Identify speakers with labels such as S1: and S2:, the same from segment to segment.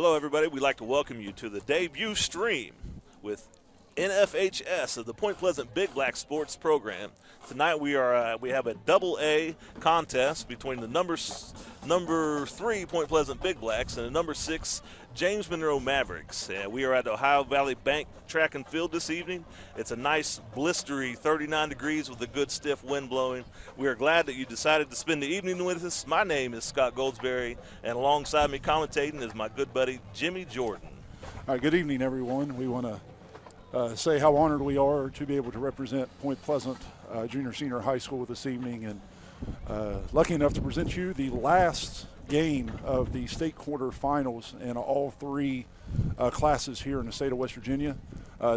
S1: Hello, everybody. We'd like to welcome you to the debut stream with NFHS of the Point Pleasant Big Black Sports Program. Tonight we have a double-A contest between the number 3 Point Pleasant Big Blacks and the number 6 James Monroe Mavericks. We are at the Ohio Valley Bank Track and Field this evening. It's a nice blistery 39 degrees with a good stiff wind blowing. We are glad that you decided to spend the evening with us. My name is Scott Goldsberry, and alongside me commentating is my good buddy Jimmy Jordan.
S2: All right, good evening, everyone. We want to say how honored we are to be able to represent Point Pleasant Junior-Senior High School this evening, and lucky enough to present you the last game of the state quarterfinals in all three classes here in the state of West Virginia.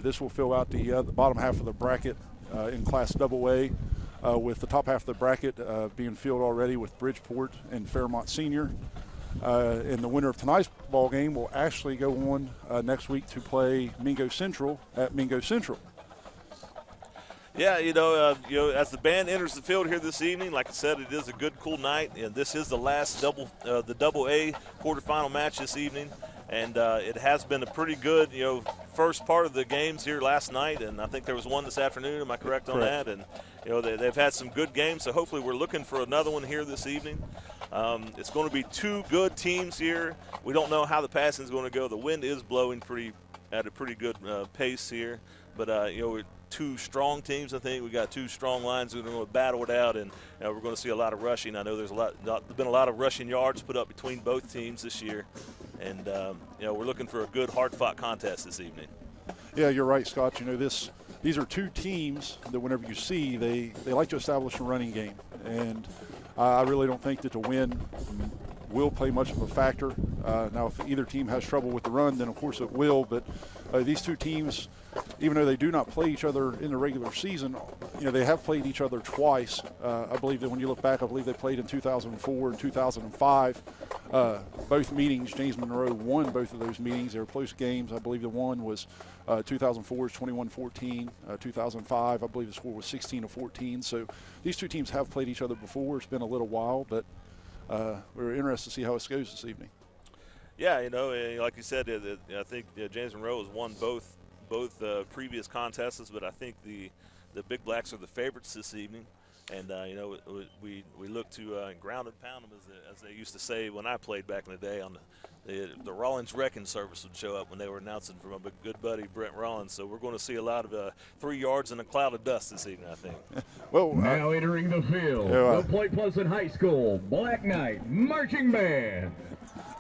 S2: This will fill out the bottom half of the bracket in Class AA, with the top half of the bracket being filled already with Bridgeport and Fairmont Senior. And the winner of tonight's ball game will actually go on next week to play Mingo Central at Mingo Central.
S1: Yeah, as the band enters the field here this evening, like I said, it is a good, cool night, and this is the last double A quarterfinal match this evening, and it has been a pretty good, first part of the games here last night, and I think there was one this afternoon. Am I correct on that? And they've had some good games, so hopefully we're looking for another one here this evening. It's going to be two good teams here. We don't know how the passing is going to go. The wind is blowing at a pretty good pace here, but we're two strong teams. I think we got two strong lines that are going to battle it out, and we're going to see a lot of rushing. I know there's been a lot of rushing yards put up between both teams this year, and we're looking for a good, hard-fought contest this evening.
S2: Yeah, you're right, Scott. These are two teams that whenever you see, they like to establish a running game, and I really don't think that the wind will play much of a factor. Now, if either team has trouble with the run, then of course it will. But these two teams, even though they do not play each other in the regular season, they have played each other twice. I believe that when you look back, I believe they played in 2004 and 2005. Both meetings, James Monroe won both of those meetings. They were close games. I believe the one was 2004's 21-14. 2005, I believe the score was 16-14. So these two teams have played each other before. It's been a little while, but we're interested to see how it goes this evening.
S1: Yeah, like you said, I think James Monroe has won both previous contests, but I think the Big Blacks are the favorites this evening. And, we look to ground and pound them, as they used to say when I played back in the day. On the Rollins Wrecking Service would show up when they were announcing from a good buddy, Brent Rollins. So we're going to see a lot of 3 yards in a cloud of dust this evening, I think.
S3: Well, now entering the field, the Point Pleasant High School Black Knight Marching Band.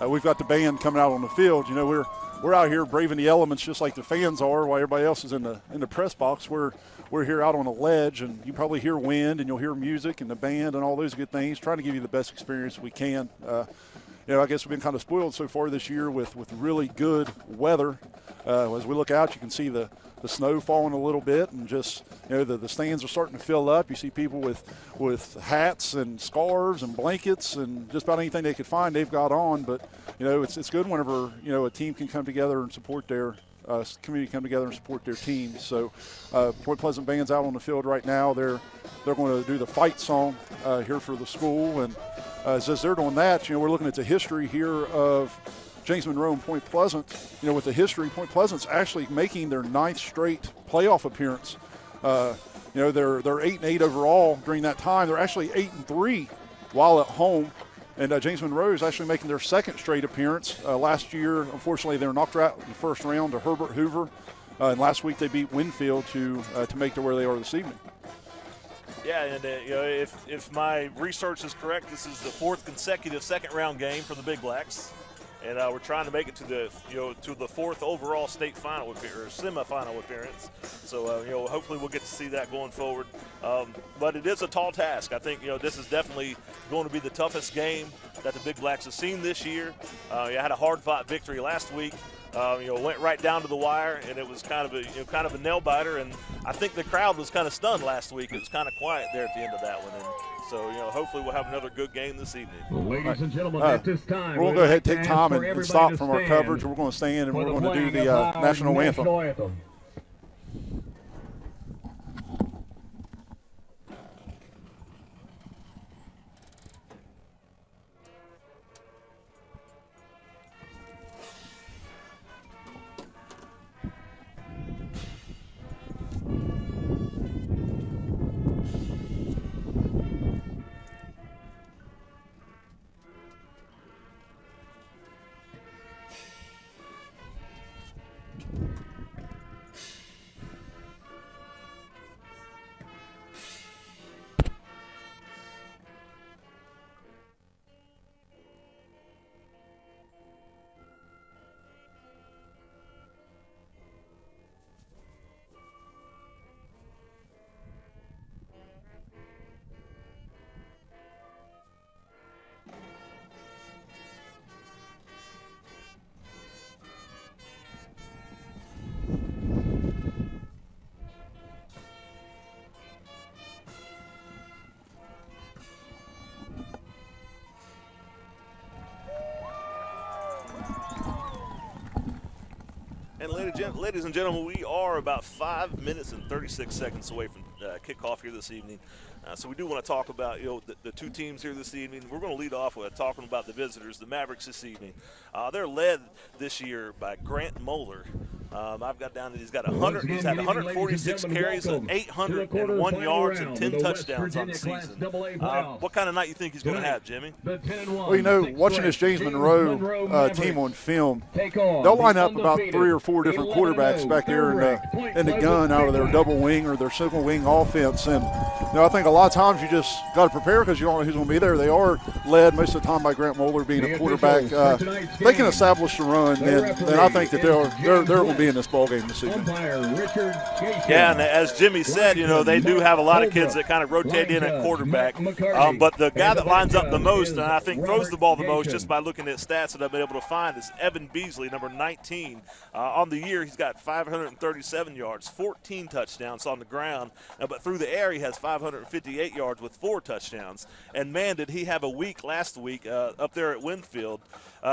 S2: We've got the band coming out on the field. We're out here braving the elements just like the fans are, while everybody else is in the press box. We're here out on a ledge, and you probably hear wind, and you'll hear music and the band and all those good things, trying to give you the best experience we can. I guess we've been kind of spoiled so far this year with really good weather. As we look out, you can see the snow falling a little bit, and just the stands are starting to fill up. You see people with hats and scarves and blankets and just about anything they could find they've got on. But it's good whenever a team can come together and support their community, come together and support their team. So Point Pleasant band's out on the field right now. They're going to do the fight song here for the school, and as they're doing that, we're looking at the history here of James Monroe and Point Pleasant. With the history, Point Pleasant's actually making their 9th straight playoff appearance. They're 8-8 overall during that time. They're actually 8-3 while at home. And James Monroe is actually making their 2nd straight appearance. Last year, unfortunately, they were knocked out in the first round to Herbert Hoover. And last week they beat Winfield to make to where they are this evening.
S1: Yeah, and if my research is correct, this is the 4th consecutive second-round game for the Big Blacks. And we're trying to make it to the 4th overall state final or semifinal appearance. So hopefully we'll get to see that going forward. But it is a tall task. I think this is definitely going to be the toughest game that the Big Blacks have seen this year. You had a hard-fought victory last week. Went right down to the wire, and it was kind of a nail biter. And I think the crowd was kind of stunned last week. It was kind of quiet there at the end of that one. And so, hopefully we'll have another good game this evening.
S3: Ladies and gentlemen, at this time,
S2: we're going to go ahead and take time and stop from our coverage. We're going to stand and we're going to do the national anthem.
S1: And ladies and gentlemen, we are about 5 minutes and 36 seconds away from kickoff here this evening. So we do want to talk about the two teams here this evening. We're going to lead off with talking about the visitors, the Mavericks this evening. They're led this year by Grant Moeller. I've got down that he's had 146 carries and 801 yards and 10 touchdowns on the season. What kind of night you think he's going to have, Jimmy?
S2: Well, watching this James Monroe team on film, they'll line up about 3 or 4 different quarterbacks back there in the gun out of their double wing or their single wing offense. And I think a lot of times you just got to prepare because you don't know who's going to be there. They are led most of the time by Grant Moeller being a quarterback. They can establish the run, then I think that they're going to be in this ball game this evening.
S1: Yeah, and as Jimmy said, they do have a lot of kids that kind of rotate in at quarterback. But the guy that lines up the most, and I think throws the ball the most just by looking at stats that I've been able to find, is Evan Beasley, number 19. On the year, he's got 537 yards, 14 touchdowns on the ground. But through the air, he has 558 yards with 4 touchdowns. And, man, did he have a week last week up there at Winfield.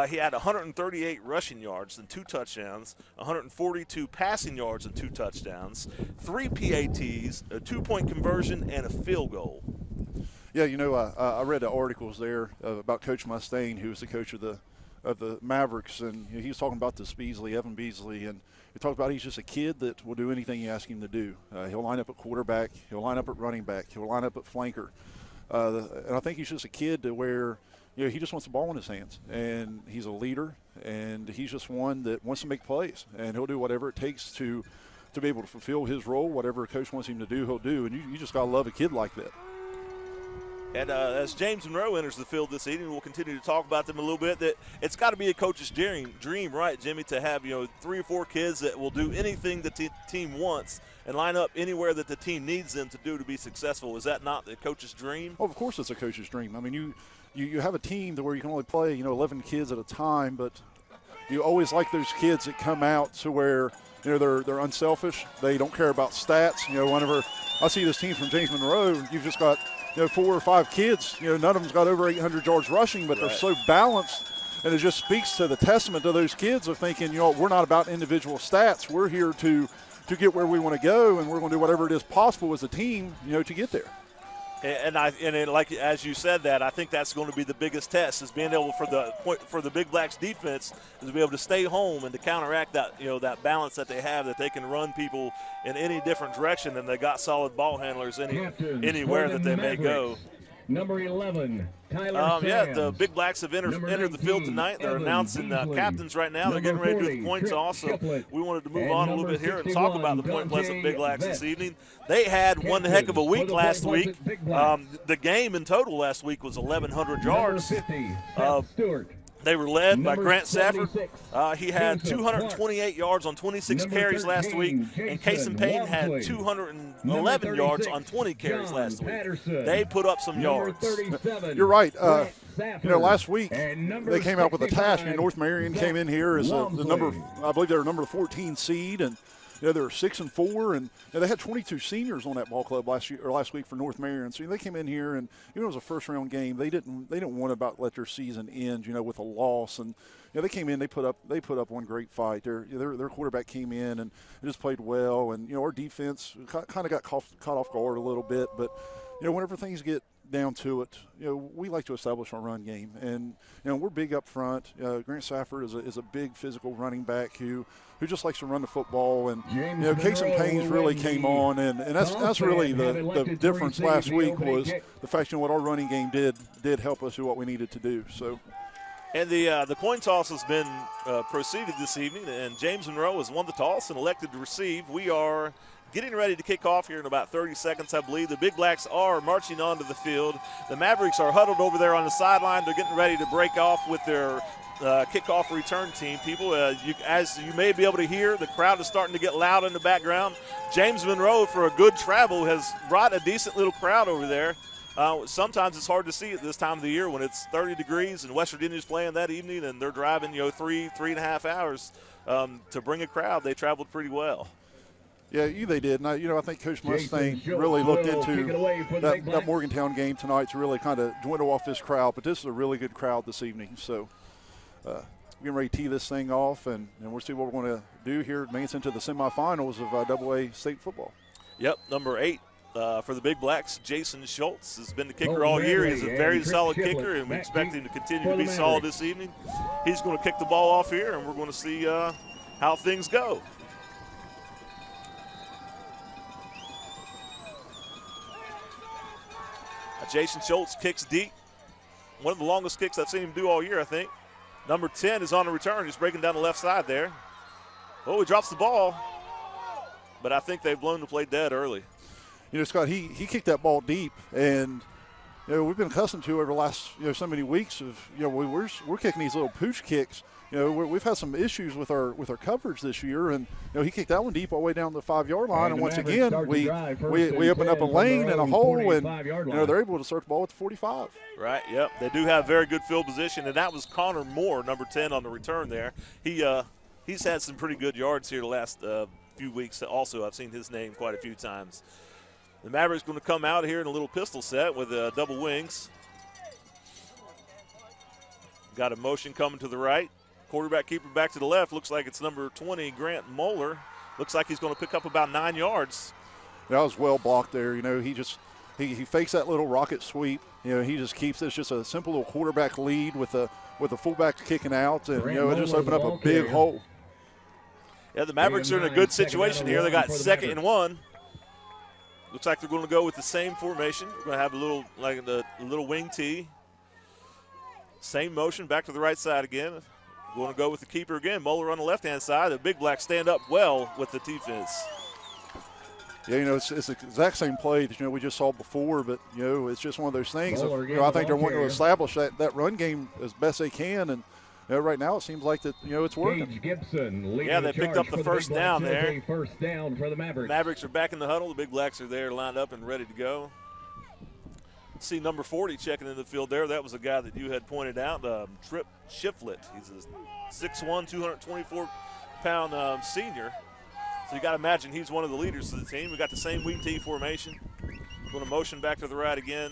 S1: He had 138 rushing yards and 2 touchdowns, 142 passing yards and 2 touchdowns, 3 PATs, a 2-point conversion, and a field goal.
S2: Yeah, I read the articles there about Coach Mustaine, who was the coach of the Mavericks, and he was talking about this Evan Beasley, and he talked about he's just a kid that will do anything you ask him to do. He'll line up at quarterback, he'll line up at running back, he'll line up at flanker, and I think he's just a kid to where he just wants the ball in his hands, and he's a leader, and he's just one that wants to make plays, and he'll do whatever it takes to be able to fulfill his role. Whatever a coach wants him to do, he'll do, and you just got to love a kid like that.
S1: And as James Monroe enters the field this evening, we'll continue to talk about them a little bit. That it's got to be a coach's dream, right, Jimmy, to have 3 or 4 kids that will do anything the team wants and line up anywhere that the team needs them to do to be successful. Is that not the coach's dream?
S2: Oh, of course it's a coach's dream. I mean, you have a team to where you can only play 11 kids at a time, but you always like those kids that come out to where they're unselfish. They don't care about stats. Whenever I see this team from James Monroe, you've just got 4 or 5 kids. None of them's got over 800 yards rushing, but they're so balanced, and it just speaks to the testament to those kids of thinking, we're not about individual stats. We're here to get where we want to go, and we're going to do whatever it is possible as a team, to get there.
S1: And like as you said that, I think that's going to be the biggest test, is being able for the Big Blacks defense is to be able to stay home and to counteract that that balance that they have, that they can run people in any different direction, and they got solid ball handlers anywhere that they may go.
S3: Number 11, Tyler Sands.
S1: The Big Blacks have entered the field tonight. They're announcing captains right now. They're getting ready to do the points also. We wanted to move on a little bit here and talk about the Point Pleasant Big Blacks this evening. They had one heck of a week last week. The game in total last week was 1,100 yards. They were led by Grant Safford. He had 228 yards on 26 carries last week, and Kason Payne had 211 yards on 20 carries last week. They put up some yards.
S2: You're right. Last week they came out with a task. North Marion came in here as I believe they were number 14 seed, and they were 6-4, and they had 22 seniors on that ball club last week for North Marion. So they came in here, and even though it was a first-round game, they didn't want to about let their season end, with a loss. And they came in, they put up one great fight. Their quarterback came in and just played well, and our defense kind of got caught off guard a little bit. But whenever things get down to it, we like to establish our run game, and we're big up front. Grant Safford is a big physical running back who just likes to run the football, and Kason Payne's really came on, and that's really the difference last week was the fact what our running game did help us do what we needed to do. So.
S1: And the coin toss has been proceeded this evening, and James Monroe has won the toss and elected to receive. We are getting ready to kick off here in about 30 seconds, I believe. The Big Blacks are marching onto the field. The Mavericks are huddled over there on the sideline. They're getting ready to break off with their kickoff return team. People, as you may be able to hear, the crowd is starting to get loud in the background. James Monroe, for a good travel, has brought a decent little crowd over there. Sometimes it's hard to see at this time of the year when it's 30 degrees and West Virginia's playing that evening, and they're driving 3.5 hours to bring a crowd. They traveled pretty well.
S2: Yeah, they did. And I think Coach Mustang really looked into that Morgantown game tonight to really kind of dwindle off this crowd. But this is a really good crowd this evening. So getting ready to tee this thing off, and we'll see what we're going to do here, advance into the semifinals of AA state football.
S1: Yep, number 8 for the Big Blacks, Jason Schultz has been the kicker all year. He's a very solid kicker, and we expect him to continue to be solid this evening. He's going to kick the ball off here, and we're going to see how things go. Jason Schultz kicks deep. One of the longest kicks I've seen him do all year, I think. Number 10 is on the return. He's breaking down the left side there. Oh, he drops the ball. But I think they've blown the play dead early.
S2: You know, Scott, he kicked that ball deep, and we've been accustomed to over the last so many weeks of we're kicking these little pooch kicks. We've had some issues with our coverage this year, and he kicked that one deep all the way down the 5-yard line. And once again, we opened up a lane and a hole, and they're able to start the ball at the 45.
S1: Right. Yep. They do have very good field position, and that was Connor Moore, number 10, on the return there. He's had some pretty good yards here the last few weeks. Also, I've seen his name quite a few times. The Mavericks going to come out here in a little pistol set with double wings. Got a motion coming to the right. Quarterback keeper back to the left. Looks like it's number 20, Grant Moeller. Looks like he's going to pick up about 9 yards.
S2: That was well blocked there. He fakes that little rocket sweep. He just keeps it. It's just a simple little quarterback lead with the fullback kicking out, and it just opened up a big hole.
S1: Yeah, the Mavericks are in a good situation here. They got 2nd and 1. Looks like they're going to go with the same formation. We're going to have a little wing tee. Same motion, back to the right side again. Going to go with the keeper again. Moeller on the left-hand side. The Big Blacks stand up well with the defense.
S2: Yeah, it's the exact same play that, we just saw before, but, it's just one of those things. I think they're wanting to establish that run game as best they can, and right now it seems like that, it's working.
S3: Yeah,
S1: they picked up the first down there.
S3: First down for the Mavericks.
S1: Mavericks are back in the huddle. The Big Blacks are there lined up and ready to go. See number 40 checking in the field there. That was a guy that you had pointed out, Trip Shiflett. He's a 6'1", 224-pound senior. So you got to imagine he's one of the leaders of the team. We got the same wing tee formation. Going to motion back to the right again.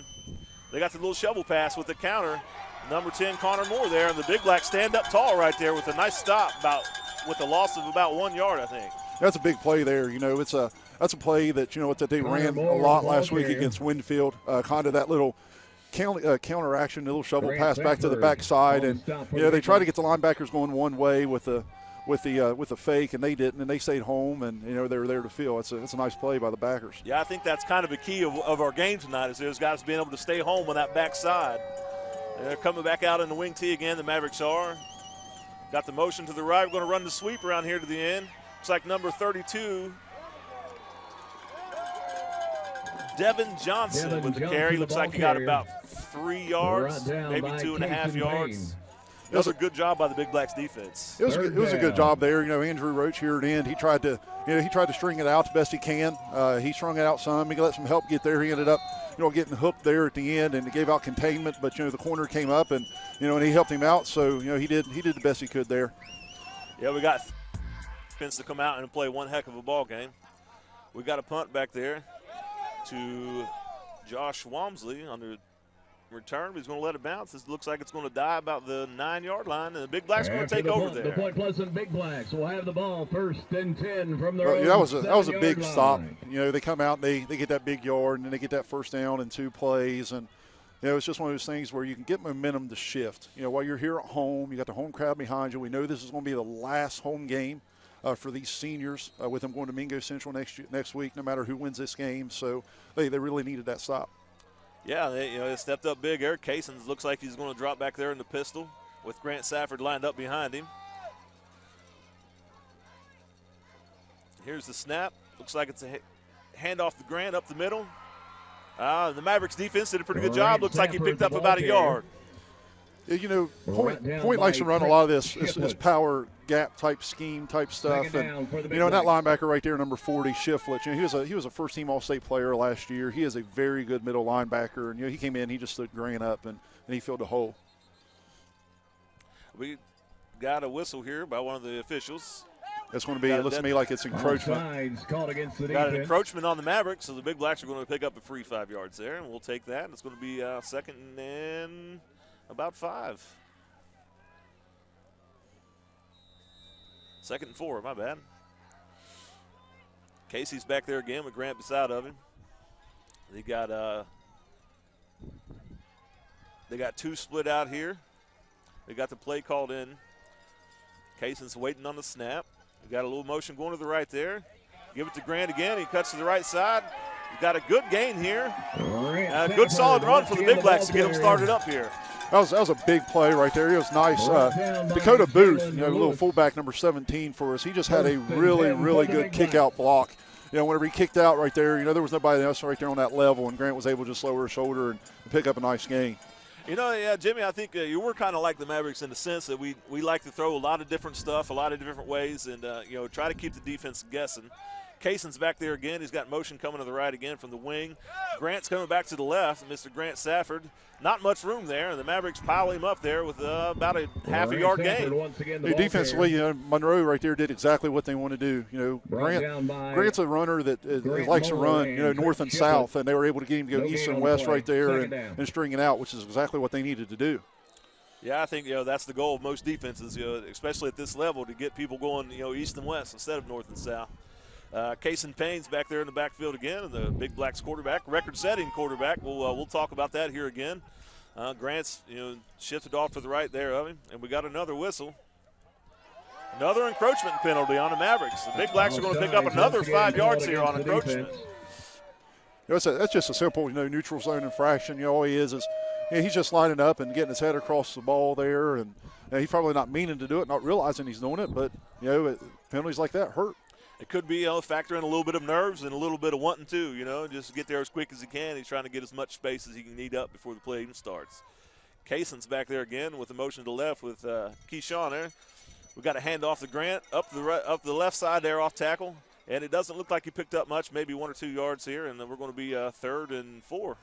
S1: They got the little shovel pass with the counter. Number 10, Connor Moore there, and the Big Blacks stand up tall right there with a nice stop with a loss of about 1 yard, I think.
S2: That's a big play there. That's a play that, that they ran a lot last week against Winfield, kind of that little counter action, a little shovel pass back to the backside, and they try to get the linebackers going one way with the fake, and they didn't, and they stayed home, and they were there to field. It's a nice play by the backers.
S1: Yeah, I think that's kind of a key of our game tonight is those guys being able to stay home on that backside. They're coming back out in the wing tee again. The Mavericks are. Got the motion to the right. We're going to run the sweep around here to the end. Looks like number 32. Devin Johnson with the carry. Looks like he got about 3 yards, maybe 2.5 yards. That was a good job by the Big Blacks defense.
S2: It was a good job there. Andrew Roach here at the end. He tried to string it out the best he can. He strung it out some. He let some help get there. He ended up, getting hooked there at the end, and he gave out containment. But the corner came up, and and he helped him out. So he did the best he could there.
S1: Yeah, we got defense to come out and play one heck of a ball game. We got a punt back there to Josh Walmsley on the return. He's going to let it bounce. This looks like it's going to die about the 9-yard line, and the Big Blacks are going to take over there.
S3: The Point Pleasant Big Blacks will have the ball 1st and 10 from their own
S2: that was a big
S3: line.
S2: stop. They come out, and they get that big yard, and then they get that first down in 2 plays, and it's just one of those things where you can get momentum to shift. While you're here at home, you got the home crowd behind you. We know this is going to be the last home game for these seniors, with them going to Mingo Central next week, no matter who wins this game. So they really needed that stop.
S1: Yeah, they stepped up big. Eric Casons looks like he's going to drop back there in the pistol with Grant Safford lined up behind him. Here's the snap. Looks like it's a handoff to Grant up the middle. The Mavericks defense did a pretty good job. Looks like he picked up about a yard.
S2: Point likes to run a lot of this power gap type scheme type stuff, and that linebacker right there, number 40, Shiflett. He was a first-team All-State player last year. He is a very good middle linebacker, and he came in, he just stood Grant up, and he filled the hole.
S1: We got a whistle here by one of the officials.
S2: It's going to be. It looks to me like it's encroachment.
S3: Called against the
S1: got an encroachment on the Mavericks, so the Big Blacks are going to pick up a free 5 yards there, and we'll take that. It's going to be 2nd and about 5. 2nd and 4, my bad. Casey's back there again with Grant beside of him. They got 2 split out here. They got the play called in. Cayson's waiting on the snap. We got a little motion going to the right there. Give it to Grant again. He cuts to the right side. He's got a good gain here. A good solid run for the Big Blacks to get them started up here.
S2: That was a big play right there. It was nice. Dakota Booth, a little fullback, number 17 for us. He just had a really, really good kick-out block. Whenever he kicked out right there, there was nobody else right there on that level, and Grant was able to just lower his shoulder and pick up a nice gain.
S1: Jimmy, I think you were kind of like the Mavericks in the sense that we like to throw a lot of different stuff, a lot of different ways, and, try to keep the defense guessing. Cayson's back there again. He's got motion coming to the right again from the wing. Grant's coming back to the left, Mr. Grant Safford. Not much room there, and the Mavericks pile him up there with about a half a yard gain.
S2: Defensively, Monroe right there did exactly what they want to do. Grant's a runner that likes to run, north and south, and they were able to get him to go east and west right there and string it out, which is exactly what they needed to do.
S1: Yeah, I think that's the goal of most defenses, especially at this level, to get people going, east and west instead of north and south. Kaysen Payne's back there in the backfield again, and the Big Blacks quarterback, record-setting quarterback. We'll talk about that here again. Grant's shifted off to the right there of him, and we got another whistle. Another encroachment penalty on the Mavericks. The Big Blacks are going to pick up another 5 yards here on encroachment.
S2: That's just a simple neutral zone infraction. All he is he's just lining up and getting his head across the ball there, and he's probably not meaning to do it, not realizing he's doing it, but penalties like that hurt.
S1: It could be factor in a little bit of nerves and a little bit of wanting to, just get there as quick as he can. He's trying to get as much space as he can need up before the play even starts. Kayson's back there again with the motion to the left with Keyshawn there. We got a handoff to Grant up the left side there off tackle, and it doesn't look like he picked up much, maybe 1 or 2 yards here, and then we're going to be 3rd and 4.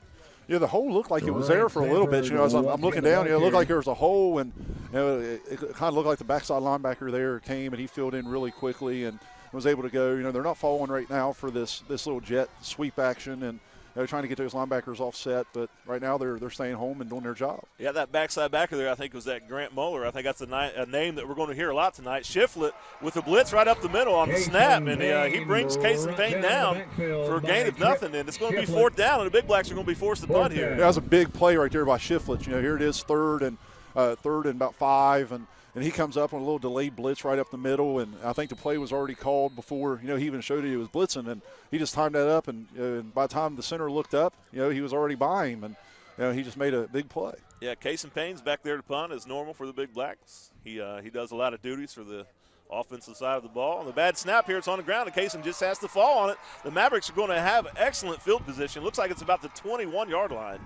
S2: Yeah, the hole looked like it was there for a little bit. As I'm looking down, it looked like there was a hole, and it kind of looked like the backside linebacker there came, and he filled in really quickly and was able to go. They're not following right now for this little jet sweep action, and they're trying to get those linebackers offset, but right now they're staying home and doing their job.
S1: Yeah, that backside backer there, I think, was that Grant Muller. I think that's a name that we're going to hear a lot tonight. Shiflett with the blitz right up the middle on the snap, and he brings Kaysen Payne down for a gain of nothing, and it's going to be 4th down, and the Big Blacks are going to be forced to punt here.
S2: Yeah, that was a big play right there by Shiflett. Here it is, third and about 5, and he comes up on a little delayed blitz right up the middle, and I think the play was already called before, he even showed he was blitzing, and he just timed that up, and by the time the center looked up, he was already by him, and he just made a big play.
S1: Yeah, Kaysen Payne's back there to punt as normal for the Big Blacks. He does a lot of duties for the offensive side of the ball. And the bad snap here, it's on the ground, and Kaysen just has to fall on it. The Mavericks are going to have excellent field position. Looks like it's about the 21-yard line.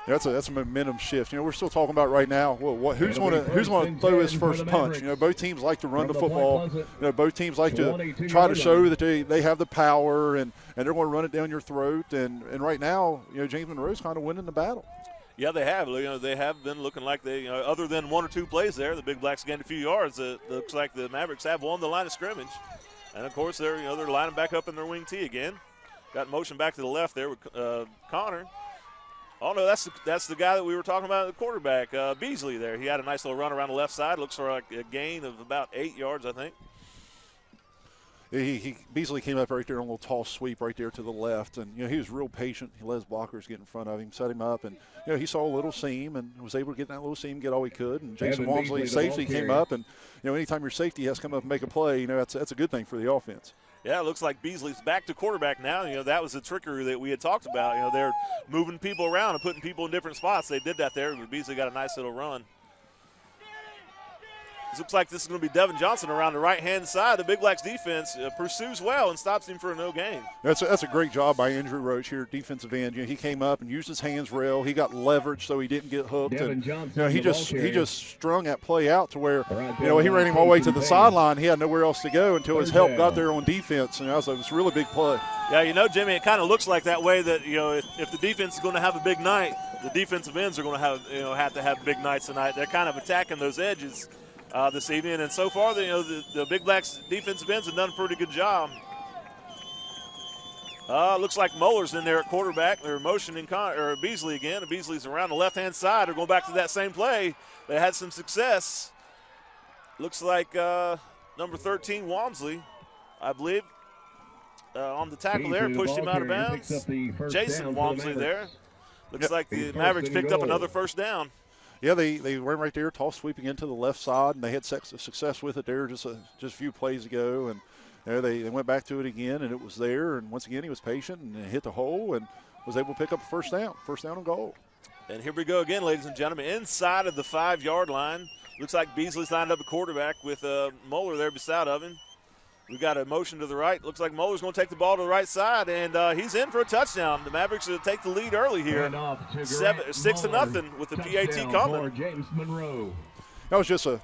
S2: That's a momentum shift. We're still talking about right now. Who's going to throw his first punch? Both teams like to run the football. Both teams like to try to show that they have the power, and they're going to run it down your throat. And right now, James Monroe's kind of winning the battle.
S1: Yeah, they have. They have been looking like they, other than 1 or 2 plays there, the Big Blacks gained a few yards. It looks like the Mavericks have won the line of scrimmage, and of course they're lining back up in their wing tee again. Got motion back to the left there with Connor. Oh, no, that's the guy that we were talking about, the quarterback, Beasley there. He had a nice little run around the left side. Looks for a gain of about 8 yards, I think.
S2: Beasley came up right there on a little tall sweep right there to the left, and he was real patient. He let his blockers get in front of him, set him up, and he saw a little seam and was able to get in that little seam, get all he could. And Jason Walmsley, safety, came up, and anytime your safety has to come up and make a play, that's a good thing for the offense.
S1: Yeah, it looks like Beasley's back to quarterback now. That was the trickery that we had talked about. They're moving people around and putting people in different spots. They did that there, but Beasley got a nice little run. It looks like this is going to be Devin Johnson around the right-hand side. The Big Blacks defense pursues well and stops him for a no gain.
S2: That's a great job by Andrew Roach here, defensive end. He came up and used his hands rail. He got leverage so he didn't get hooked. And he just strung that play out to where he ran him all the way to the sideline. He had nowhere else to go until his help got there on defense. And it was a really big play.
S1: Yeah, Jimmy, it kind of looks like that way that if the defense is going to have a big night, the defensive ends are going to have to have big nights tonight. They're kind of attacking those edges this evening, and so far, the Big Blacks defensive ends have done a pretty good job. Looks like Muller's in there at quarterback. They're motioning Beasley again. And Beasley's around the left-hand side. They're going back to that same play. They had some success. Looks like number 13, Walmsley, I believe, on the tackle there, pushed him out of bounds. Jason Walmsley there. Looks like the Mavericks picked up another first down.
S2: Yeah, they went right there, toss sweeping into the left side, and they had success with it there just a few plays ago. And they went back to it again, and it was there. And once again, he was patient and hit the hole and was able to pick up a first down and goal.
S1: And here we go again, ladies and gentlemen, inside of the 5-yard line. Looks like Beasley's lined up a quarterback with Moeller there beside of him. We've got a motion to the right. Looks like Moeller's going to take the ball to the right side, and he's in for a touchline. The Mavericks will take the lead early here, 6-0 with the PAT coming.
S3: James Monroe.
S2: That was just a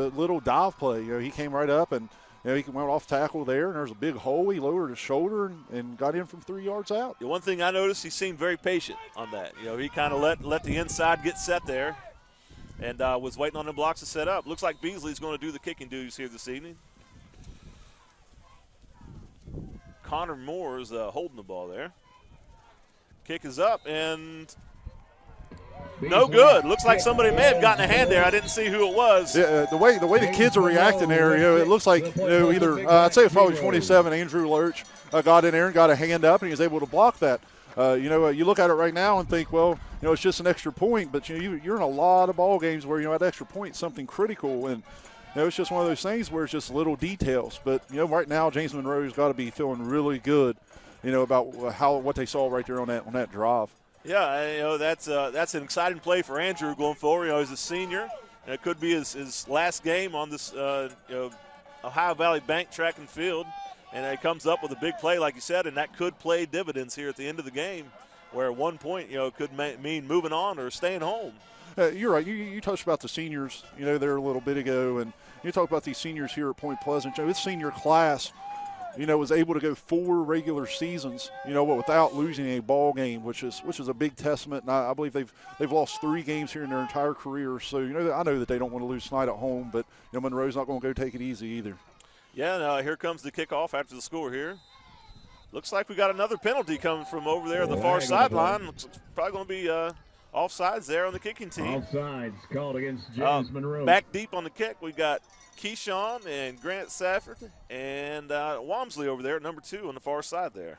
S2: little dive play. He came right up and he went off tackle there, and there's a big hole. He lowered his shoulder and got in from 3 yards out.
S1: The one thing I noticed, he seemed very patient on that. He kind of let the inside get set there, and was waiting on the blocks to set up. Looks like Beasley's going to do the kicking duties here this evening. Connor Moore is holding the ball there. Kick is up, and no good. Looks like somebody may have gotten a hand there. I didn't see who it was.
S2: Yeah, the way the kids are reacting there, it looks like either I'd say it's probably 27 Andrew Lurch got in there and got a hand up, and he was able to block that. You look at it right now and think, well, it's just an extra point, but you're in a lot of ball games where that extra point is something critical, and it's just one of those things where it's just little details. But right now James Monroe's got to be feeling really good, about what they saw right there on that drive.
S1: Yeah, that's an exciting play for Andrew going forward. He's a senior, and it could be his last game on this Ohio Valley Bank track and field. And he comes up with a big play, like you said, and that could play dividends here at the end of the game, where 1 point, could mean moving on or staying home.
S2: You're right. You touched about the seniors, there a little bit ago, and you talk about these seniors here at Point Pleasant. This senior class, was able to go 4 regular seasons, without losing a ball game, which is a big testament. And I believe they've lost 3 games here in their entire career. So I know that they don't want to lose tonight at home, but Monroe's not going to go take it easy either.
S1: Yeah, and here comes the kickoff after the score here. Looks like we got another penalty coming from over there on the far sideline. Looks probably going to be offsides there on the kicking team.
S3: Offsides called against James Monroe.
S1: Back deep on the kick, we got Keyshawn and Grant Safford and Walmsley over there, number 2 on the far side there.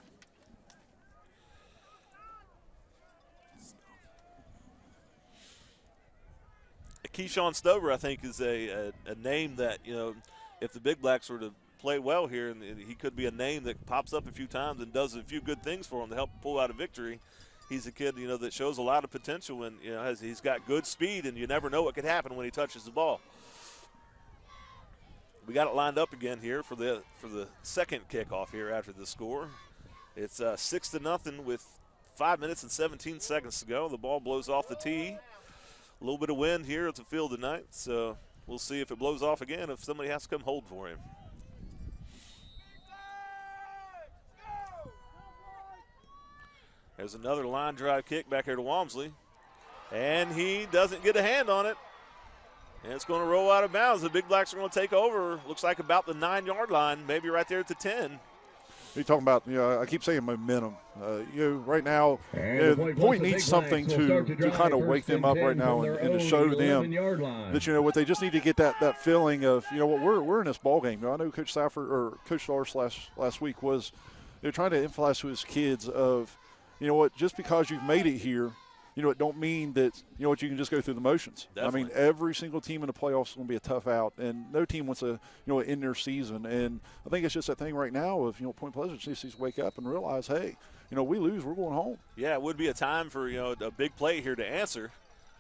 S1: Keyshawn Stover, I think, is a name that, if the Big Blacks were to play well here, and he could be a name that pops up a few times and does a few good things for him to help pull out a victory. He's a kid, that shows a lot of potential, and he's got good speed, and you never know what could happen when he touches the ball. We got it lined up again here for the second kickoff here after the score. It's 6-0 with 5 minutes and 17 seconds to go. The ball blows off the tee. A little bit of wind here at the field tonight, so we'll see if it blows off again, if somebody has to come hold for him. There's another line drive kick back here to Walmsley, and he doesn't get a hand on it. And it's going to roll out of bounds. The Big Blacks are going to take over, looks like about the 9-yard line, maybe right there at the 10.
S2: You're talking about, I keep saying momentum. Right now, Point needs something to kind of wake them up right now and to show them that, what they just need to get that feeling of, what we're in this ball game. I know Coach Safford or Coach Lars last week was trying to emphasize to his kids of, just because you've made it here, it don't mean that, you can just go through the motions.
S1: Definitely.
S2: I mean, every single team in the playoffs is going to be a tough out, and no team wants to, end their season. And I think it's just that thing right now of, Point Pleasant needs to wake up and realize, hey, we lose, we're going home.
S1: Yeah, it would be a time for, a big play here to answer.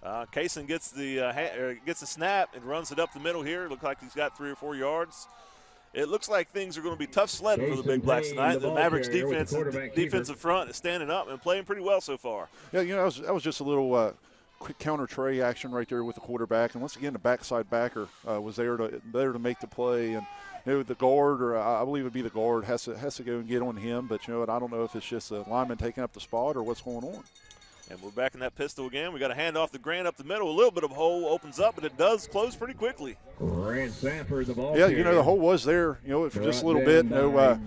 S1: Kaysen gets the snap and runs it up the middle here. Looks like he's got 3 or 4 yards. It looks like things are going to be tough sledding for the Big Blacks tonight. The Mavericks defensive front is standing up and playing pretty well so far.
S2: Yeah, that was just a little quick counter tray action right there with the quarterback. And once again, the backside backer was there to make the play. And the guard, or I believe it would be the guard, has to go and get on him. But I don't know if it's just a lineman taking up the spot or what's going on.
S1: And we're back in that pistol again. We got a hand off the Grant up the middle. A little bit of a hole opens up, but it does close pretty quickly.
S3: Grant Sanford, the ball.
S2: Yeah, the hole was there, for just a little bit.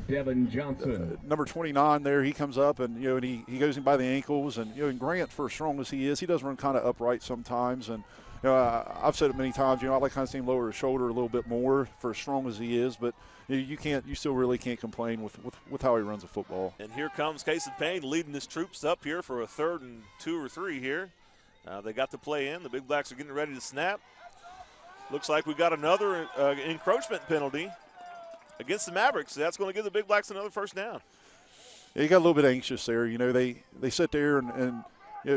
S3: Devin Johnson.
S2: Number 29 there, he comes up and, and he goes in by the ankles. And, and Grant, for as strong as he is, he does run kind of upright sometimes. And, I've said it many times. I like kind of seeing him lower his shoulder a little bit more for as strong as he is, but you still really can't complain with how he runs the football.
S1: And here comes Cason Payne leading his troops up here for a 3rd and 2 or 3 here. They got the play in. The Big Blacks are getting ready to snap. Looks like we got another encroachment penalty against the Mavericks. That's going to give the Big Blacks another first down.
S2: Yeah, you got a little bit anxious there. They sit there and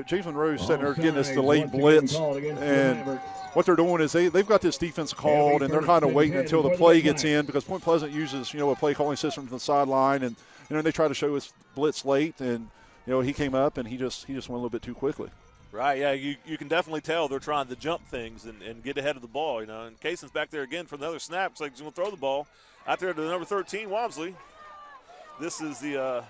S2: James Monroe's sitting there getting this delayed blitz, and what they're doing is they've got this defense called, and they're kind of waiting until the play gets in, because Point Pleasant uses a play calling system from the sideline, and they try to show us blitz late, and he came up and he just went a little bit too quickly.
S1: Right, yeah, you can definitely tell they're trying to jump things and get ahead of the ball, And Cason's back there again for another snap. It's like he's going to throw the ball out there to the number 13, Walmsley. This is the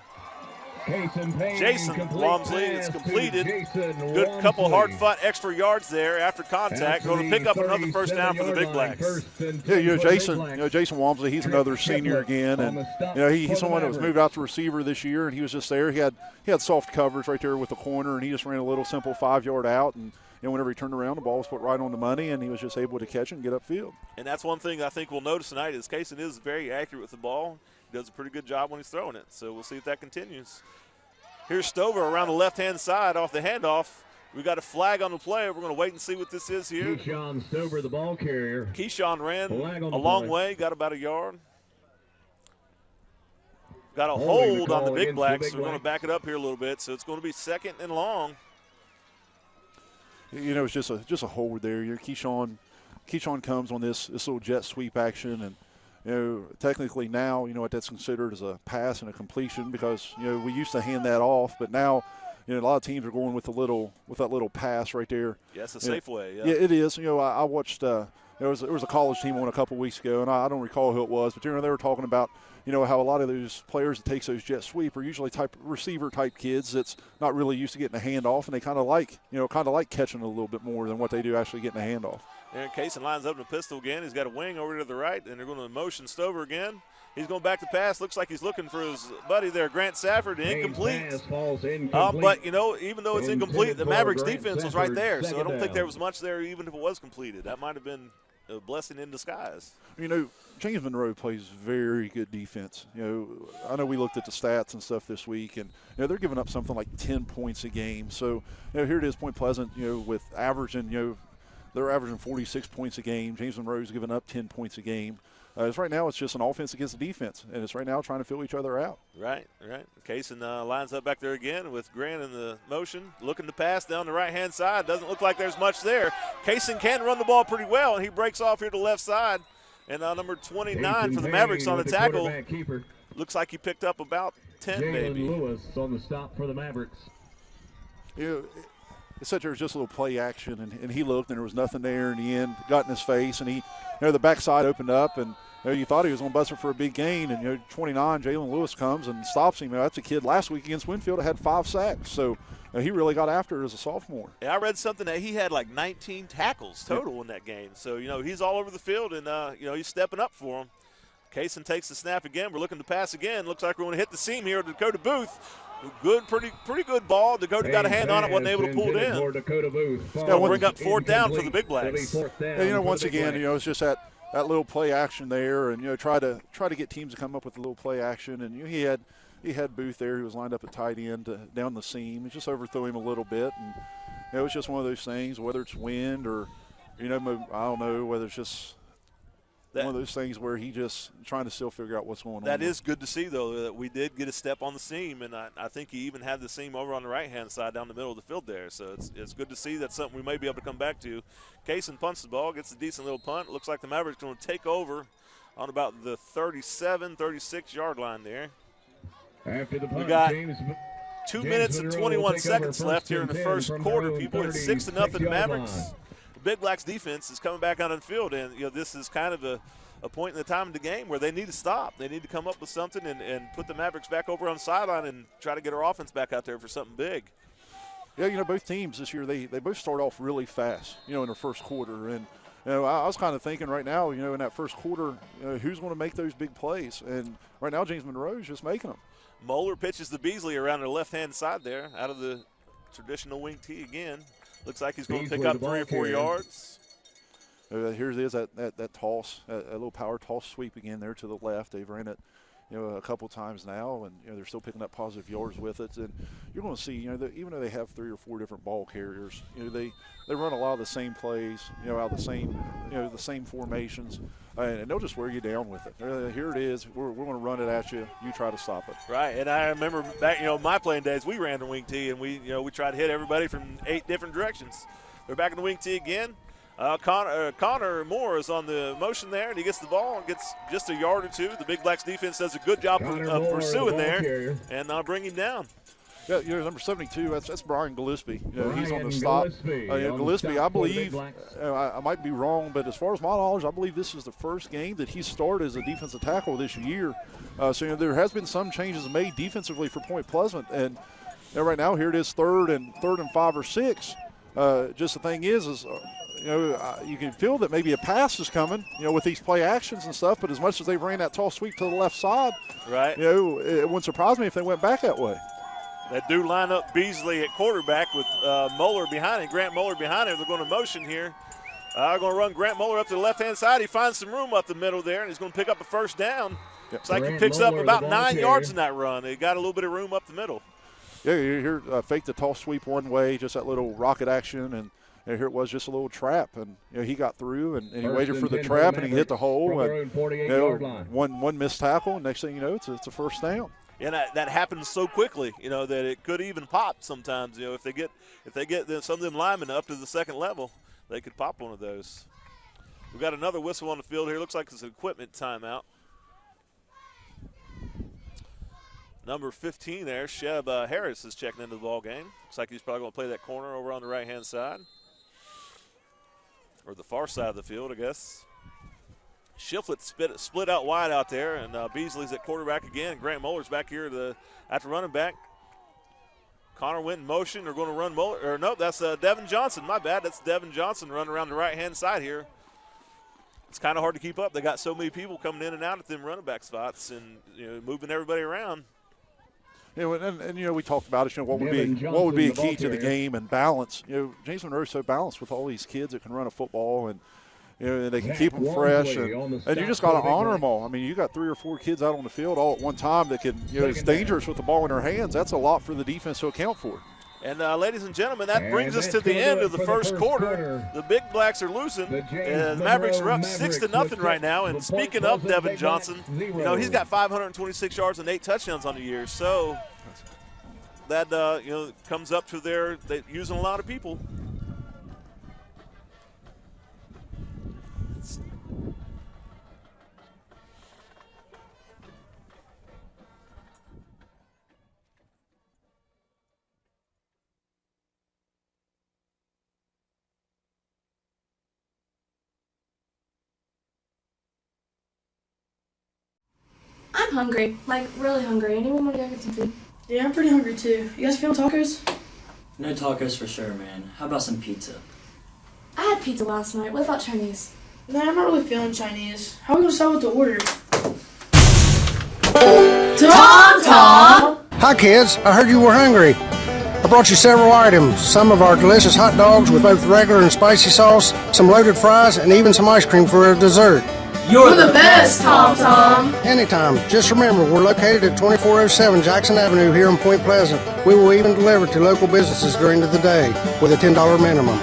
S1: Jason Walmsley. It's completed. Good couple hard-fought extra yards there after contact. Going to pick up another first down for the Big Blacks.
S2: Yeah, Jason Walmsley. He's another senior again, and he's someone that was moved out to receiver this year, and he was just there. He had soft coverage right there with the corner, and he just ran a little simple 5-yard out, and whenever he turned around, the ball was put right on the money, and he was just able to catch it and get upfield.
S1: And that's one thing I think we'll notice tonight is Cason is very accurate with the ball. He does a pretty good job when he's throwing it, so we'll see if that continues. Here's Stover around the left-hand side off the handoff. We got a flag on the play. We're going to wait and see what this is here.
S3: Keyshawn Stover, the ball carrier.
S1: Keyshawn ran a long way, got about a yard. Got a hold on the Big Blacks, so we're going to back it up here a little bit. So it's going to be 2nd and long.
S2: It's just a hold there. Keyshawn comes on this little jet sweep action, and technically now, what that's considered as a pass and a completion, because, we used to hand that off, but now, a lot of teams are going with that little pass right there.
S1: Yeah, it's a safe way.
S2: Yeah, it is. I watched, there was a college team on a couple weeks ago, and I don't recall who it was, but they were talking about, how a lot of those players that takes those jet sweep are usually receiver type kids that's not really used to getting a handoff, and they kind of like catching it a little bit more than what they do actually getting a handoff.
S1: Aaron Cason lines up in a pistol again. He's got a wing over to the right, and they're going to motion Stover again. He's going back to pass. Looks like he's looking for his buddy there, Grant Safford. Incomplete. But, even though it's incomplete, the Mavericks defense was right there. So I don't think there was much there even if it was completed. That might have been a blessing in disguise.
S2: James Monroe plays very good defense. I know we looked at the stats and stuff this week, and they're giving up something like 10 points a game. So here it is, Point Pleasant, with averaging, they're averaging 46 points a game. James Monroe's giving up 10 points a game. Right now it's just an offense against the defense, and it's right now trying to fill each other out.
S1: Right. Cason lines up back there again with Grant in the motion, looking to pass down the right-hand side. Doesn't look like there's much there. Cason can run the ball pretty well, and he breaks off here to the left side. And number 29 for the Mavericks on the tackle. Looks like he picked up about 10, maybe.
S3: Lewis on the stop for the Mavericks.
S2: It said there was just a little play action, and he looked, and there was nothing there in the end. Got in his face, and the backside opened up, and you thought he was going to bust it for a big gain, and 29, Jalen Lewis comes and stops him. That's a kid last week against Winfield that had 5 sacks, so he really got after it as a sophomore.
S1: Yeah, I read something that he had like 19 tackles total in that game. So, he's all over the field, and, he's stepping up for him. Cason takes the snap again. We're looking to pass again. Looks like we're going to hit the seam here to Dakota Booth. Good, pretty good ball. Dakota got a hand on it, wasn't able to pull it in. We'll bring up 4th down for the Big Blacks.
S2: Once again, it's just that little play action there, and try to get teams to come up with a little play action. And he had Booth there, who was lined up at tight end down the seam. He just overthrew him a little bit, and it was just one of those things. Whether it's wind or I don't know, whether it's just one of those things where he just trying to still figure out what's going on.
S1: That is good to see, though, that we did get a step on the seam, and I think he even had the seam over on the right-hand side down the middle of the field there. So it's good to see. That's something we may be able to come back to. Cason punts the ball, gets a decent little punt. Looks like the Mavericks going to take over on about the 37, 36-yard line there.
S3: After the punt,
S1: we got 2 minutes and 21 seconds left here in the first quarter. People, it's 6-0 Mavericks. Big Blacks defense is coming back out on the field, and this is kind of a point in the time of the game where they need to stop. They need to come up with something and put the Mavericks back over on the sideline and try to get our offense back out there for something big.
S2: Yeah, both teams this year, they both start off really fast, in their first quarter. And, I was kind of thinking right now, in that first quarter, who's going to make those big plays? And right now, James Monroe is just making them.
S1: Moeller pitches the Beasley around the left-hand side there out of the traditional wing tee again. Looks like he's going to pick up 3 or 4 yards.
S2: Here it is, that toss, a little power toss sweep again there to the left. They've ran it, a couple times now, and they're still picking up positive yards with it. And you're going to see, even though they have 3 or 4 different ball carriers, they run a lot of the same plays, out of the same, the same formations, and they'll just wear you down with it. Here it is. We're going to run it at you. You try to stop it.
S1: Right, and I remember back, my playing days, we ran the wing tee, and we tried to hit everybody from 8 different directions. They're back in the wing tee again. Connor Moore is on the motion there, and he gets the ball and gets just a yard or 2. The Big Blacks defense does a good job of pursuing there and bring him down.
S2: Yeah, number 72, that's Brian Gillespie. He's on the stop. Gillespie, I believe, I might be wrong, but as far as my knowledge, I believe this is the first game that he started as a defensive tackle this year. So there has been some changes made defensively for Point Pleasant, and right now here it is third and 5 or 6. Just the thing is you can feel that maybe a pass is coming, with these play actions and stuff. But as much as they ran that tall sweep to the left side,
S1: right?
S2: It wouldn't surprise me if they went back that way.
S1: They do line up Beasley at quarterback with Moeller behind him, Grant Moeller behind him. They're going to motion here. Going to run Grant Moeller up to the left-hand side. He finds some room up the middle there, and he's going to pick up a first down. Yep. Looks like he picks up about 9 yards in that run. He got a little bit of room up the middle.
S2: Yeah, you hear fake the tall sweep one way, just that little rocket action, and here it was just a little trap, and he got through, and he waited for the trap, and he hit the hole, and one missed tackle, and next thing you know, it's a first down.
S1: And that happens so quickly, that it could even pop sometimes. If they get some of them linemen up to the second level, they could pop one of those. We've got another whistle on the field here. Looks like it's an equipment timeout. Number 15 there, Sheb Harris is checking into the ball game. Looks like he's probably going to play that corner over on the right-hand side. Or the far side of the field, I guess. Shiflett split out wide out there, and Beasley's at quarterback again. Grant Moeller's back here at the running back. Connor went in motion. They're going to run Moeller. Or no, that's Devin Johnson. My bad. That's Devin Johnson running around the right-hand side here. It's kind of hard to keep up. They got so many people coming in and out at them running back spots and moving everybody around.
S2: And we talked about it. What would be a key to the game and balance. James Monroe is so balanced with all these kids that can run a football, and and they can keep them fresh, and you just got to honor them all. I mean, you got 3 or 4 kids out on the field all at one time that can, it's dangerous with the ball in their hands. That's a lot for the defense to account for.
S1: And, ladies and gentlemen, that brings us to the end of the first quarter. The Big Blacks are losing. The Mavericks are up 6-0 right now. And speaking of Devin Johnson, he's got 526 yards and 8 touchdowns on the year. So that, comes up to they're using a lot of people.
S4: I'm hungry, like really hungry. Anyone want to go get some food?
S5: Yeah, I'm pretty hungry too. You guys feeling tacos?
S6: No tacos for sure, man. How about some pizza?
S4: I had pizza last night. What about Chinese?
S5: Nah, I'm not really feeling Chinese. How are we going to decide what to order?
S4: Tom!
S7: Hi kids, I heard you were hungry. I brought you several items. Some of our delicious hot dogs with both regular and spicy sauce, some loaded fries, and even some ice cream for a dessert.
S4: You're the best, Tom.
S7: Anytime. Just remember, we're located at 2407 Jackson Avenue here in Point Pleasant. We will even deliver to local businesses during the day with a $10 minimum.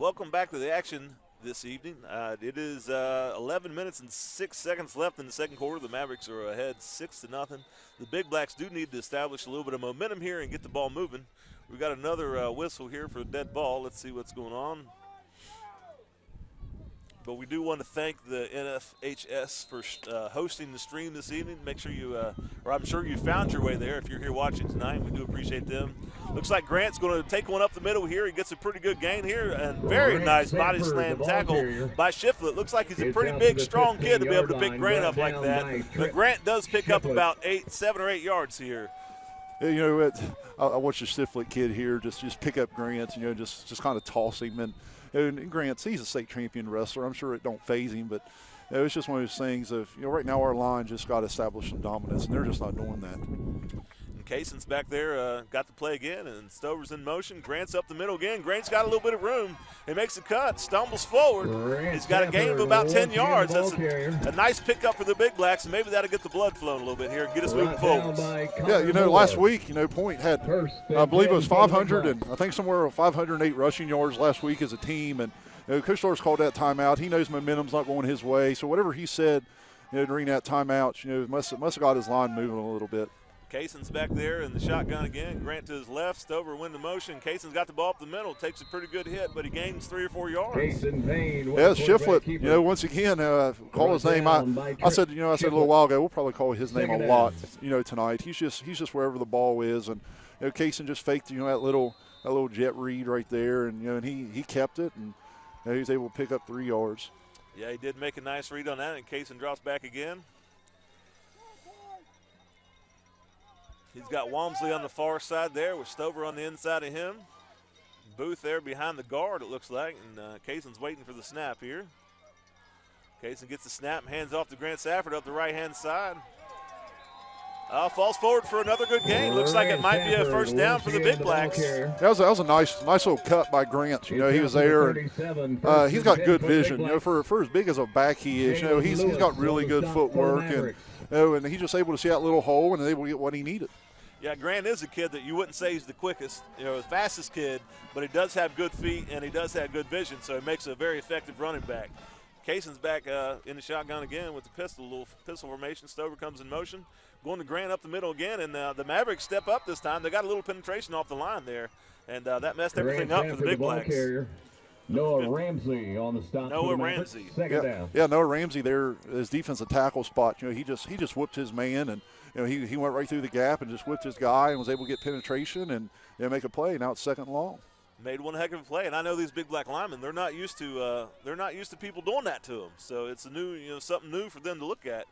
S1: Welcome back to the action this evening. It is 11 minutes and 6 seconds left in the second quarter. The Mavericks are ahead 6-0. The Big Blacks do need to establish a little bit of momentum here and get the ball moving. We've got another whistle here for a dead ball. Let's see what's going on. But we do want to thank the NFHS for hosting the stream this evening. Make sure you, or I'm sure you found your way there if you're here watching tonight. We do appreciate them. Looks like Grant's going to take one up the middle here. He gets a pretty good gain here, and very nice body slam tackle by Shiflett. Looks like he's a pretty big, strong kid to be able to pick Grant up like that. But Grant does pick up about 7 or 8 yards here.
S2: You know, I watched the Shiflett kid here just pick up Grant, you know, just kind of toss him. And Grant's, he's a state champion wrestler. I'm sure it don't faze him, but you know, it's just one of those things of, you know, right now our line just got to establish some dominance, and they're just not doing that.
S1: And Kayson's back there, got to play again, and Stover's in motion. Grant's up the middle again. Grant's got a little bit of room. He makes a cut, stumbles forward. He's got a gain of about 10 yards. That's a nice pickup for the Big Blacks, and maybe that'll get the blood flowing a little bit here and get us moving forward.
S2: Yeah, you know, last week, you know, Point had, I believe it was 500 and I think somewhere 508 rushing yards last week as a team. And you know, Coach Thor's called that timeout. He knows momentum's not going his way. So whatever he said, you know, during that timeout, you know, must have got his line moving a little bit.
S1: Kayson's back there in the shotgun again. Grant to his left. Stover win the motion. Kayson's got the ball up the middle. Takes a pretty good hit, but he gains 3 or 4 yards.
S2: Yeah, Shiflett, you know, once again, call his name. I said a little while ago, we'll probably call his name a lot, you know, tonight. He's just wherever the ball is. And, you know, Kayson just faked, you know, that little jet read right there. And, you know, and he kept it, and you know, he was able to pick up 3 yards.
S1: Yeah, he did make a nice read on that, and Kayson drops back again. He's got Walmsley on the far side there with Stover on the inside of him. Booth there behind the guard, it looks like, and Kayson's waiting for the snap here. Kayson gets the snap, hands off to Grant Safford up the right-hand side. Falls forward for another good gain. Looks like it might be a first down for the Big Blacks.
S2: That was a nice little cut by Grant. You know, he was there. And, he's got good vision. You know, for as big as a back he is, you know, he's got really good footwork, and you know, and he's just able to see that little hole and able to get what he needed.
S1: Yeah, Grant is a kid that you wouldn't say he's the quickest, you know, the fastest kid, but he does have good feet and he does have good vision, so he makes a very effective running back. Kayson's back in the shotgun again with the pistol, little pistol formation. Stover comes in motion, going to Grant up the middle again, and the Mavericks step up this time. They got a little penetration off the line there, and that messed everything up for the Big Blacks.
S3: Noah Ramsey on the stop.
S1: Noah Ramsey.
S3: Second down.
S2: Yeah, Noah Ramsey there, his defensive tackle spot. You know, he just whipped his man, and you know, he went right through the gap and just whipped his guy and was able to get penetration and make a play. Now it's 2nd and long.
S1: Made one heck of a play, and I know these Big Black linemen, they're not used to people doing that to them. So it's something new for them to look at.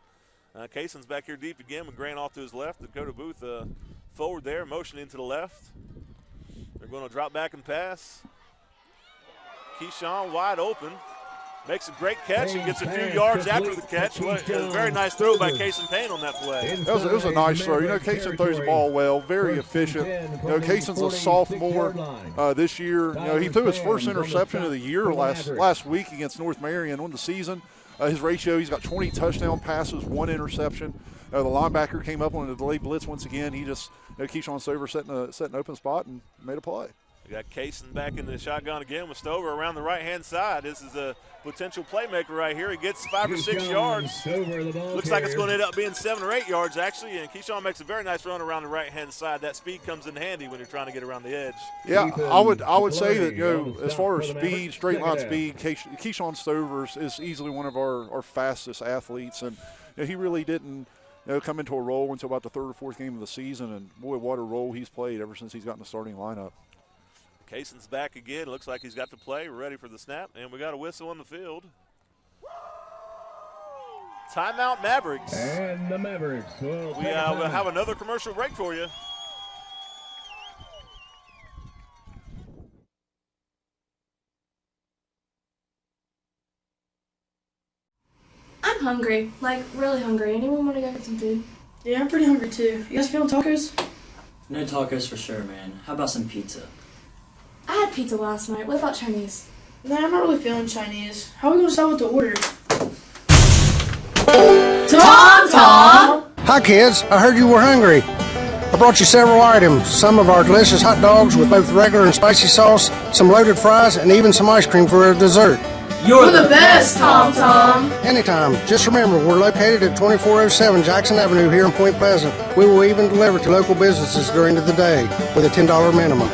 S1: Kayson's back here deep again with Grant off to his left. Dakota Booth forward there, motioning to the left. They're going to drop back and pass. Keyshawn wide open. Makes a great catch and gets a few yards after the catch. A very nice throw by Kayson Payne on that play.
S2: It was a nice throw. You know, Kayson throws the ball well, very efficient. You know, Kayson's a sophomore this year. You know, he threw his first interception of the year last week against North Marion, won the season. His ratio, he's got 20 touchdown passes, 1 interception. The linebacker came up on a delayed blitz once again. He just, you know, Keyshawn Stover set an open spot and made a play.
S1: We got Kayson back in the shotgun again with Stover around the right-hand side. This is a potential playmaker right here. He gets 5 or 6 yards. Looks like it's going to end up being 7 or 8 yards, actually, and Keyshawn makes a very nice run around the right-hand side. That speed comes in handy when you're trying to get around the edge.
S2: Yeah, I would say that, you know, as far as speed, straight line speed, Keyshawn Stover is easily one of our fastest athletes, and you know, he really didn't, you know, come into a role until about the 3rd or 4th game of the season, and boy, what a role he's played ever since he's gotten the starting lineup.
S1: Kayson's back again. Looks like he's got the play. We're ready for the snap, and we got a whistle on the field. Timeout Mavericks.
S3: And the Mavericks will
S1: we'll have another commercial break for you.
S4: I'm hungry, like really hungry. Anyone want to go get some food?
S5: Yeah, I'm pretty hungry too. You guys feeling tacos?
S6: No tacos for sure, man. How about some pizza?
S4: I had pizza last night. What about Chinese?
S5: Nah, I'm not really feeling Chinese. How are we going to decide what to order?
S7: Hi, kids. I heard you were hungry. I brought you several items, some of our delicious hot dogs with both regular and spicy sauce, some loaded fries, and even some ice cream for a dessert.
S4: You're the best, Tom Tom.
S7: Anytime. Just remember, we're located at 2407 Jackson Avenue here in Point Pleasant. We will even deliver to local businesses during the day with a $10 minimum.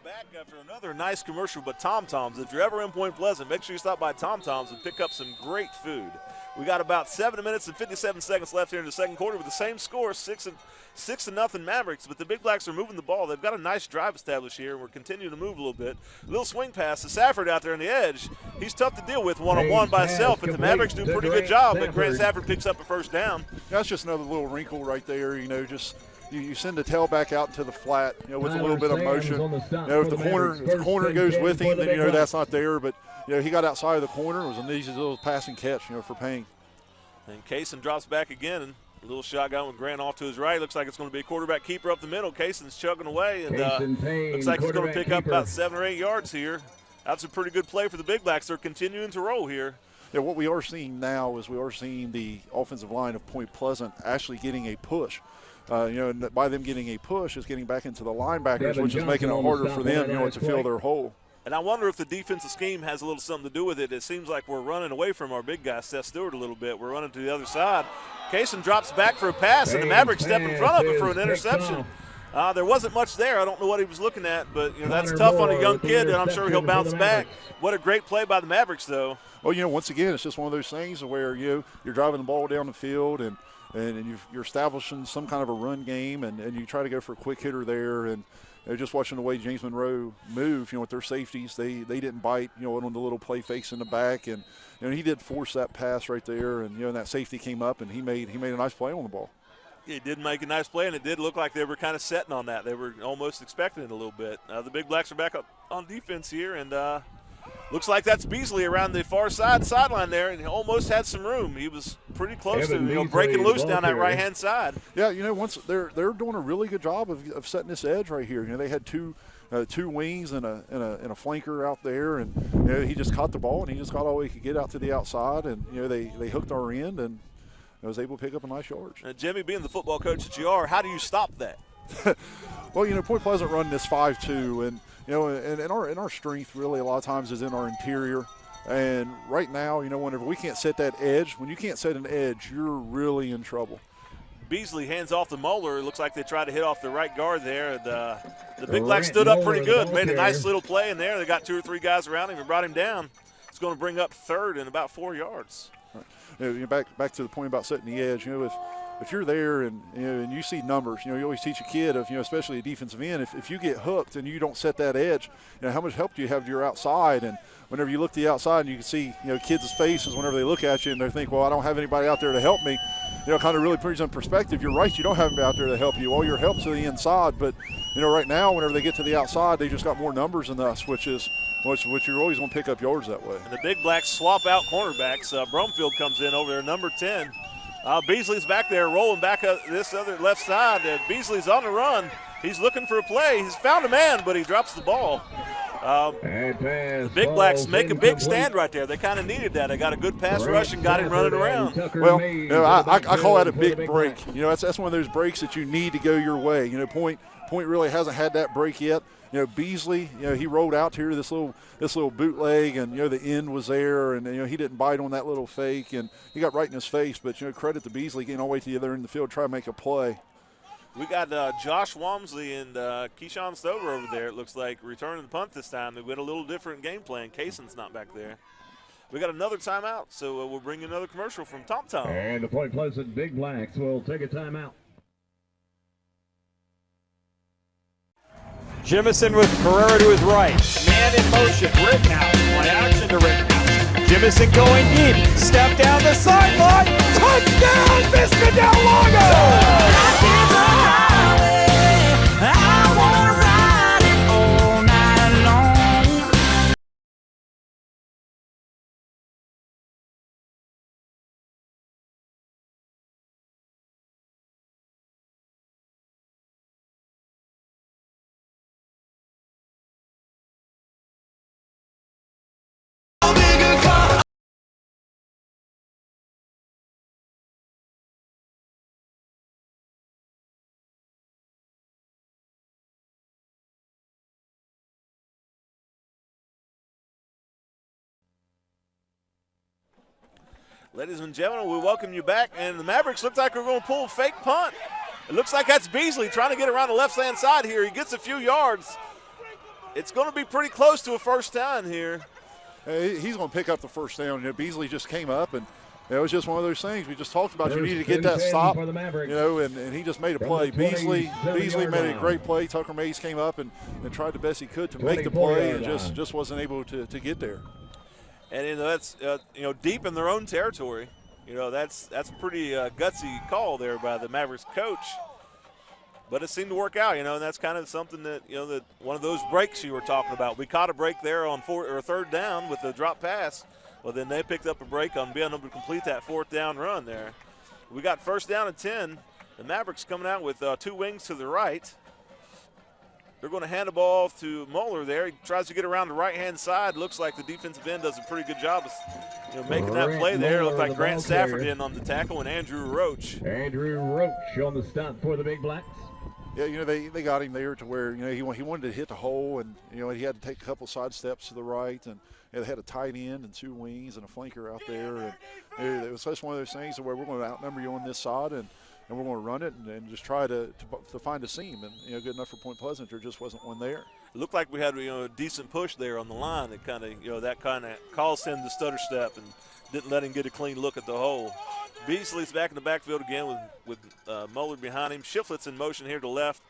S1: Back after another nice commercial, but Tom Tom's. If you're ever in Point Pleasant, make sure you stop by Tom Tom's and pick up some great food. We got about 7 minutes and 57 seconds left here in the second quarter with the same score, 6-0 Mavericks. But the Big Blacks are moving the ball. They've got a nice drive established here, and we're continuing to move a little bit. A little swing pass to Safford out there on the edge. He's tough to deal with one-on-one by himself, but the Mavericks do a pretty good job. But Grant Safford picks up a first down.
S2: That's just another little wrinkle right there. You know, just you send the tailback out to the flat, you know, with a little bit of motion. You know, if the corner goes with him, then you know that's not there. But you know, he got outside of the corner. It was an easy little passing catch, you know, for Payne.
S1: And Kaysen drops back again, and a little shotgun with Grant off to his right. Looks like it's going to be a quarterback keeper up the middle. Kaysen's chugging away, and looks like he's going to pick up about 7 or 8 yards here. That's a pretty good play for the Big Blacks. They're continuing to roll here.
S2: Yeah, what we are seeing now is we are seeing the offensive line of Point Pleasant actually getting a push. You know, and by them getting a push is getting back into the linebackers, which is making it harder for them, you know, to fill their hole.
S1: And I wonder if the defensive scheme has a little something to do with it. It seems like we're running away from our big guy, Seth Stewart, a little bit. We're running to the other side. Kaysen drops back for a pass, and the Mavericks step in front of him for an interception. There wasn't much there. I don't know what he was looking at, but you know, that's tough on a young kid, and I'm sure he'll bounce back. What a great play by the Mavericks, though.
S2: Well, you know, once again, it's just one of those things where you're driving the ball down the field and you're establishing some kind of a run game, and you try to go for a quick hitter there. And you know, just watching the way James Monroe move, you know, with their safeties, they didn't bite, you know, on the little play fakes in the back, and you know, he did force that pass right there, and you know, and that safety came up, and he made a nice play on the ball.
S1: He did make a nice play, and it did look like they were kind of setting on that. They were almost expecting it a little bit. The Big Blacks are back up on defense here, and looks like that's Beasley around the far sideline there, and he almost had some room. He was pretty close to breaking loose down that right-hand side.
S2: Yeah, you know, once they're doing a really good job of setting this edge right here. You know, they had two wings and a flanker out there, and you know, he just caught the ball, and he just got all he could get out to the outside, and you know, they hooked our end, and I was able to pick up a nice yard.
S1: Jimmy, being the football coach that you are, how do you stop that?
S2: Well, you know, Point Pleasant run this 5-2, and you know, and our strength really a lot of times is in our interior. And right now, you know, whenever we can't set that edge, when you can't set an edge, you're really in trouble.
S1: Beasley hands off to Moeller. It looks like they tried to hit off the right guard there. The Big Blacks stood up pretty good, made a nice little play in there. They got 2 or 3 guys around him and brought him down. It's going to bring up third and about 4 yards.
S2: Right. You know, back to the point about setting the edge. You know, if you're there and you know, and you see numbers, you know, you always teach a kid of, you know, especially a defensive end, if you get hooked and you don't set that edge, you know, how much help do you have to your outside? And whenever you look to the outside and you can see, you know, kids' faces whenever they look at you and they think, well, I don't have anybody out there to help me, you know, kind of really puts in perspective. You're right, you don't have anybody out there to help you. All your help's to the inside. But, you know, right now, whenever they get to the outside, they just got more numbers than us, which you always want to pick up yards that way.
S1: And the Big Blacks swap out cornerbacks. Brumfield comes in over there, number 10. Beasley's back there rolling back up this other left side. Beasley's on the run. He's looking for a play. He's found a man, but he drops the ball. The Big Blacks make a big stand right there. They kind of needed that. They got a good pass rush and got him running around.
S2: Well, you know, I call that a big break. You know, that's one of those breaks that you need to go your way. You know, Point really hasn't had that break yet. You know, Beasley, you know, he rolled out here to this little bootleg, and you know, the end was there, and you know, he didn't bite on that little fake, and he got right in his face. But you know, credit to Beasley getting all the way to the other end of the field, try to make a play.
S1: We got Josh Walmsley and Keyshawn Stover over there, it looks like, returning the punt this time. They went a little different game plan. Kaysen's not back there. We got another timeout, so we'll bring you another commercial from Tom Tom.
S3: And the Point Pleasant Big Blacks will take a timeout.
S8: Jimison with Carrera to his right. Man in motion. Rittenhouse. Play action to Rittenhouse. Jimison going deep. Step down the sideline. Touchdown, Vista Del Lago!
S1: Ladies and gentlemen, we welcome you back, and the Mavericks look like they're going to pull a fake punt. It looks like that's Beasley trying to get around the left-hand side here. He gets a few yards. It's going to be pretty close to a first down here.
S2: He's going to pick up the first down. You know, Beasley just came up, and it was just one of those things we just talked about. You need to get that stop, you know, and he just made a play. Beasley made a great play. Tucker Mays came up and tried the best he could to make the play, and just wasn't able to get there.
S1: And you know, that's you know, deep in their own territory. You know, that's a pretty gutsy call there by the Mavericks coach. But it seemed to work out, you know, and that's kind of something that, you know, that one of those breaks you were talking about. We caught a break there on third down with the drop pass. Well, then they picked up a break on being able to complete that fourth down run there. We got first down and 10. The Mavericks coming out with two wings to the right. They're going to hand the ball to Moeller there. He tries to get around the right-hand side. Looks like the defensive end does a pretty good job of, you know, making that play there. Looked like Grant Stafford in on the tackle and Andrew Roach.
S3: Andrew Roach on the stop for the Big Blacks.
S2: Yeah, you know, they got him there to where, you know, he wanted to hit the hole, and, you know, he had to take a couple side steps to the right, and you know, they had a tight end and two wings and a flanker out there. And it was just one of those things where we're going to outnumber you on this side, and we're going to run it and just try to find a seam. And, you know, good enough for Point Pleasant. There just wasn't one there.
S1: It looked like we had, you know, a decent push there on the line. It kind of, you know, that kind of caused him to stutter step and didn't let him get a clean look at the hole. Beasley's back in the backfield again with Moeller behind him. Shiflett's in motion here to left.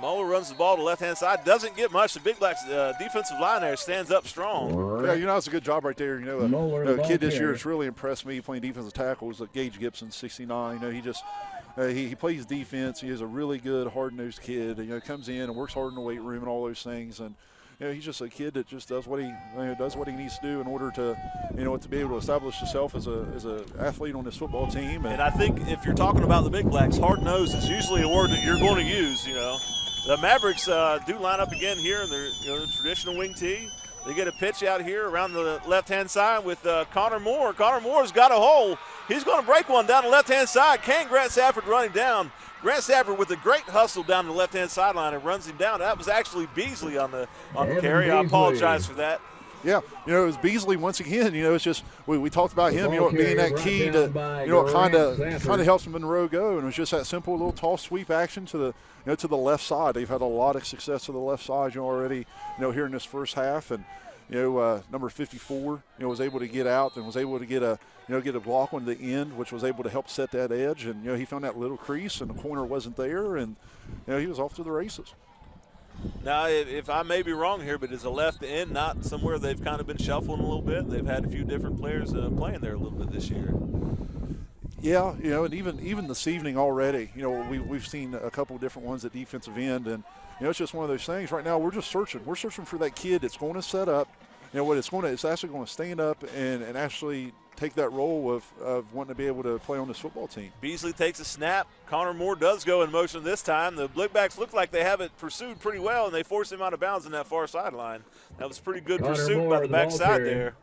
S1: Moeller runs the ball to the left-hand side. Doesn't get much. The Big Blacks defensive line there stands up strong.
S2: Yeah, you know, it's a good job right there. You know, a kid this year has really impressed me playing defensive tackles. Like Gage Gibson, 69. You know, he just he plays defense. He is a really good, hard-nosed kid. You know, comes in and works hard in the weight room and all those things. And you know, he's just a kid that just does what he needs to do in order to, you know, to be able to establish himself as a athlete on this football team.
S1: And I think if you're talking about the Big Blacks, hard-nosed is usually a word that you're going to use. You know, the Mavericks do line up again here in their, you know, traditional wing tee. They get a pitch out here around the left-hand side with Connor Moore. Connor Moore's got a hole. He's going to break one down the left-hand side. Grant Stafford running down. Grant Stafford with a great hustle down the left-hand sideline and runs him down. That was actually Beasley on the carry. I apologize for that.
S2: Yeah, you know, it was Beasley once again. You know, it's just we talked about him, you know, being that key to, you know, kind of helps Monroe go, and it was just that simple little toss sweep action to the, you know, to the left side. They've had a lot of success to the left side, you know, already, you know, here in this first half, and you know, number 54, you know, was able to get out and was able to get a block on the end, which was able to help set that edge, and you know, he found that little crease and the corner wasn't there, and you know, he was off to the races.
S1: Now, if I may be wrong here, but is the left end not somewhere they've kind of been shuffling a little bit? They've had a few different players playing there a little bit this year.
S2: Yeah, you know, and even this evening already, you know, we've seen a couple of different ones at defensive end, and you know, it's just one of those things. Right now, we're just searching. We're searching for that kid that's going to set up. You know, it's actually going to stand up and actually take that role of wanting to be able to play on this football team.
S1: Beasley takes a snap. Connor Moore does go in motion this time. The Blickbacks look like they have it pursued pretty well, and they force him out of bounds in that far sideline. That was pretty good pursuit by the backside there.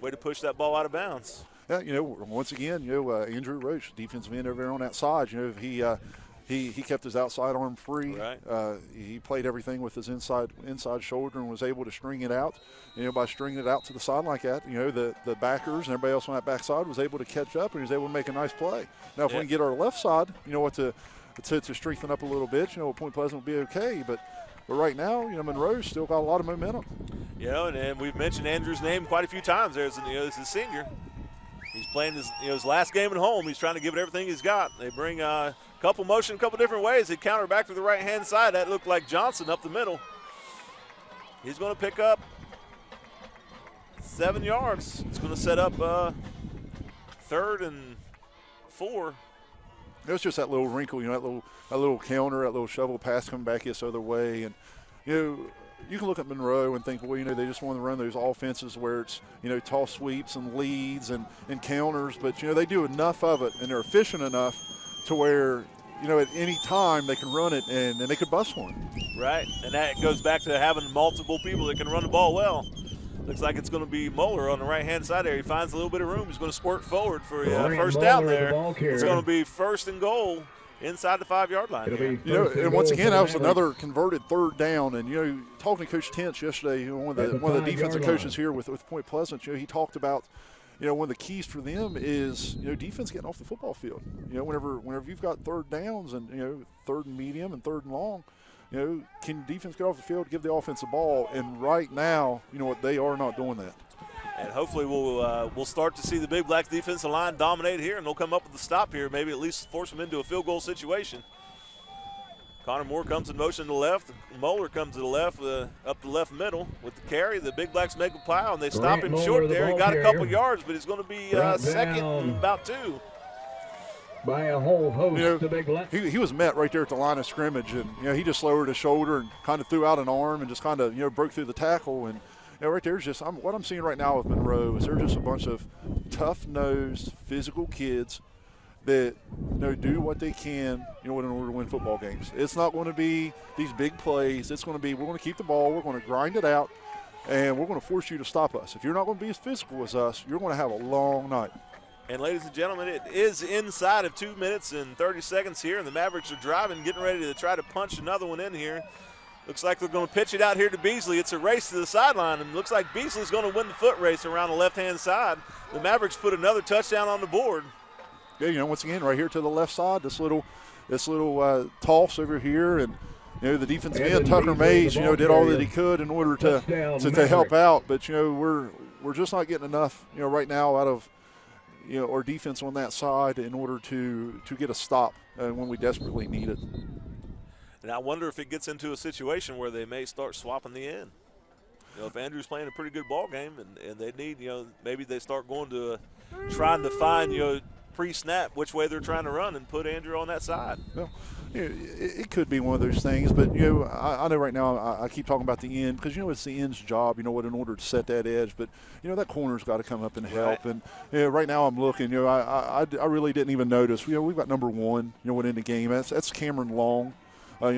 S1: Way to push that ball out of bounds.
S2: Yeah, you know, once again, you know, Andrew Roach, defensive end over there on that side, you know, he kept his outside arm free.
S1: Right.
S2: He played everything with his inside shoulder and was able to string it out. You know, by stringing it out to the side like that, you know, the backers and everybody else on that backside was able to catch up and he was able to make a nice play. Now, if we can get our left side, you know, what to strengthen up a little bit, you know, Point Pleasant will be okay. But right now, you know, Monroe's still got a lot of momentum.
S1: You know, and we've mentioned Andrew's name quite a few times there as, you know, as a senior. He's playing his last game at home. He's trying to give it everything he's got. They bring a couple motion, a couple different ways. They counter back to the right-hand side. That looked like Johnson up the middle. He's going to pick up 7 yards. It's going to set up 3rd and 4.
S2: It was just that little wrinkle, you know, that little counter, that little shovel pass coming back this other way. And, you know, you can look at Monroe and think, well, you know, they just want to run those offenses where it's, you know, toss sweeps and leads and counters. But, you know, they do enough of it and they're efficient enough to where, you know, at any time they can run it and they could bust one.
S1: Right, and that goes back to having multiple people that can run the ball well. Looks like it's going to be Moeller on the right-hand side there. He finds a little bit of room. He's going to squirt forward for a first down there. It's going to be 1st and goal inside the 5-yard line.
S2: And once again, that was another converted third down. And, talking to Coach Tentz yesterday, one of the defensive coaches here with Point Pleasant, he talked about, one of the keys for them is, defense getting off the football field. Whenever you've got third downs and, third and medium and third and long, can defense get off the field, give the offense the ball? And right now, they are not doing that.
S1: And hopefully we'll start to see the Big Black defensive line dominate here, and they'll come up with a stop here, maybe at least force them into a field goal situation. Connor Moore comes in motion to the left. Moeller comes to the left, up the left middle with the carry. The Big Blacks make a pile, and they stop him short there. He got a couple yards, but he's going to be second and about 2.
S3: By a whole host of Big Blacks.
S2: He was met right there at the line of scrimmage, and he just lowered his shoulder and kind of threw out an arm and just kind of broke through the tackle. And right there's just what I'm seeing right now with Monroe is they're just a bunch of tough-nosed, physical kids that do what they can in order to win football games. It's not going to be these big plays. It's going to be we're going to keep the ball, we're going to grind it out, and we're going to force you to stop us. If you're not going to be as physical as us, you're going to have a long night.
S1: And ladies and gentlemen, it is inside of 2 minutes and 30 seconds here, and the Mavericks are driving, getting ready to try to punch another one in here. Looks like they're going to pitch it out here to Beasley. It's a race to the sideline, and looks like Beasley's going to win the foot race around the left-hand side. The Mavericks put another touchdown on the board.
S2: Yeah, once again, right here to the left side, this little toss over here, and the defensive end, Tucker Mays, did all that he could in order to help out. But we're just not getting enough, right now out of our defense on that side in order to get a stop when we desperately need it.
S1: And I wonder if it gets into a situation where they may start swapping the end. If Andrew's playing a pretty good ball game and they need, maybe they start going to trying to find, pre-snap which way they're trying to run and put Andrew on that side.
S2: Well, it could be one of those things, but I know right now I keep talking about the end because it's the end's job, in order to set that edge. But that corner's got to come up and help.
S1: Right.
S2: And right now I'm looking. I really didn't even notice. We've got number 1. Went in the game. That's Cameron Long.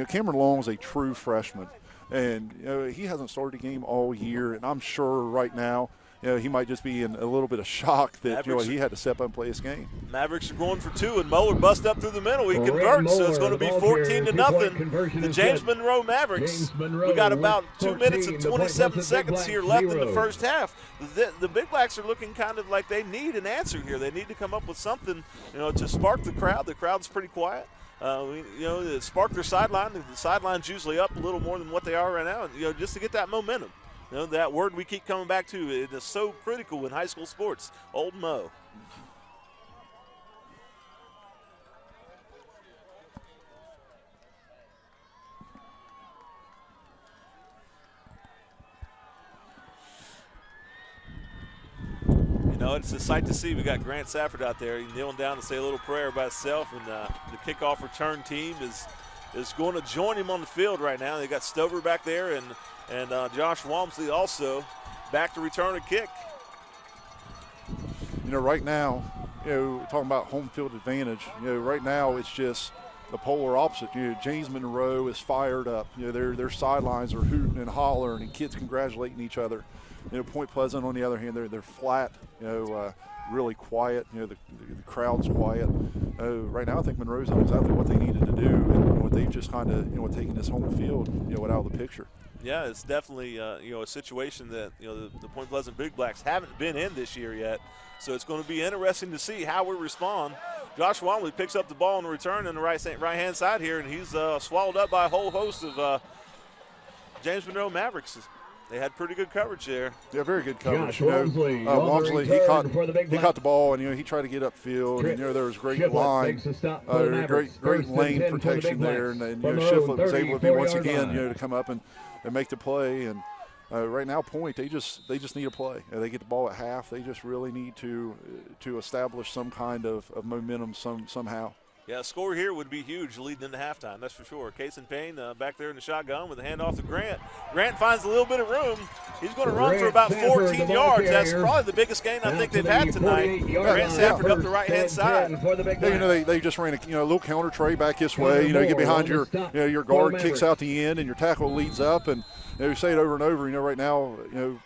S2: Cameron Long is a true freshman, and he hasn't started a game all year. And I'm sure right now, he might just be in a little bit of shock that he had to step up and play his game.
S1: Mavericks are going for 2, and Moeller busts up through the middle. He converts, so it's going to be 14-0. The James Monroe Mavericks. We got about 2 minutes and 27 seconds here left in the first half. The Big Blacks are looking kind of like they need an answer here. They need to come up with something, to spark the crowd. The crowd's pretty quiet. Spark their sideline. The sideline's usually up a little more than what they are right now, just to get that momentum. That word we keep coming back to, it is so critical in high school sports. Old Mo. It's a sight to see. We got Grant Safford out there. He's kneeling down to say a little prayer by himself, and the kickoff return team is going to join him on the field right now. They got Stover back there and Josh Walmsley also back to return a kick.
S2: Right now, talking about home field advantage, right now it's just the polar opposite. James Monroe is fired up. Their sidelines are hooting and hollering and kids congratulating each other. Point Pleasant, on the other hand, they're flat, really quiet. The crowd's quiet. Right now, I think Monroe's done exactly what they needed to do, and what they've just kind of, taken this home field, out of the picture.
S1: Yeah, it's definitely, a situation that, the Point Pleasant Big Blacks haven't been in this year yet. So it's going to be interesting to see how we respond. Josh Walmsley picks up the ball on the return on the right-hand side here, and he's swallowed up by a whole host of James Monroe Mavericks. They had pretty good coverage there.
S2: Yeah, very good coverage. Walmsley, he caught the ball, and he tried to get upfield, and there was great line, great lane protection there, and Shiflett was able to be once again, to come up and make the play. And right now, Point, they just need a play. They get the ball at half. They just really need to establish some kind of momentum somehow.
S1: Yeah, a score here would be huge leading into halftime, that's for sure. Kason Payne back there in the shotgun with a handoff to Grant. Grant finds a little bit of room. He's going to run for about 14 yards. That's probably the biggest gain I think they've had tonight. Grant Safford up the right-hand side.
S2: They just ran a little counter tray back this way. You get behind your guard, kicks out the end, and your tackle leads up. And you say it over and over. Right now,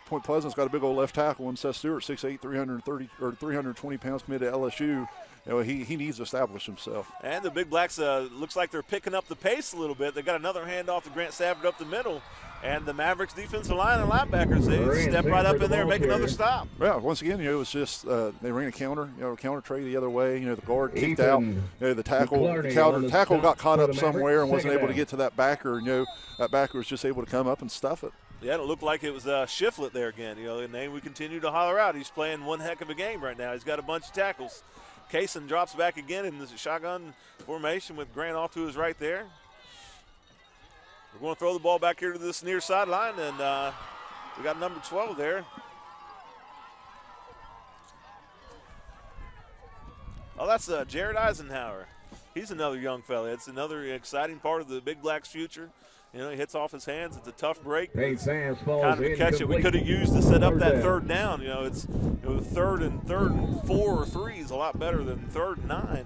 S2: Point Pleasant's got a big old left tackle in Seth Stewart, 6'8", 320 pounds, committed to LSU. he needs to establish himself.
S1: And the Big Blacks looks like they're picking up the pace a little bit. They got another handoff to Grant Savard up the middle. And the Mavericks defensive line and linebackers, they step right up in there and make another stop.
S2: Yeah, once again, it was just they ran a counter trey the other way. The guard kicked out. The tackle got caught up somewhere and wasn't able to get to that backer. And that backer was just able to come up and stuff it.
S1: Yeah, it looked like it was Shiflett there again. The name we continue to holler out. He's playing one heck of a game right now. He's got a bunch of tackles. Kaysen drops back again in the shotgun formation with Grant off to his right there. We're going to throw the ball back here to this near sideline, and we got number 12 there. Oh, that's Jared Eisenhower. He's another young fella. It's another exciting part of the Big Blacks' future. He hits off his hands. It's a tough break.
S3: Hey, Sands falls
S1: kind of a catch that we could have used to set up that third down. It's third and 4 or 3 is a lot better than 3rd and 9.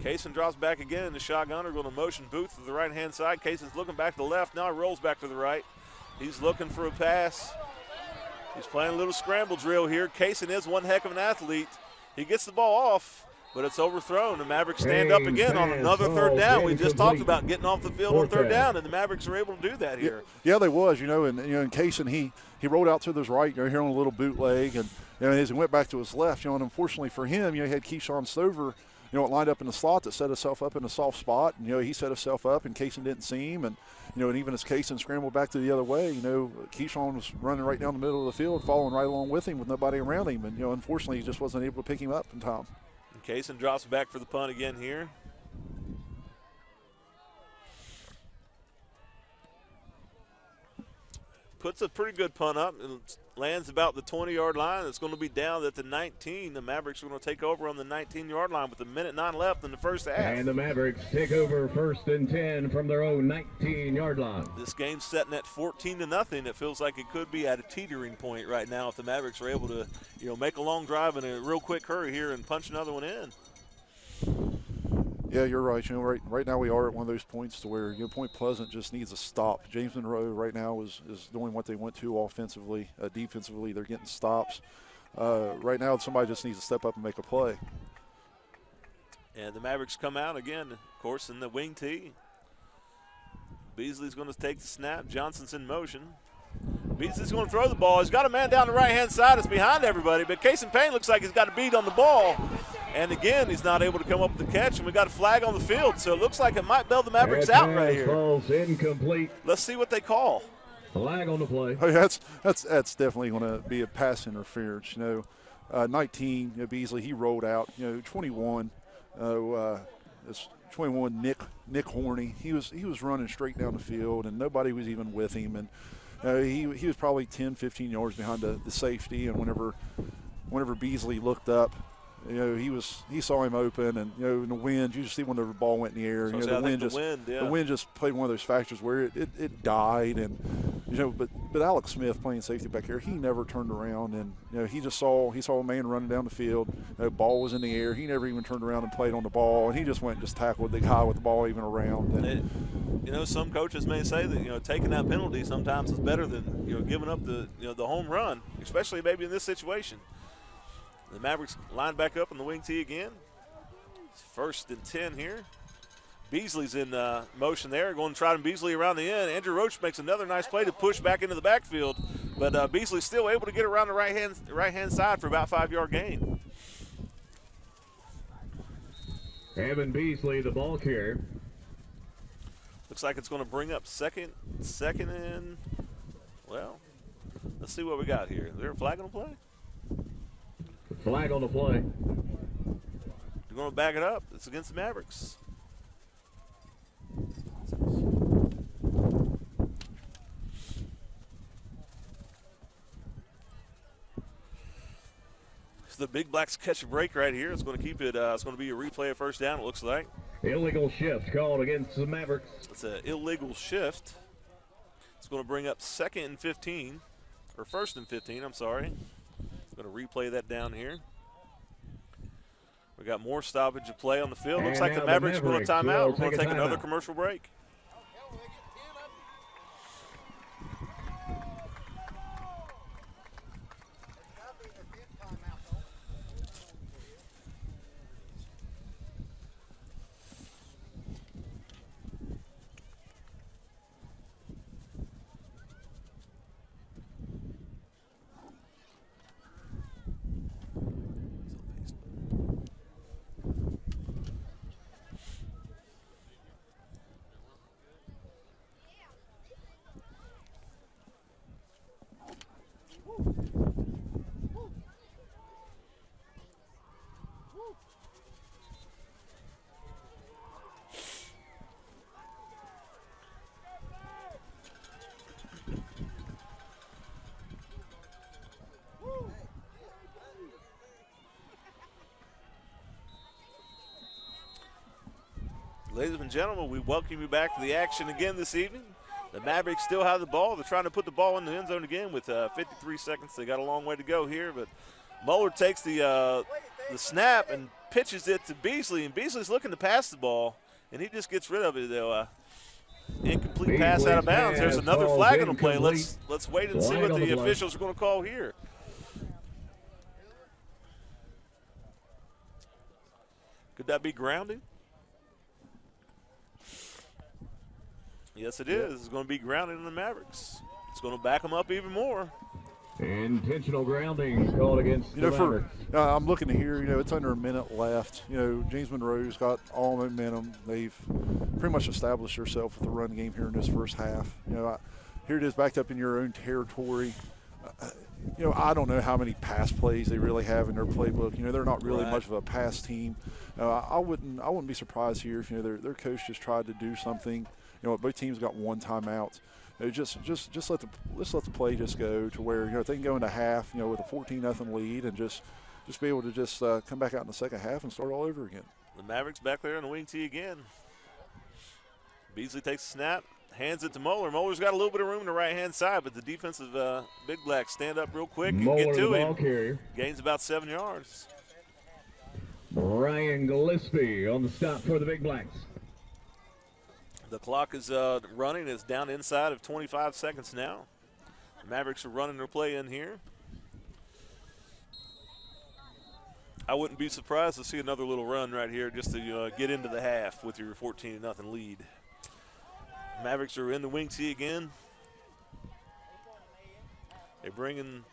S1: Kaysen drops back again in the shotgun. We're going to motion Booth to the right-hand side. Kaysen's looking back to the left. Now he rolls back to the right. He's looking for a pass. He's playing a little scramble drill here. Kaysen is one heck of an athlete. He gets the ball off, but it's overthrown. The Mavericks stand up again on another 3rd down. We just talked about getting off the field on 3rd down, and the Mavericks are able to do that here.
S2: Yeah, they was. And in Kaysen, he rolled out to his right here on a little bootleg, and as he went back to his left, and unfortunately for him, he had Keyshawn Stover, it lined up in the slot that set himself up in a soft spot. And, he set himself up, and Kaysen didn't see him. And, and even as Kaysen scrambled back to the other way, Keyshawn was running right down the middle of the field, following right along with him with nobody around him. And, unfortunately, he just wasn't able to pick him up in time.
S1: And Kaysen drops back for the punt again here. Puts a pretty good punt up and lands about the 20-yard line. It's going to be down at the 19. The Mavericks are going to take over on the 19-yard line with 1:09 left in the first half.
S3: And the Mavericks take over 1st and 10 from their own 19-yard line.
S1: This game's setting at 14-0. It feels like it could be at a teetering point right now if the Mavericks are able to, make a long drive in a real quick hurry here and punch another one in.
S2: Yeah, you're right. Right now we are at one of those points to where Point Pleasant just needs a stop. James Monroe right now is doing what they want to offensively. Defensively, they're getting stops. Right now, somebody just needs to step up and make a play.
S1: And the Mavericks come out again, of course, in the wing tee. Beasley's going to take the snap. Johnson's in motion. Beasley's going to throw the ball. He's got a man down the right-hand side. It's behind everybody, but Kaysen Payne looks like he's got a beat on the ball. And again, he's not able to come up with the catch, and we got a flag on the field. So it looks like it might bail the Mavericks out right here.
S3: Falls incomplete.
S1: Let's see what they call.
S3: Flag on the play.
S2: Oh, yeah, that's definitely going to be a pass interference. 19 Beasley, he rolled out. 21. It's 21 Nick Horney. He was running straight down the field, and nobody was even with him. And he was probably 10, 15 yards behind the safety. And whenever Beasley looked up, he saw him open, and in the wind, you just see when the ball went in the air. The wind just played one of those factors where it died, and but Alex Smith playing safety back here, he never turned around, and he saw a man running down the field. The ball was in the air. He never even turned around and played on the ball, and he just went and just tackled the guy with the ball even around.
S1: And some coaches may say that taking that penalty sometimes is better than giving up the home run, especially maybe in this situation. The Mavericks line back up in the wing tee again. It's 1st and 10 here. Beasley's in motion there, going to try to Beasley around the end. Andrew Roach makes another nice play to push back into the backfield, but Beasley's still able to get around the right-hand side for about 5-yard gain.
S3: Evan Beasley, the ball carrier.
S1: Looks like it's going to bring up second and, well, let's see what we got here. Is there a flag on the play?
S3: Flag on the play.
S1: They're going to back it up. It's against the Mavericks. So the Big Blacks catch a break right here. It's going to keep it. It's going to be a replay of 1st down, it looks like.
S3: Illegal shift called against the Mavericks.
S1: It's an illegal shift. It's going to bring up 2nd and 15, or 1st and 15, I'm sorry. Going to replay that down here. We got more stoppage of play on the field. Looks like the Mavericks are going to timeout. We're going to take another commercial break. Ladies and gentlemen, we welcome you back to the action again this evening. The Mavericks still have the ball. They're trying to put the ball in the end zone again with 53 seconds. They got a long way to go here, but Muller takes the snap and pitches it to Beasley, and Beasley's looking to pass the ball, and he just gets rid of it, though. Incomplete pass out of bounds. There's another flag on the play. Let's wait and see what the officials are going to call here. Could that be grounding? Yes, it is. It's going to be grounding in the Mavericks. It's going to back them up even more.
S3: Intentional grounding called against the Mavericks.
S2: I'm looking to hear, it's under a minute left. James Monroe's got all momentum. They've pretty much established themselves with the run game here in this first half. Here it is backed up in your own territory. I don't know how many pass plays they really have in their playbook. They're not really much of a pass team. I wouldn't be surprised here if their coach just tried to do something. Both teams got one timeout. Just let the play just go to where if they can go into half with a 14-0 lead and just be able to just come back out in the second half and start all over again.
S1: The Mavericks back there on the wing tee again. Beasley takes a snap, hands it to Muller. Muller's got a little bit of room on the right-hand side, but the defensive Big Blacks stand up real quick and get to him.
S3: Carrier.
S1: Gains about 7 yards.
S3: Brian Gillespie on the stop for the Big Blacks.
S1: The clock is running. It's down inside of 25 seconds now. The Mavericks are running their play in here. I wouldn't be surprised to see another little run right here just to get into the half with your 14-0 lead. Mavericks are in the wing tee again. They're bringing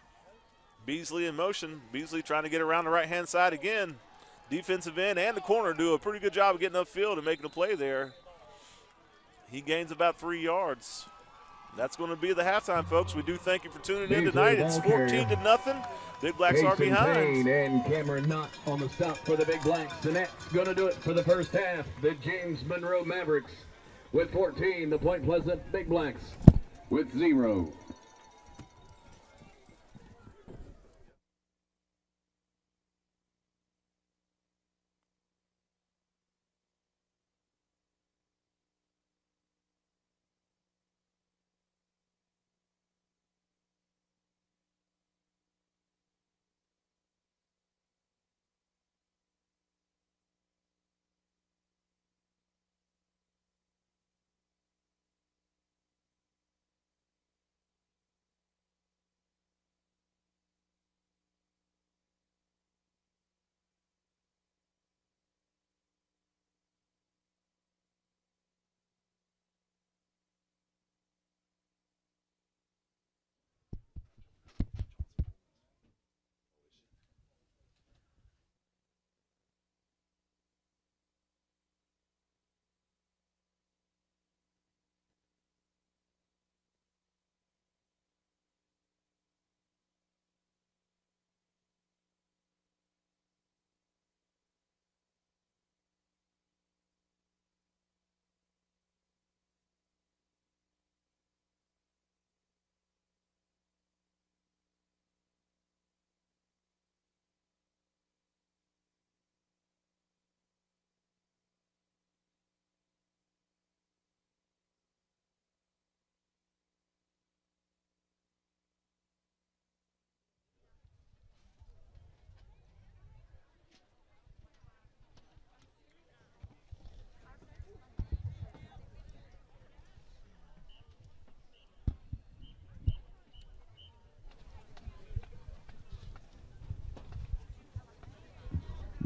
S1: Beasley in motion. Beasley trying to get around the right-hand side again. Defensive end and the corner do a pretty good job of getting upfield and making a play there. He gains about 3 yards. That's going to be the halftime, folks. We do thank you for tuning in tonight. It's 14-0. Big Blacks are behind.
S3: Payne and Cameron Knott on the stop for the Big Blacks. And that's going to do it for the first half. The James Monroe Mavericks with 14. The Point Pleasant Big Blacks with 0.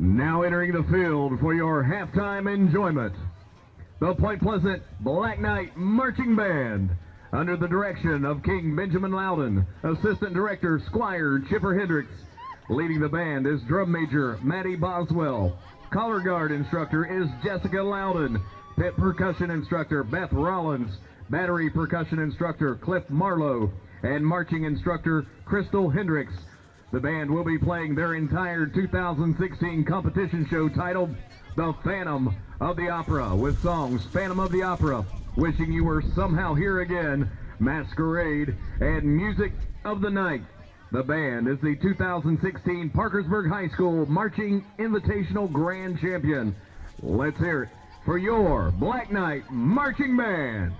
S3: Now entering the field for your halftime enjoyment, the Point Pleasant Black Knight Marching Band, under the direction of King Benjamin Loudon, Assistant Director Squire Chipper Hendricks. Leading the band is Drum Major Maddie Boswell. Collar Guard Instructor is Jessica Loudon. Pit Percussion Instructor Beth Rollins. Battery Percussion Instructor Cliff Marlowe. And Marching Instructor Crystal Hendricks. The band will be playing their entire 2016 competition show titled The Phantom of the Opera, with songs Phantom of the Opera, Wishing You Were Somehow Here Again, Masquerade, and Music of the Night. The band is the 2016 Parkersburg High School Marching Invitational Grand Champion. Let's hear it for your Black Knight Marching Band.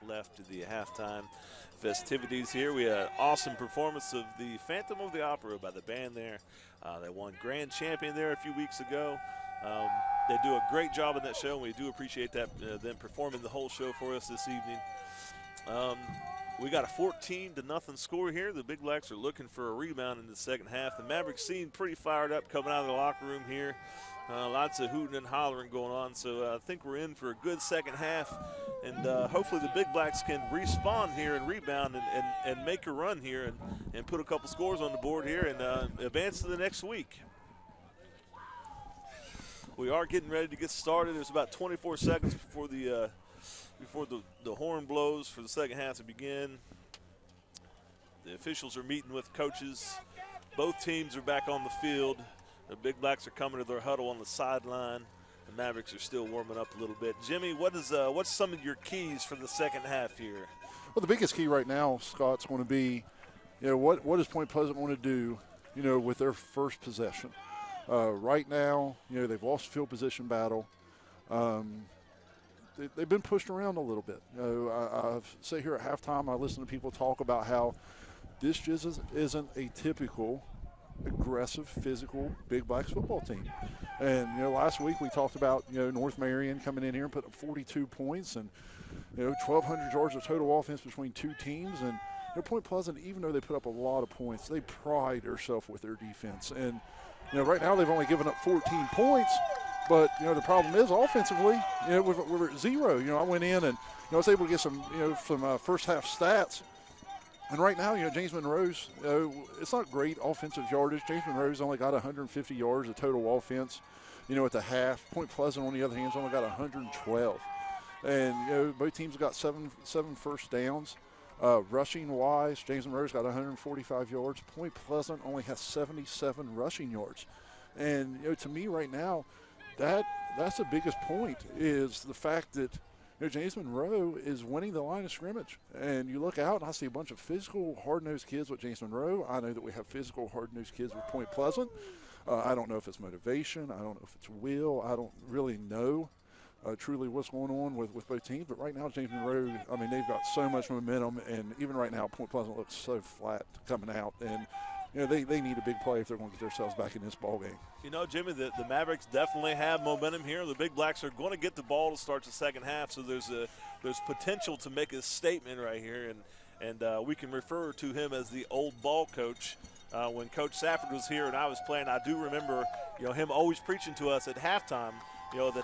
S1: left to the halftime festivities here. We had an awesome performance of the Phantom of the Opera by the band there. They won Grand Champion there a few weeks ago. They do a great job in that show, and we do appreciate that them performing the whole show for us this evening. We got a 14-0 score here. The Big Blacks are looking for a rebound in the second half. The Mavericks seem pretty fired up coming out of the locker room here. Lots of hooting and hollering going on, so I think we're in for a good second half, and hopefully the Big Blacks can respawn here and rebound and make a run here and put a couple scores on the board here and advance to the next week. We are getting ready to get started. There's about 24 seconds before the horn blows for the second half to begin. The officials are meeting with coaches. Both teams are back on the field. The Big Blacks are coming to their huddle on the sideline. The Mavericks are still warming up a little bit. Jimmy, what's some of your keys for the second half here?
S2: Well, the biggest key right now, Scott's going to be, what does Point Pleasant want to do, with their first possession? Right now, they've lost the field position battle. They've been pushed around a little bit. I sit here at halftime, I listen to people talk about how this just isn't a typical aggressive, physical Big Blacks football team. And, last week we talked about, North Marion coming in here and putting up 42 points and, 1,200 yards of total offense between two teams. And, Point Pleasant, even though they put up a lot of points, they pride themselves with their defense. And, right now they've only given up 14 points. But, the problem is offensively, we're at 0. I went in and, I was able to get some first half stats. And right now, James Monroe's, it's not great offensive yardage. James Monroe's only got 150 yards of total offense, at the half. Point Pleasant, on the other hand, has only got 112. And, both teams have got seven first downs. Rushing-wise, James Monroe's got 145 yards. Point Pleasant only has 77 rushing yards. And, to me right now, that's the biggest point is the fact that James Monroe is winning the line of scrimmage. And you look out and I see a bunch of physical, hard-nosed kids with James Monroe. I know that we have physical, hard-nosed kids with Point Pleasant. I don't know if it's motivation. I don't know if it's will. I don't really know truly what's going on with both teams. But right now, James Monroe, they've got so much momentum. And even right now, Point Pleasant looks so flat coming out. And they need a big play if they're going to get themselves back in this ball game.
S1: Jimmy, the Mavericks definitely have momentum here. The Big Blacks are going to get the ball to start the second half, so there's potential to make a statement right here, and we can refer to him as the old ball coach. When Coach Safford was here and I was playing, I do remember him always preaching to us at halftime,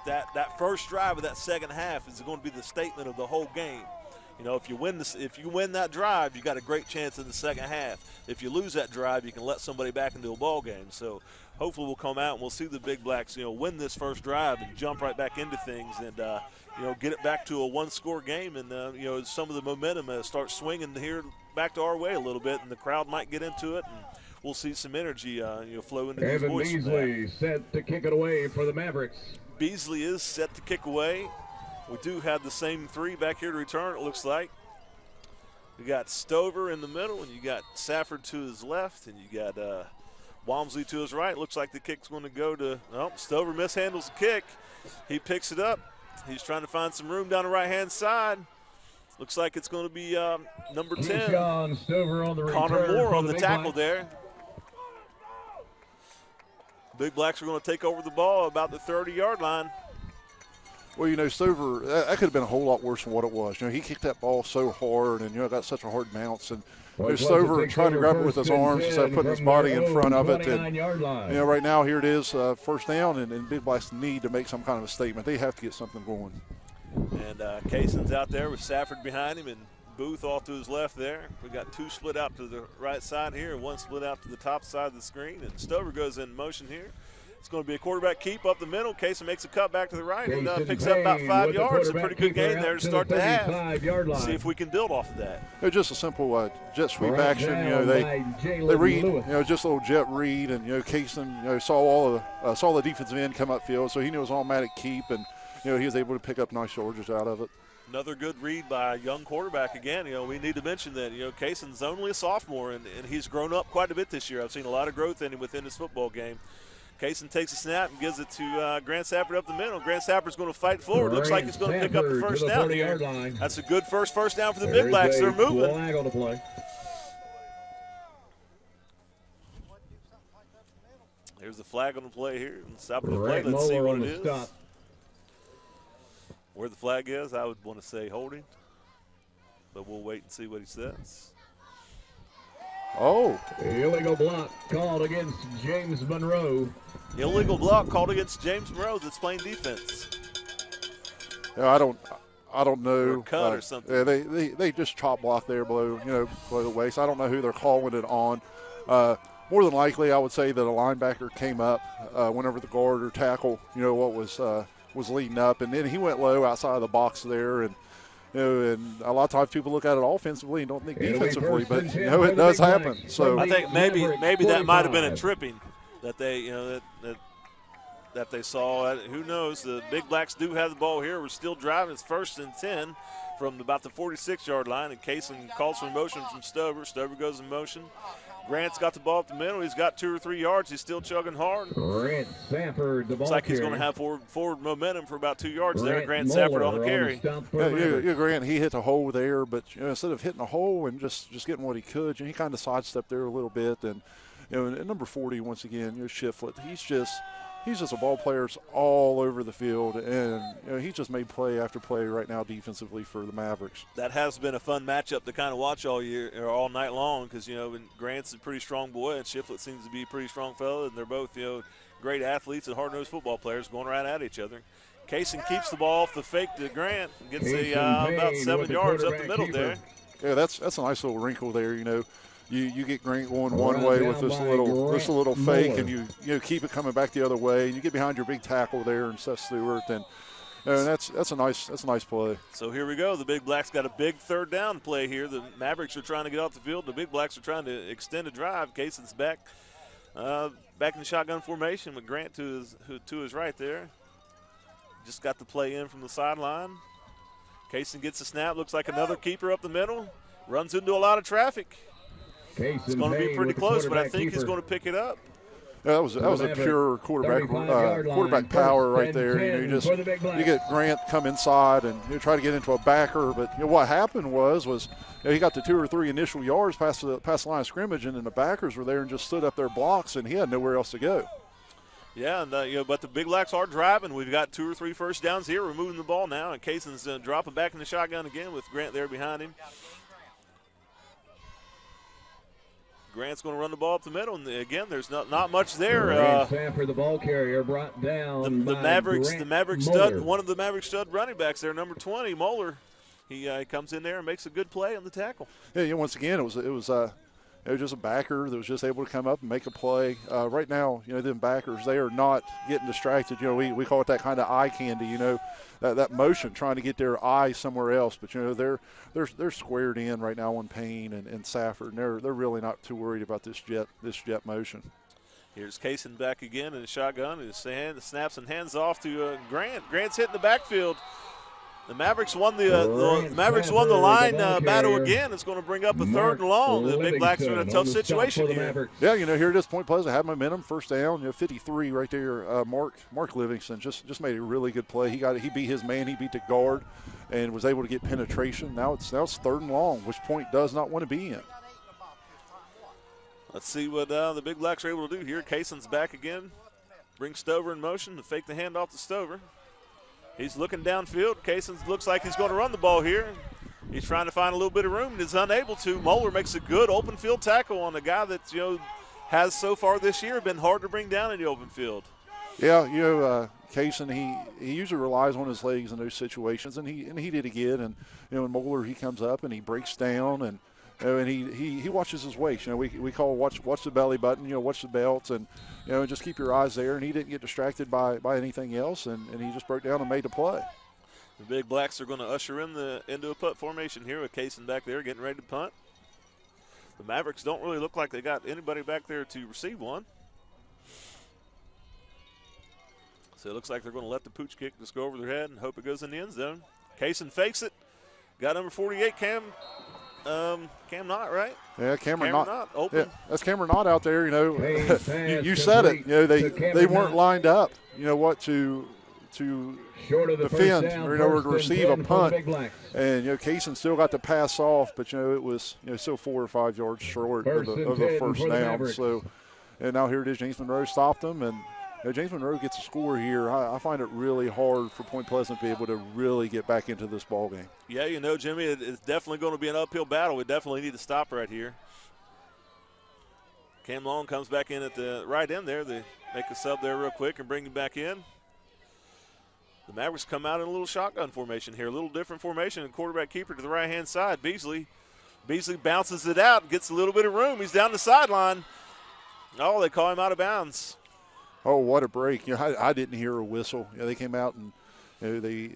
S1: that first drive of that second half is going to be the statement of the whole game. If you win that drive, you got a great chance in the second half. If you lose that drive, you can let somebody back into a ball game. So hopefully we'll come out and we'll see the Big Blacks, win this first drive and jump right back into things and, get it back to a one-score game and, some of the momentum starts swinging here back to our way a little bit and the crowd might get into it and we'll see some energy, flow into these voices.
S3: Evan Beasley set to kick it away for the Mavericks.
S1: Beasley is set to kick away. We do have the same three back here to return, it looks like. We got Stover in the middle, and you got Safford to his left, and you got Walmsley to his right. Looks like the kick's going to go to Stover mishandles the kick. He picks it up. He's trying to find some room down the right-hand side. Looks like it's going to be number 10.
S3: Stover on the
S1: Connor Moore on the tackle there. Big Blacks are going to take over the ball about the 30-yard line.
S2: Well, Stover, that could have been a whole lot worse than what it was. He kicked that ball so hard and, got such a hard bounce. And, Stover tried to grab it with his arms instead of putting his body in front of it. And, right now, here it is, first down, and Big Blacks need to make some kind of a statement. They have to get something going.
S1: And Kayson's out there with Safford behind him and Booth off to his left there. We got two split out to the right side here and one split out to the top side of the screen. And Stover goes in motion here. It's going to be a quarterback keep up the middle. Kaysen makes a cut back to the right and picks up about 5 yards. A pretty good gain there to start the half. See if we can build off of that.
S2: Just a simple jet sweep action. They read, just a little jet read, and Kaysen, saw the defensive end come upfield, so he knew it was an automatic keep, and he was able to pick up nice yardage out of it.
S1: Another good read by a young quarterback again. We need to mention that, Kaysen's only a sophomore, and he's grown up quite a bit this year. I've seen a lot of growth in him within his football game. Kaysen takes a snap and gives it to Grant Safford up the middle. Grant Safford's going to fight forward. Looks like he's going to pick up the first down here. That's a good first down for the Big Blacks. They're moving.
S3: Flag on the play.
S1: There's the flag on the play here. Stop the play. Let's see what it is.
S3: Stop.
S1: Where the flag is, I would want to say holding. But we'll wait and see what he says.
S2: Oh.
S3: Illegal block called against James Monroe.
S1: Illegal block called against James Monroe that's playing defense.
S2: Yeah, I don't know.
S1: Or cut or something.
S2: Yeah, they just chop block there below the waist. I don't know who they're calling it on. More than likely, I would say that a linebacker came up, went over the guard or tackle, what was leading up, and then he went low outside of the box there, and and a lot of times people look at it offensively and don't think defensively, but it does happen. So
S1: I think maybe that might have been a tripping that they that they saw. Who knows? The Big Blacks do have the ball here. We're still driving. It's 1st and 10 from about the 46-yard line, and Kaysen calls for motion from Stover. Stover goes in motion. Grant's got the ball up the middle. He's got 2 or 3 yards. He's still chugging hard.
S3: Grant Safford, the ball.
S1: Looks like he's going to have forward momentum for about 2 yards there. Grant Safford on the carry.
S2: Grant, he hit a hole there, but instead of hitting a hole and just getting what he could, he kind of sidestepped there a little bit. And and number 40 once again, Shiflett, he's just a ball player all over the field, and he just made play after play right now defensively for the Mavericks.
S1: That has been a fun matchup to kind of watch all year or all night long because Grant's a pretty strong boy and Shiflett seems to be a pretty strong fellow, and they're both great athletes and hard-nosed football players going right at each other. Kaysen keeps the ball off the fake to Grant and gets about 7 yards up the middle there.
S2: Yeah, that's a nice little wrinkle there. You get Grant going one way with this little fake, and you keep it coming back the other way, and you get behind your big tackle there and Seth Stewart, and that's a nice play.
S1: So here we go. The Big Blacks got a big 3rd down play here. The Mavericks are trying to get off the field. The Big Blacks are trying to extend a drive. Kaysen's back in the shotgun formation with Grant to his right there. Just got the play in from the sideline. Kaysen gets a snap. Looks like another keeper up the middle. Runs into a lot of traffic. It's going to be pretty close, but I think he's going to pick it up.
S2: Yeah, that was a pure quarterback power right there. You get Grant come inside and try to get into a backer, but what happened was he got the 2 or 3 initial yards past the line of scrimmage, and then the backers were there and just stood up their blocks, and he had nowhere else to go.
S1: Yeah, and but the Big Blacks are driving. We've got 2 or 3 first downs here. We're moving the ball now, and Kaysen's dropping back in the shotgun again with Grant there behind him. Grant's going to run the ball up the middle, and again, there's not much there.
S3: Sanford, the ball carrier, brought down
S1: the Maverick stud, one of the Maverick stud running backs there, number 20, Moeller. He comes in there and makes a good play on the tackle.
S2: Yeah, once again, it was just a backer that was just able to come up and make a play. Right now, them backers, they are not getting distracted. We call it that kind of eye candy. That motion, trying to get their eye somewhere else. But they're squared in right now on Payne and Safford, and they're really not too worried about this jet motion.
S1: Here's Kaysen back again in the shotgun. His snaps and hands off to Grant. Grant's hitting the backfield. The Mavericks won the line battle again. It's going to bring up a 3rd and long. The Big Blacks are in a tough situation here.
S2: Yeah, here it is, Point Pleasant had momentum, 1st down, 53 right there. Mark Livingston just made a really good play. He beat his man, he beat the guard, and was able to get penetration. Now it's 3rd and long, which Point does not want to be in.
S1: Let's see what the Big Blacks are able to do here. Kaysen's back again. Brings Stover in motion to fake the handoff to Stover. He's looking downfield. Kaysen looks like he's going to run the ball here. He's trying to find a little bit of room and is unable to. Moeller makes a good open field tackle on a guy that has so far this year been hard to bring down in the open field.
S2: Yeah, Kaysen, he usually relies on his legs in those situations, and he did again. And when Moeller, he comes up and he breaks down and he watches his waist. We call watch the belly button. Watch the belts, and just keep your eyes there. And he didn't get distracted by anything else, and he just broke down and made the play.
S1: The Big Blacks are going to usher into a punt formation here with Kaysen back there getting ready to punt. The Mavericks don't really look like they got anybody back there to receive one. So it looks like they're going to let the pooch kick just go over their head and hope it goes in the end zone. Kaysen fakes it. Got number 48, Cam Cam Knott, right?
S2: Yeah, Cameron Knott.
S1: Open.
S2: Yeah, that's Cameron Knott out there. You know,
S3: Pass
S2: you said it.
S3: complete
S2: You know,
S3: to
S2: they
S3: Cameron
S2: weren't
S3: Knott.
S2: lined up. You know what to
S3: Short of the
S2: defend
S3: first down,
S2: or, you know, or
S3: first
S2: to
S3: and
S2: receive a
S3: 10 for the
S2: punt.
S3: Big Blacks.
S2: And you know, Kaysen still got the pass off, but you know it was still 4 or 5 yards short of
S3: First
S2: the
S3: and 10
S2: first
S3: for the
S2: down.
S3: Mavericks.
S2: So, and now here it is. James Monroe stopped them, and you know, James Monroe gets a score here. I find it really hard for Point Pleasant to be able to really get back into this ball game.
S1: Yeah, you know, Jimmy, it's definitely going to be an uphill battle. We definitely need to stop right here. Cam Long comes back in at the right end there. They make a sub there real quick and bring him back in. The Mavericks come out in a little shotgun formation here, a little different formation, and quarterback keeper to the right-hand side. Beasley bounces it out, gets a little bit of room. He's down the sideline. Oh, they call him out of bounds.
S2: Oh, what a break. You know, I didn't hear a whistle. You know, they came out and you know, they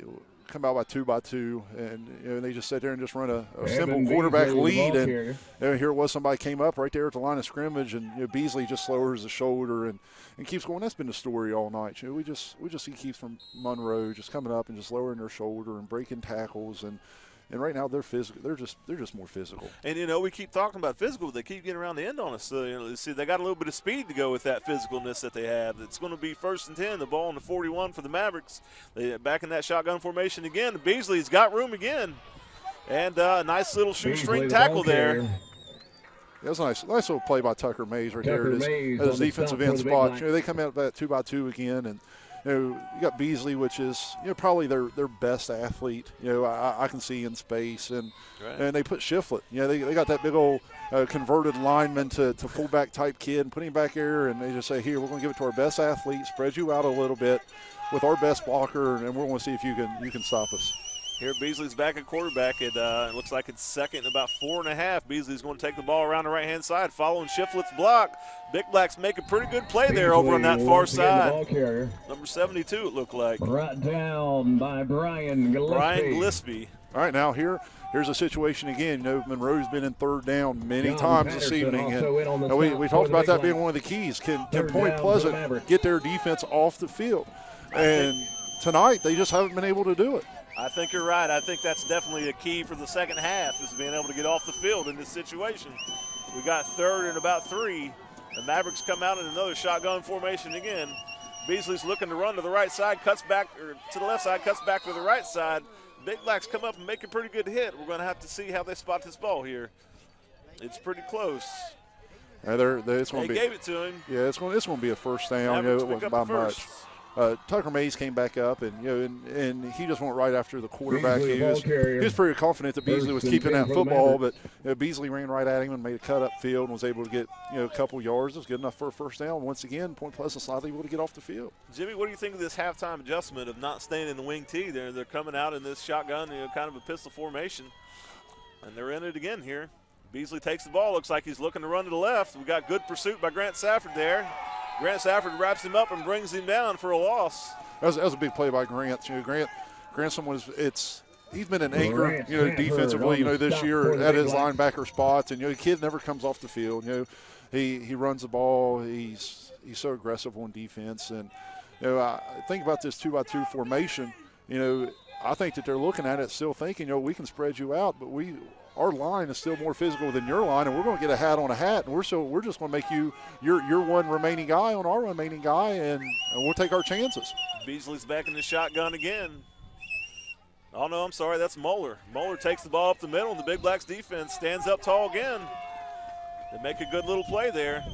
S2: come out by 2 and you know, they just sit there and just run a simple quarterback lead. And you know, here it was, somebody came up right there at the line of scrimmage, and you know, Beasley just lowers the shoulder and keeps going. That's been the story all night. You know, we just see keeps from Monroe just coming up and just lowering their shoulder and breaking tackles, and right now they're physical. They're just more physical.
S1: And you know, we keep talking about physical, but they keep getting around the end on us. So you know, see, they got a little bit of speed to go with that physicalness that they have. It's going to be 1st and 10. The ball on the 41 for the Mavericks. They back in that shotgun formation again. Beasley's got room again, and a nice little shoestring tackle there.
S2: That's a nice little play by Tucker Mays right
S3: Tucker
S2: there.
S3: Mays
S2: At his
S3: on the
S2: defensive
S3: stop
S2: end
S3: for the Big
S2: spot.
S3: Blacks.
S2: You know, they come out that 2-2 again, and you know, you got Beasley, which is probably their best athlete. You know, I can see in space, and they put Shiflett. You know, they got that big old converted lineman to fullback type kid and put him back there, and they just say, here, we're going to give it to our best athlete, spread you out a little bit with our best blocker, and we're going to see if you can stop us.
S1: Here Beasley's back at quarterback. It looks like it's second and about 4.5. Beasley's going to take the ball around the right-hand side, following Shiflett's block. Big Blacks make a pretty good play there over on that far side. Number 72, it looked like.
S3: Brought down by Brian
S1: Gillespie.
S2: All right, now here's a situation again. You know, Monroe's been in 3rd down many times this evening, and we talked about that being one of the keys. Can Point Pleasant get their defense off the field? And tonight they just haven't been able to do it.
S1: I think you're right. I think that's definitely a key for the second half, is being able to get off the field in this situation. We got 3rd and about 3. The Mavericks come out in another shotgun formation again. Beasley's looking to run to the right side, cuts back, or to the left side, cuts back to the right side. Big Blacks come up and make a pretty good hit. We're going to have to see how they spot this ball here. It's pretty close.
S2: They
S1: gave it to him.
S2: Yeah, it's going to be a first down. You know, it wasn't by much. Tucker Mays came back up, and and he just went right after the quarterback. He was pretty confident that Beasley was keeping that football, but Beasley ran right at him and made a cut up field and was able to get a couple yards. It was good enough for a first down. Once again, Point Pleasant's not able to get off the field.
S1: Jimmy, what do you think of this halftime adjustment of not staying in the wing T? They're coming out in this shotgun, kind of a pistol formation, and they're in it again here. Beasley takes the ball. Looks like he's looking to run to the left. We got good pursuit by Grant Safford there. Grant Safford wraps him up and brings him down for a loss.
S2: That was a big play by Grant. Grantson he's been an anchor, defensively, this year at his linebacker spots, and the kid never comes off the field. He runs the ball. He's so aggressive on defense, and I think about this 2-by-2 formation. I think that they're looking at it, still thinking, we can spread you out, but our line is still more physical than your line, and we're going to get a hat on a hat, and we're just going to make you your one remaining guy on our remaining guy, and we'll take our chances.
S1: Beasley's back in the shotgun again. Oh, no, I'm sorry, that's Moeller. Moeller takes the ball up the middle, and the Big Blacks defense stands up tall again. They make a good little play there.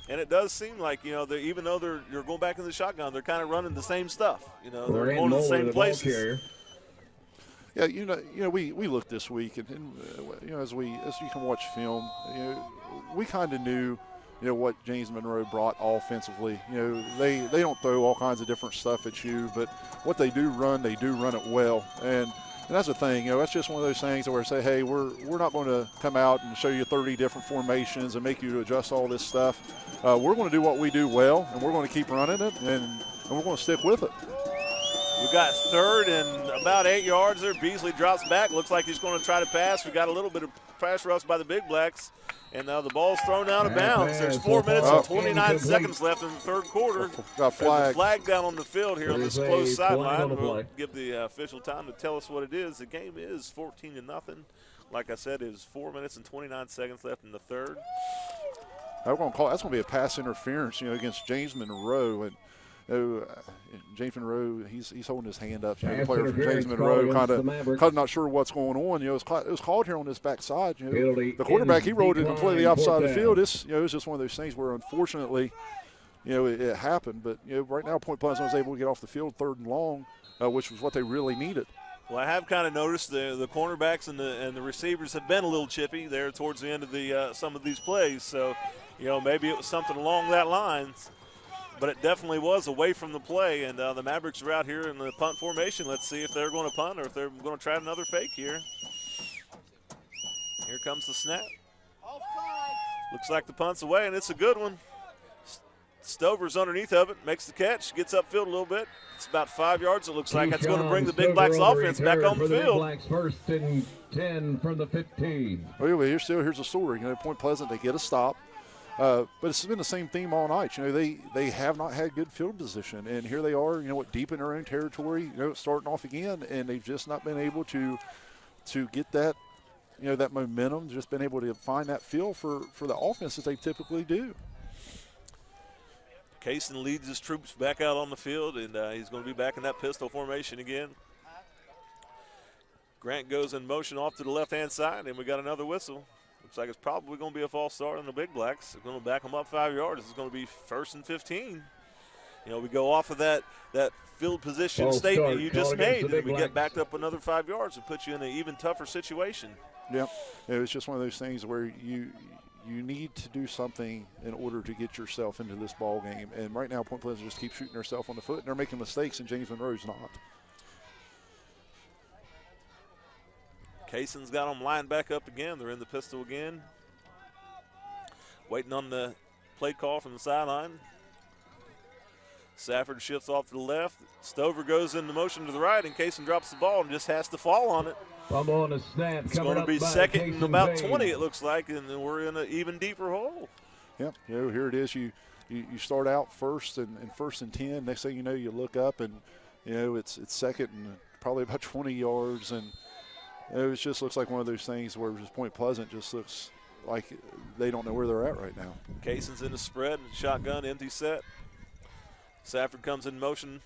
S1: And it does seem like, even though you're going back in the shotgun, they're kind of running the same stuff. They're going to the same places.
S2: Yeah, we looked this week, and as you can watch film, we kind of knew, what James Monroe brought offensively. They don't throw all kinds of different stuff at you, but what they do run it well. And that's the thing, that's just one of those things where I say, hey, we're not going to come out and show you 30 different formations and make you adjust all this stuff. We're going to do what we do well, and we're going to keep running it, and we're going to stick with it.
S1: We got third and about 8 yards there. Beasley drops back. Looks like he's going to try to pass. We got a little bit of pass rush by the Big Blacks. And now the ball's thrown out of bounds. There's 4 minutes and 29 seconds left in the third quarter.
S2: Got flag.
S1: There's a flag down on the field here on this close sideline. We'll give the official time to tell us what it is. The game is 14-0. Like I said, it was 4 minutes and 29 seconds left in the third.
S2: That's going to be a pass interference, against James Monroe. And James Monroe, he's holding his hand up. The player from James Monroe, kind of not sure what's going on. It was called here on this backside. The quarterback, he rolled it completely outside the field. It was just one of those things where, unfortunately, it happened. But right now, Point Pleasant was able to get off the field 3rd and long, which was what they really needed.
S1: Well, I have kind of noticed the cornerbacks and the receivers have been a little chippy there towards the end of the some of these plays. So, maybe it was something along that lines. But it definitely was away from the play, and the Mavericks are out here in the punt formation. Let's see if they're going to punt or if they're going to try another fake here. Here comes the snap. Looks like the punt's away, and it's a good one. Stover's underneath of it, makes the catch, gets upfield a little bit. It's about 5 yards, it looks like. That's going to bring the Big Blacks offense back on the field.
S3: Blacks 1st and 10 from the 15.
S2: Well, here's the story. Point Pleasant, they get a stop. But it's been the same theme all night. They have not had good field position, and here they are, deep in their own territory, starting off again, and they've just not been able to get that, that momentum, just been able to find that feel for the offense that they typically do.
S1: Kaysen leads his troops back out on the field, and he's going to be back in that pistol formation again. Grant goes in motion off to the left-hand side, and we got another whistle. Looks like it's probably going to be a false start on the Big Blacks. They're going to back them up 5 yards. This is going to be 1st and 15. We go off of that field position
S3: false
S1: statement you just made, and we
S3: Blacks.
S1: get backed up another 5 yards and put you in an even tougher situation.
S2: Yeah, it was just one of those things where you need to do something in order to get yourself into this ball game. And right now, Point Pleasant just keeps shooting themselves on the foot, and they're making mistakes, and James Monroe's not.
S1: Kaysen's got them lined back up again. They're in the pistol again. Waiting on the play call from the sideline. Safford shifts off to the left. Stover goes into motion to the right, and Kaysen drops the ball and just has to fall on it.
S3: Fumble on a snap.
S1: It's going to be 2nd and about 20, it looks like, and then we're in an even deeper hole.
S2: Yeah, here it is. You start out 1st and 10. Next thing you know, you look up, and it's 2nd and probably about 20 yards, and it just looks like one of those things where just Point Pleasant just looks like they don't know where they're at right now.
S1: Kaysen's in the spread, shotgun, empty set. Safford comes in motion,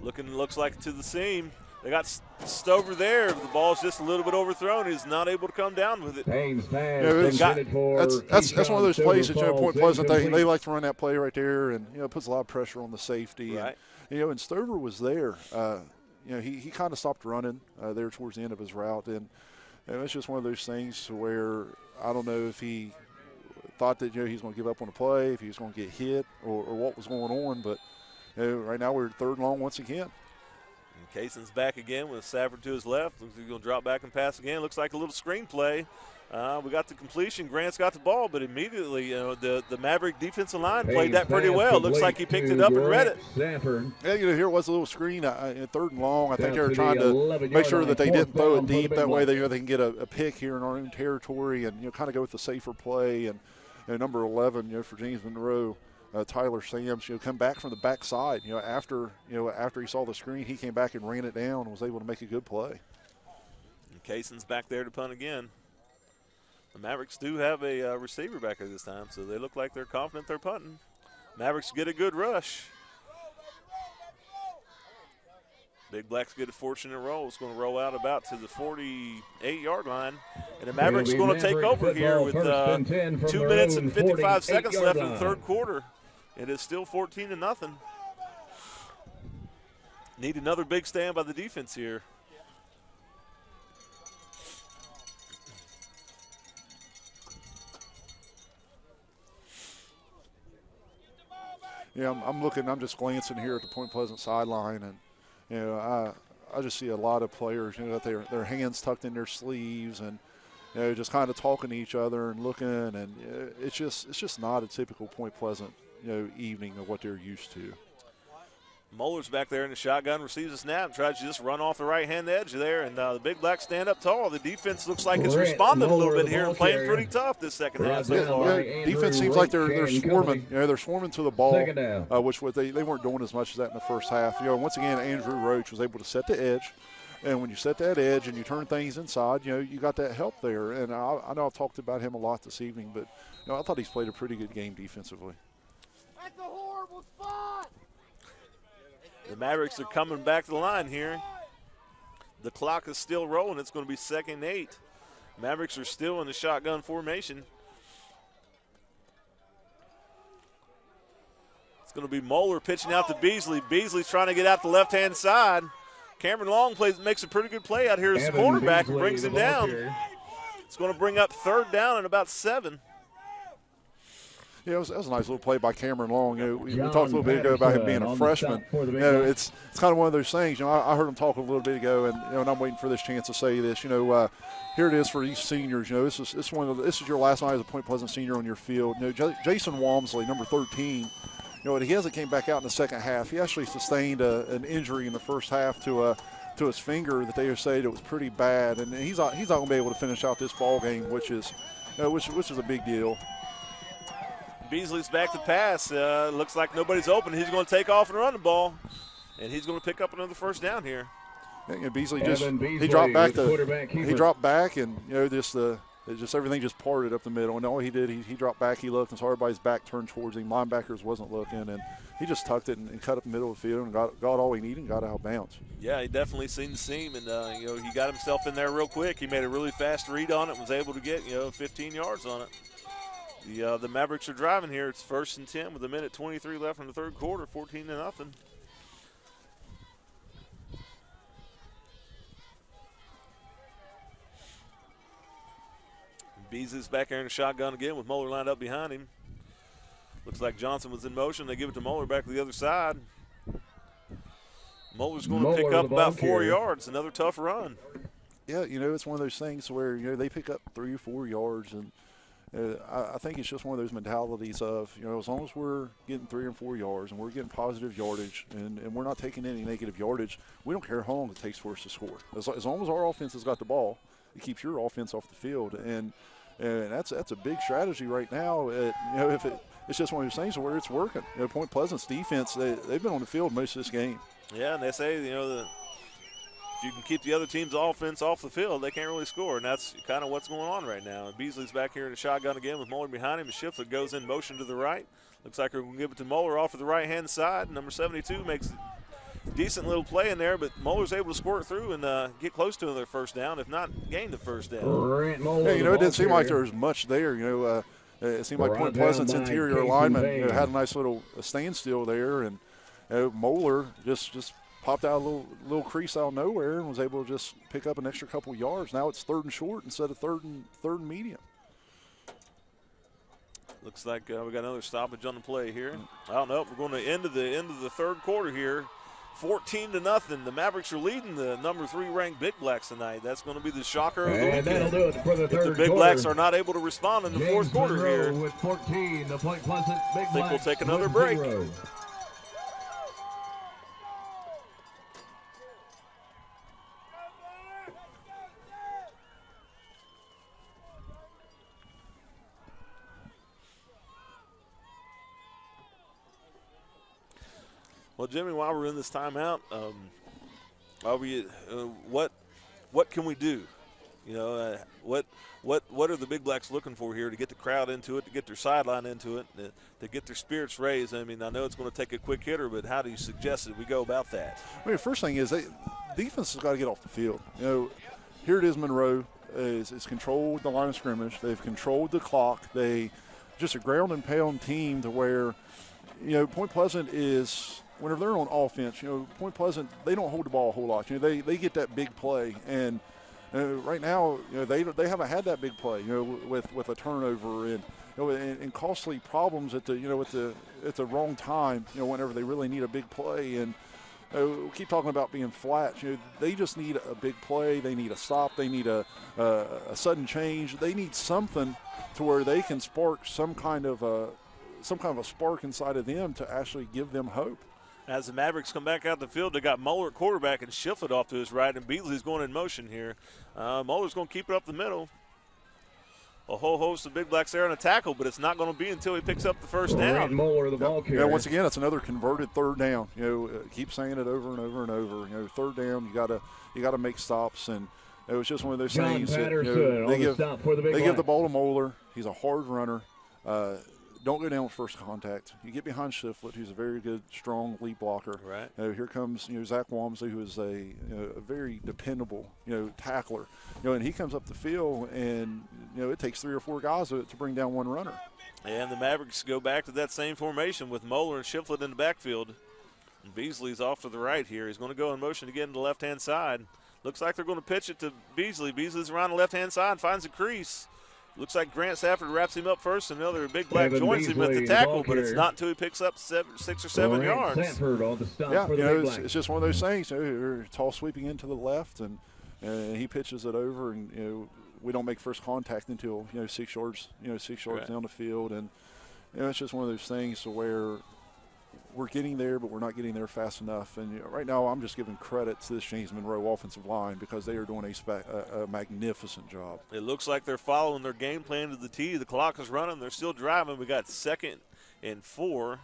S1: looks like to the seam. They got Stover there. The ball's just a little bit overthrown. He's not able to come down with it.
S3: Haynes pass.
S2: That's one of those plays that Point Pleasant they like to run that play right there, and it puts a lot of pressure on the safety.
S1: Right.
S2: And Stover was there. He kind of stopped running there towards the end of his route, and it's just one of those things where I don't know if he thought that he's going to give up on the play, if he was going to get hit, or what was going on. But right now we're 3rd and long once again.
S1: And Kaysen's back again with Safford to his left. Looks like he's going to drop back and pass again. Looks like a little screen play. We got the completion. Grant's got the ball, but immediately, the Maverick defensive line played that pretty well. Looks like he picked it up and read it.
S3: Safford.
S2: Yeah, here was a little screen in 3rd and long. I think they were trying to make sure that they didn't throw it deep. That way they can get a pick here in our own territory and kind of go with the safer play. And number 11, for James Monroe, Tyler Sams, come back from the backside. After he saw the screen, he came back and ran it down and was able to make a good play.
S1: And Kaysen's back there to punt again. The Mavericks do have a receiver back there this time, so they look like they're confident they're punting. Mavericks get a good rush. Big Blacks get a fortunate roll. It's going to roll out about to the 48-yard line. And the Mavericks going to take over here with 2 minutes and 55 seconds left in the third quarter. It is still 14-0. Need another big stand by the defense here.
S2: Yeah, I'm just glancing here at the Point Pleasant sideline, and I just see a lot of players, that their hands tucked in their sleeves, and just kind of talking to each other and looking, and it's just not a typical Point Pleasant evening of what they're used to.
S1: Moeller's back there in the shotgun, receives a snap, tries to just run off the right-hand edge there, and the Big Blacks stand up tall. The defense looks like it's responded a little bit here and playing pretty tough this second half so far.
S2: Yeah, defense seems like they're swarming. They're swarming to the ball, which they weren't doing as much as that in the first half. Once again, Andrew Roach was able to set the edge. And when you set that edge and you turn things inside, you got that help there. And I know I've talked about him a lot this evening, but I thought he's played a pretty good game defensively.
S9: That's a horrible spot.
S1: The Mavericks are coming back to the line here. The clock is still rolling. It's going to be 2nd and 8. Mavericks are still in the shotgun formation. It's going to be Moeller pitching out to Beasley. Beasley's trying to get out the left-hand side. Cameron Long makes a pretty good play out here as the cornerback and brings him down. It's going to bring up 3rd down and about 7.
S2: Yeah, that was a nice little play by Cameron Long. We talked a little bit ago about him being a freshman. It's kind of one of those things. I heard him talk a little bit ago, and I'm waiting for this chance to say this. Here it is for these seniors. This is your last night as a Point Pleasant senior on your field. Jason Walmsley, number 13. He hasn't came back out in the second half. He actually sustained an injury in the first half to his finger that they say that was pretty bad, and he's not going to be able to finish out this ball game, which is a big deal.
S1: Beasley's back to pass. Looks like nobody's open. He's going to take off and run the ball, and he's going to pick up another 1st down here.
S2: Beasley he dropped back. He dropped back, and just everything just parted up the middle. And all he did, he dropped back. He looked, and so everybody's back turned towards him. Linebackers wasn't looking, and he just tucked it and cut up the middle of the field and got all he needed and got out of bounds.
S1: Yeah, he definitely seen the seam, and he got himself in there real quick. He made a really fast read on it and was able to get 15 yards on it. The Mavericks are driving here. It's 1st and 10 with 1:23 left in the 3rd quarter, 14-0. Beasley's back there in the shotgun again with Moeller lined up behind him. Looks like Johnson was in motion. They give it to Moeller back to the other side. Moeller's going to pick up about 4 yards. Another tough run.
S2: Yeah, it's one of those things where, they pick up 3 or 4 yards, and I think it's just one of those mentalities of, as long as we're getting 3 or 4 yards and we're getting positive yardage and we're not taking any negative yardage, we don't care how long it takes for us to score. As long as our offense has got the ball, it keeps your offense off the field. And that's a big strategy right now. It's just one of those things where it's working. Point Pleasant's defense, they've been on the field most of this game.
S1: Yeah, and they say, if you can keep the other team's offense off the field, they can't really score, and that's kind of what's going on right now. And Beasley's back here in the shotgun again with Moeller behind him. Shiflett goes in motion to the right. Looks like we're going to give it to Moeller off to the right-hand side. Number 72 makes a decent little play in there, but Moeller's able to squirt through and get close to another 1st down, if not gain the 1st down.
S2: It didn't seem like there was much there. It seemed like Point Pleasant's interior lineman had a nice little standstill there, and Moeller just popped out a little crease out of nowhere and was able to just pick up an extra couple yards. Now it's 3rd and short instead of third and medium.
S1: Looks like we got another stoppage on the play here. I don't know. We're going to end of the 3rd quarter here. 14-0. The Mavericks are leading the number 3 ranked Big Blacks tonight. That's going to be the shocker of the weekend.
S3: That'll do it for the 3rd quarter.
S1: If the Big Blacks are not able to respond in the 4th quarter
S3: Monroe
S1: here,
S3: with 14, the Point Pleasant Big
S1: I think we'll
S3: Blacks
S1: take another
S3: with
S1: break.
S3: 0.
S1: Well, Jimmy, while we're in this timeout, what can we do? What are the Big Blacks looking for here to get the crowd into it, to get their sideline into it, to get their spirits raised? I mean, I know it's going to take a quick hitter, but how do you suggest that we go about that?
S2: The first thing is defense has got to get off the field. Here it is. Monroe is controlled the line of scrimmage. They've controlled the clock. They just a ground and pound team to where, Point Pleasant is. Whenever they're on offense, Point Pleasant, they don't hold the ball a whole lot. They get that big play, and right now, they haven't had that big play, with a turnover and costly problems at the wrong time, whenever they really need a big play. And we keep talking about being flat. They just need a big play. They need a stop. They need a sudden change. They need something to where they can spark some kind of a spark inside of them to actually give them hope.
S1: As the Mavericks come back out the field, they got Moeller at quarterback and Shiflett off to his right, and Beasley's going in motion here. Moeller's going to keep it up the middle. A whole host of Big Blacks there on a tackle, but it's not going to be until he picks up the first down.
S3: Moeller, the ball carrier.
S2: Yeah, once again, it's another converted third down. Keep saying it over and over and over. Third down, you gotta make stops, and it was just one of those things that they give the ball to Moeller. He's a hard runner. Don't go down with first contact. You get behind Shiflett, who's a very good, strong lead blocker.
S1: Right.
S2: Here comes Zach Walmsley, who is a very dependable tackler. And he comes up the field, and it takes 3 or 4 guys to bring down one runner.
S1: And the Mavericks go back to that same formation with Moeller and Shiflett in the backfield. And Beasley's off to the right here. He's going to go in motion to get into the left-hand side. Looks like they're going to pitch it to Beasley. Beasley's around the left-hand side, finds a crease. Looks like Grant Stafford wraps him up first. Another Big Black joins him at the tackle, but it's not until he picks up 6 or 7 yards.
S3: Stafford on the stop
S2: yeah,
S3: for the
S2: it's just one of those things. Tall sweeping into the left, and he pitches it over, and we don't make first contact until 6 yards, 6 yards down the field, and it's just one of those things where we're getting there, but we're not getting there fast enough. And right now, I'm just giving credit to this James Monroe offensive line because they are doing a magnificent job.
S1: It looks like they're following their game plan to the T. The clock is running. They're still driving. We got 2nd and 4.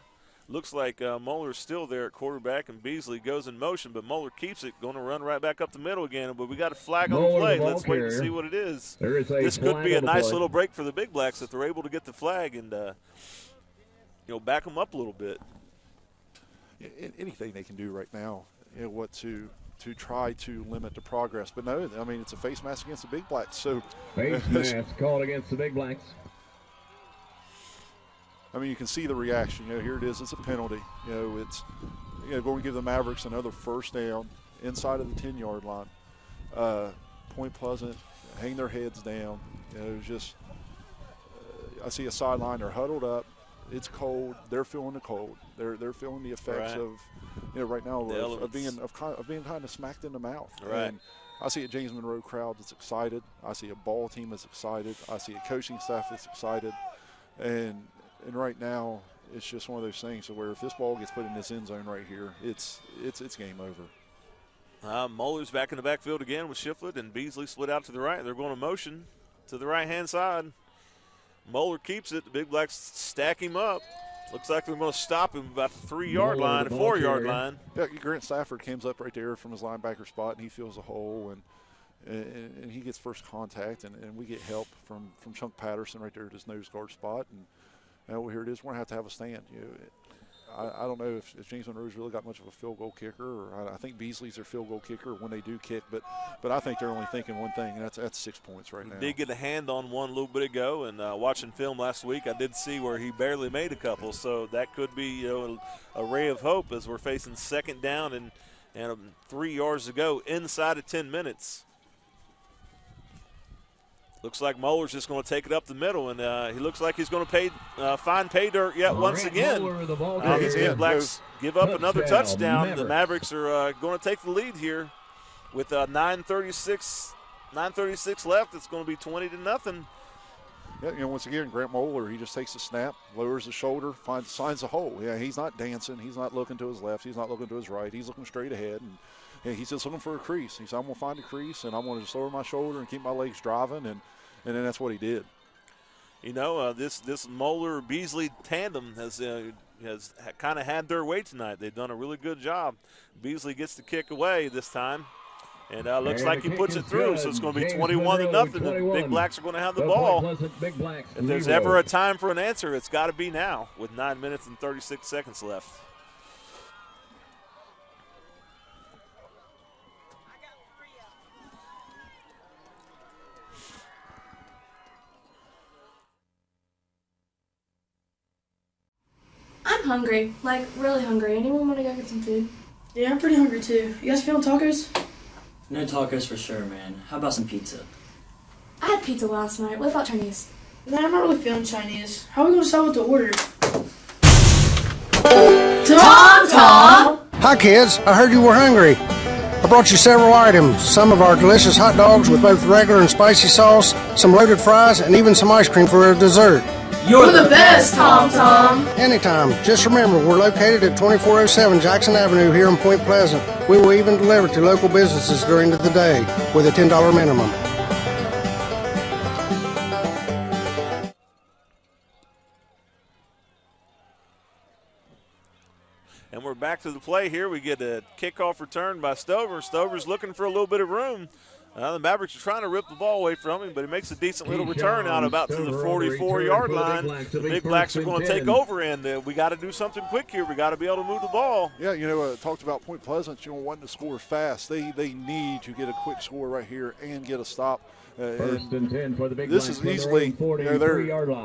S1: Looks like Moeller's still there at quarterback, and Beasley goes in motion, but Moeller keeps it, going to run right back up the middle again. But we got a flag on the play. Let's wait and see what it is. This could be a nice little break for the Big Blacks if they're able to get the flag and back them up a little bit.
S2: Anything they can do right now, to try to limit the progress. But no, I mean, it's a face mask against the Big Blacks. So
S3: face mask called against the Big Blacks.
S2: I mean, you can see the reaction. Here it is. It's a penalty. It's going to give the Mavericks another first down inside of the 10-yard line. Point Pleasant, hang their heads down. I see a sideline. They're huddled up. It's cold. They're feeling the cold. They're feeling the effects of right now of being kind of smacked in the mouth.
S1: Right.
S2: And I see a James Monroe crowd that's excited. I see a ball team that's excited. I see a coaching staff that's excited. And right now it's just one of those things where if this ball gets put in this end zone right here, it's game over.
S1: Moeller's back in the backfield again with Shiflett, and Beasley split out to the right. They're going to motion to the right-hand side. Moeller keeps it. The Big Blacks stack him up. Looks like they're going to stop him about the 3-yard line, a 4-yard line.
S2: Yeah, Grant Stafford comes up right there from his linebacker spot, and he feels a hole, and he gets first contact, and we get help from Chunk Patterson right there at his nose guard spot. And here it is. We're going to have a stand. I don't know if James Monroe's really got much of a field goal kicker, or I think Beasley's their field goal kicker when they do kick, but I think they're only thinking one thing, and that's 6 points right now.
S1: Did get a hand on one a little bit ago, and watching film last week, I did see where he barely made a couple, so that could be a ray of hope as we're facing 2nd down and 3 yards to go inside of 10 minutes. Looks like Moeller's just going to take it up the middle, and he looks like he's going to find pay dirt yet once again. The Blacks give up another touchdown. The Mavericks are going to take the lead here with 9:36 left. It's going to be 20-0.
S2: Yeah, once again, Grant Moeller, he just takes the snap, lowers the shoulder, finds a hole. Yeah, he's not dancing. He's not looking to his left. He's not looking to his right. He's looking straight ahead, and he's just looking for a crease. He said, I'm going to find a crease, and I'm going to just lower my shoulder and keep my legs driving, and then that's what he did.
S1: This Moeller-Beasley tandem has kind of had their way tonight. They've done a really good job. Beasley gets the kick away this time, and looks like he puts it through, so it's going to be 21-0. The Big Blacks are going to have the ball. If there's ever a time for an answer, it's got to be now with 9 minutes and 36 seconds left.
S4: I'm hungry, like really hungry. Anyone want to go get some food?
S5: Yeah, I'm pretty hungry too. You guys feeling tacos?
S6: No tacos for sure, man. How about some pizza?
S4: I had pizza last night. What about Chinese?
S5: Nah, I'm not really feeling Chinese. How are we going to decide what to order? Tom!
S7: Hi, kids. I heard you were hungry. I brought you several items, some of our delicious hot dogs with both regular and spicy sauce, some loaded fries, and even some ice cream for a dessert.
S4: You're the best, Tom Tom.
S7: Anytime. Just remember, we're located at 2407 Jackson Avenue here in Point Pleasant. We will even deliver to local businesses during the day with a $10 minimum.
S1: And we're back to the play here. We get a kickoff return by Stover. Stover's looking for a little bit of room. The Mavericks are trying to rip the ball away from him, but he makes a decent little return out about to the 44-yard line. The Big Blacks are going to take over, and we got to do something quick here. We got to be able to move the ball.
S2: Yeah, talked about Point Pleasant, wanting to score fast. They need to get a quick score right here and get a stop.
S3: First and 10 for the Big
S2: This
S3: Blacks
S2: is easily
S3: their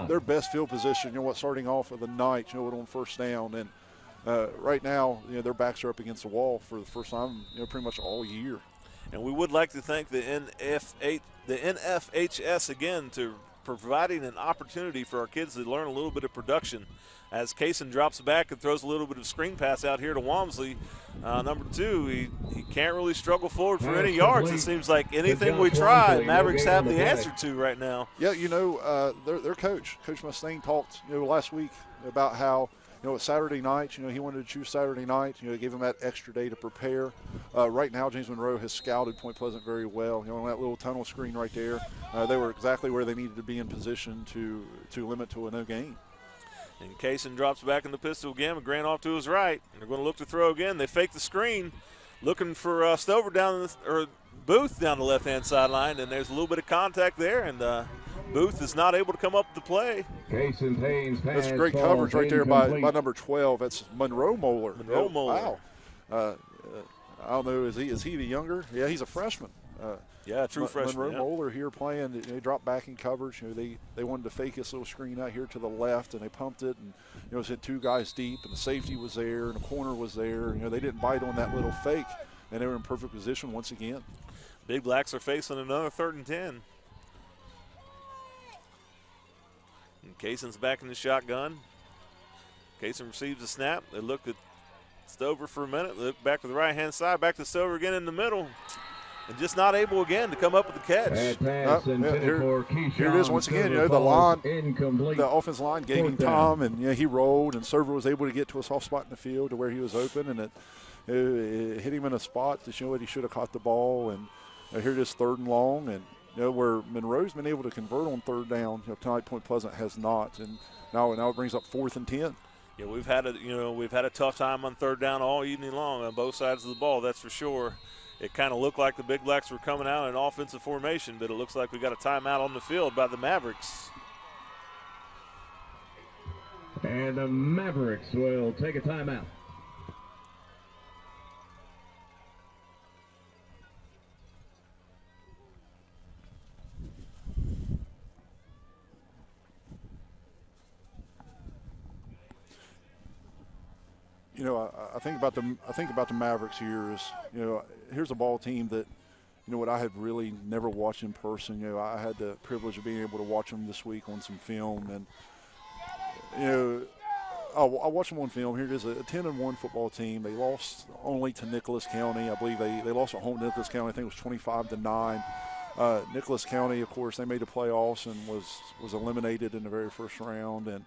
S2: their best field position. Starting off of the night, on first down, and right now, their backs are up against the wall for the first time, pretty much all year.
S1: And we would like to thank the NFHS again to providing an opportunity for our kids to learn a little bit of production. As Kaysen drops back and throws a little bit of screen pass out here to Walmsley, number 2, he can't really struggle forward for any yards. It seems like anything we try, Mavericks have the answer to right now.
S2: Yeah, their coach, Coach Mustaine, talked last week about how it's Saturday night. He wanted to choose Saturday night. Give him that extra day to prepare. Right now, James Monroe has scouted Point Pleasant very well. On that little tunnel screen right there, they were exactly where they needed to be in position to limit to a no gain.
S1: And Kaysen drops back in the pistol again. McGrant off to his right. They're going to look to throw again. They fake the screen, looking for Stover Booth down the left-hand sideline, and there's a little bit of contact there, and Booth is not able to come up with the play.
S2: That's great coverage right there by number 12. That's Monroe Moeller. Wow. I don't know, is he the younger? Yeah, he's a freshman.
S1: True freshman.
S2: Monroe Moeller here playing. They dropped back in coverage. They wanted to fake this little screen out here to the left, and they pumped it, and it was hit 2 guys deep, and the safety was there, and the corner was there. They didn't bite on that little fake, and they were in perfect position once again.
S1: Big Blacks are facing another 3rd and 10. And Kaysen's back in the shotgun. Kaysen receives the snap. They look at Stover for a minute. They look back to the right-hand side, back to Stover again in the middle. And just not able again to come up with the catch.
S2: Here it is once again. The line, the offensive line gave him time, and he rolled, and Stover was able to get to a soft spot in the field to where he was open, and it hit him in a spot to show that he should have caught the ball. And here it is 3rd and long, and where Monroe's been able to convert on 3rd down, tonight Point Pleasant has not, and now it brings up 4th and 10.
S1: Yeah, we've had a tough time on 3rd down all evening long on both sides of the ball. That's for sure. It kind of looked like the Big Blacks were coming out in offensive formation, but it looks like we got a timeout on the field by the Mavericks.
S3: And the Mavericks will take a timeout.
S2: I think about the Mavericks here is, here's a ball team that, what I had really never watched in person. I had the privilege of being able to watch them this week on some film, and I watched them on film. Here it is, a 10-1 football team. They lost only to Nicholas County. I believe they lost at home to Nicholas County. I think it was 25-9. Nicholas County, of course, they made the playoffs and was eliminated in the very first round. And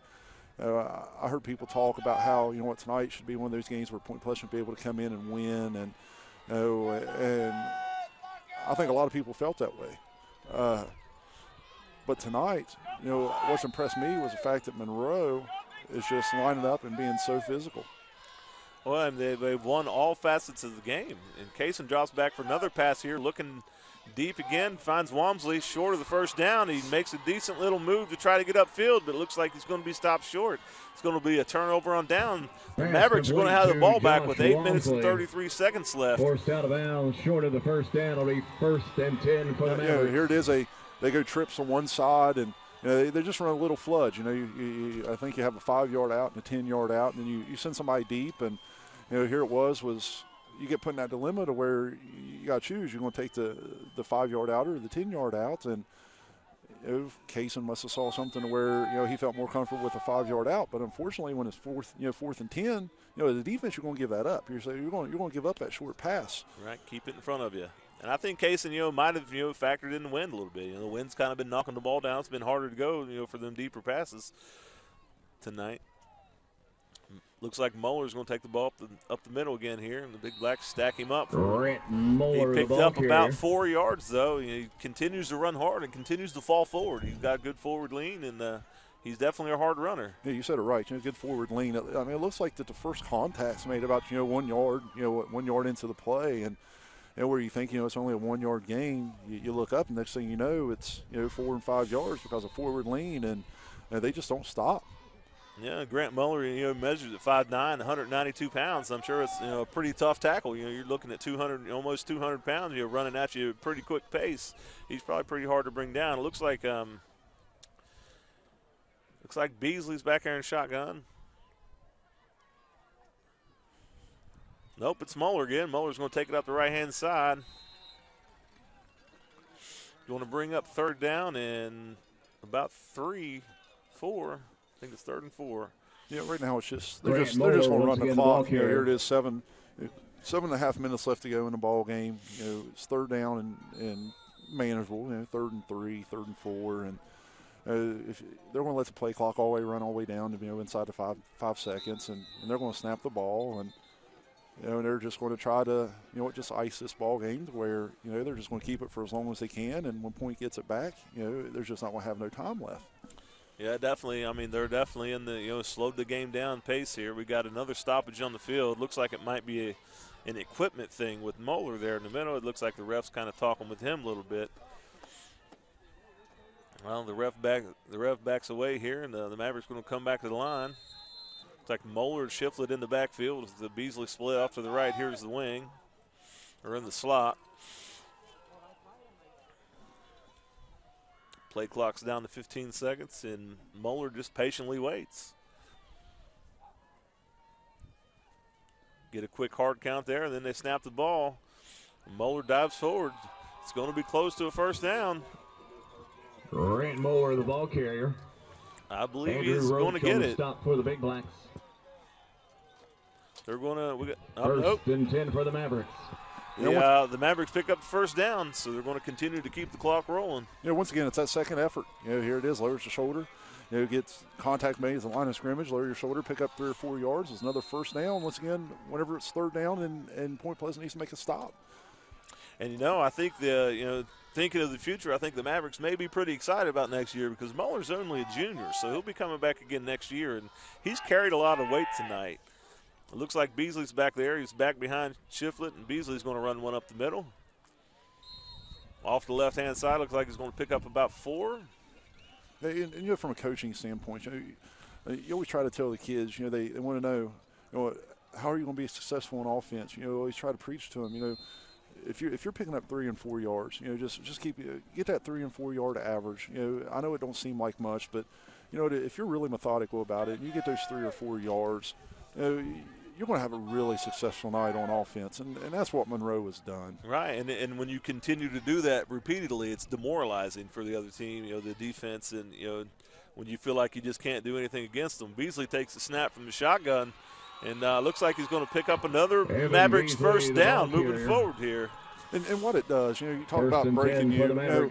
S2: I heard people talk about how, tonight should be one of those games where Point Pleasant should be able to come in and win. And and I think a lot of people felt that way. But tonight, what's impressed me was the fact that Monroe is just lining up and being so physical.
S1: Well, and they've won all facets of the game. And Kaysen drops back for another pass here, looking deep again, finds Walmsley short of the first down. He makes a decent little move to try to get upfield, but it looks like he's going to be stopped short. It's going to be a turnover on down. The Mavericks are going to have the ball back with 8 minutes and 33 seconds left.
S3: Forced out of bounds, short of the first down. It'll be 1st and 10 for the Mavericks.
S2: Here it is. They go trips on one side, and they just run a little fudge. I think you have a 5-yard out and a 10-yard out, and then you send somebody deep, and here it was you get put in that dilemma to where you got to choose. You're going to take the 5-yard out or the 10-yard out, and Kaysen must have saw something where he felt more comfortable with a 5-yard out. But unfortunately, when it's fourth and 10, the defense, you're going to give that up. You're going to give up that short pass.
S1: Right, keep it in front of you. And I think Kaysen, might have factored in the wind a little bit. The wind's kind of been knocking the ball down. It's been harder to go for them deeper passes tonight. Looks like Muller's going to take the ball up the middle again here, and the Big Blacks stack him up.
S3: Muller,
S1: he picked up about 4 yards, though. He continues to run hard and continues to fall forward. He's got good forward lean, and he's definitely a hard runner.
S2: Yeah, you said it right. Good forward lean. I mean, it looks like that the first contact's made about 1 yard, 1 yard into the play, and where you think it's only a 1 yard gain, you look up, and next thing you know, it's 4 and 5 yards because of forward lean, and they just don't stop.
S1: Yeah, Grant Muller, measures at 5'9", 192 pounds. I'm sure it's a pretty tough tackle. You're looking at almost 200 pounds. You're running at you at a pretty quick pace. He's probably pretty hard to bring down. It looks like Beasley's back there in shotgun. Nope, it's Muller again. Muller's going to take it up the right-hand side. You want to bring up third down and about 3, 4. I think it's 3rd and 4.
S2: Yeah, right now it's just they're just going to run the clock. Here it is, 7.5 minutes left to go in the ball game. It's third down and manageable. 3rd and 3, 3rd and 4, and if they're going to let the play clock all the way run all the way down to inside the 5 seconds, and they're going to snap the ball, and they're just going to try to just ice this ball game to where they're just going to keep it for as long as they can, and when Point gets it back, they're just not going to have no time left.
S1: Yeah, definitely. I mean, they're definitely in the slowed the game down pace here. We got another stoppage on the field. Looks like it might be an equipment thing with Muller there in the middle. It looks like the ref's kind of talking with him a little bit. Well, the ref backs away here, and the Mavericks going to come back to the line. Looks like Muller and Shiflett in the backfield as the Beasley split off to the right. Here's the wing, or in the slot. Play clock's down to 15 seconds, and Muller just patiently waits. Get a quick hard count there, and then they snap the ball. Muller dives forward. It's going to be close to a first down.
S3: Grant Muller, the ball carrier.
S1: I believe he's going to get it.
S3: Stop for the Big Blacks.
S1: They're going to
S3: first and 10 for the Mavericks.
S1: Yeah, the Mavericks pick up the first down, so they're going to continue to keep the clock rolling.
S2: Once again, it's that second effort. Here it is, lowers the shoulder. Gets contact made at the line of scrimmage, lower your shoulder, pick up 3 or 4 yards. It's another first down. Once again, whenever it's third down and Point Pleasant needs to make a stop.
S1: And, I think thinking of the future, I think the Mavericks may be pretty excited about next year because Muller's only a junior, so he'll be coming back again next year. And he's carried a lot of weight tonight. It looks like Beasley's back there. He's back behind Shiflett, and Beasley's going to run one up the middle. Off the left-hand side, looks like he's going to pick up about 4.
S2: And from a coaching standpoint, you always try to tell the kids, they want to know, how are you going to be successful in offense? Always try to preach to them, if you're picking up 3 and 4 yards, just get that 3 and 4 yard average. I know it don't seem like much, but if you're really methodical about it and you get those 3 or 4 yards, you're going to have a really successful night on offense, and that's what Monroe has done.
S1: Right, and when you continue to do that repeatedly, it's demoralizing for the other team, the defense, and, when you feel like you just can't do anything against them. Beasley takes the snap from the shotgun, and looks like he's going to pick up another Mavericks first down moving forward here.
S2: And what it does, you talk about breaking you.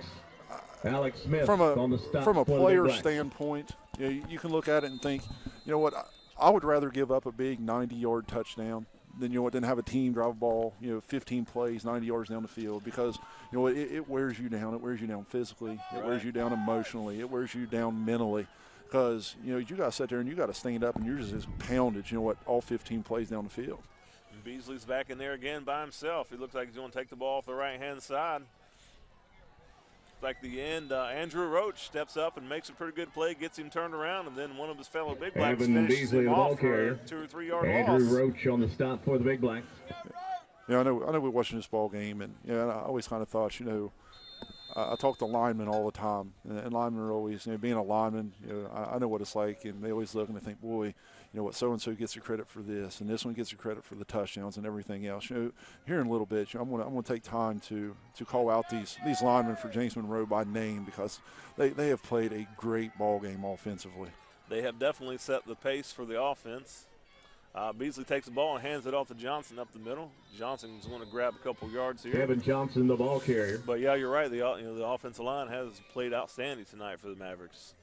S3: Alex Smith
S2: from a player standpoint, you can look at it and think, I would rather give up a big 90-yard touchdown than than have a team drive a ball 15 plays 90 yards down the field, because it wears you down. It wears you down physically. It wears you down emotionally. It wears you down mentally, because you got to sit there and you got to stand up and you're just pounded. All 15 plays down the field.
S1: And Beasley's back in there again by himself. He looks like he's going to take the ball off the right-hand side. Like the end, Andrew Roach steps up and makes a pretty good play, gets him turned around, and then one of his fellow Big Blacks finishes him off for a 2 or 3 yard loss.
S3: Andrew Roach on the stop for the Big Blacks.
S2: I know we're watching this ball game, and I always kind of thought, I talk to linemen all the time, and linemen are always, being a lineman, I know what it's like, and they always look and they think, boy, what so-and-so gets the credit for this, and this one gets the credit for the touchdowns and everything else. Here in a little bit, I'm going to take time to call out these linemen for James Monroe by name because they have played a great ball game offensively.
S1: They have definitely set the pace for the offense. Beasley takes the ball and hands it off to Johnson up the middle. Johnson's going to grab a couple yards here.
S3: Kevin Johnson, the ball carrier.
S1: But yeah, you're right. The offensive line has played outstanding tonight for the Mavericks.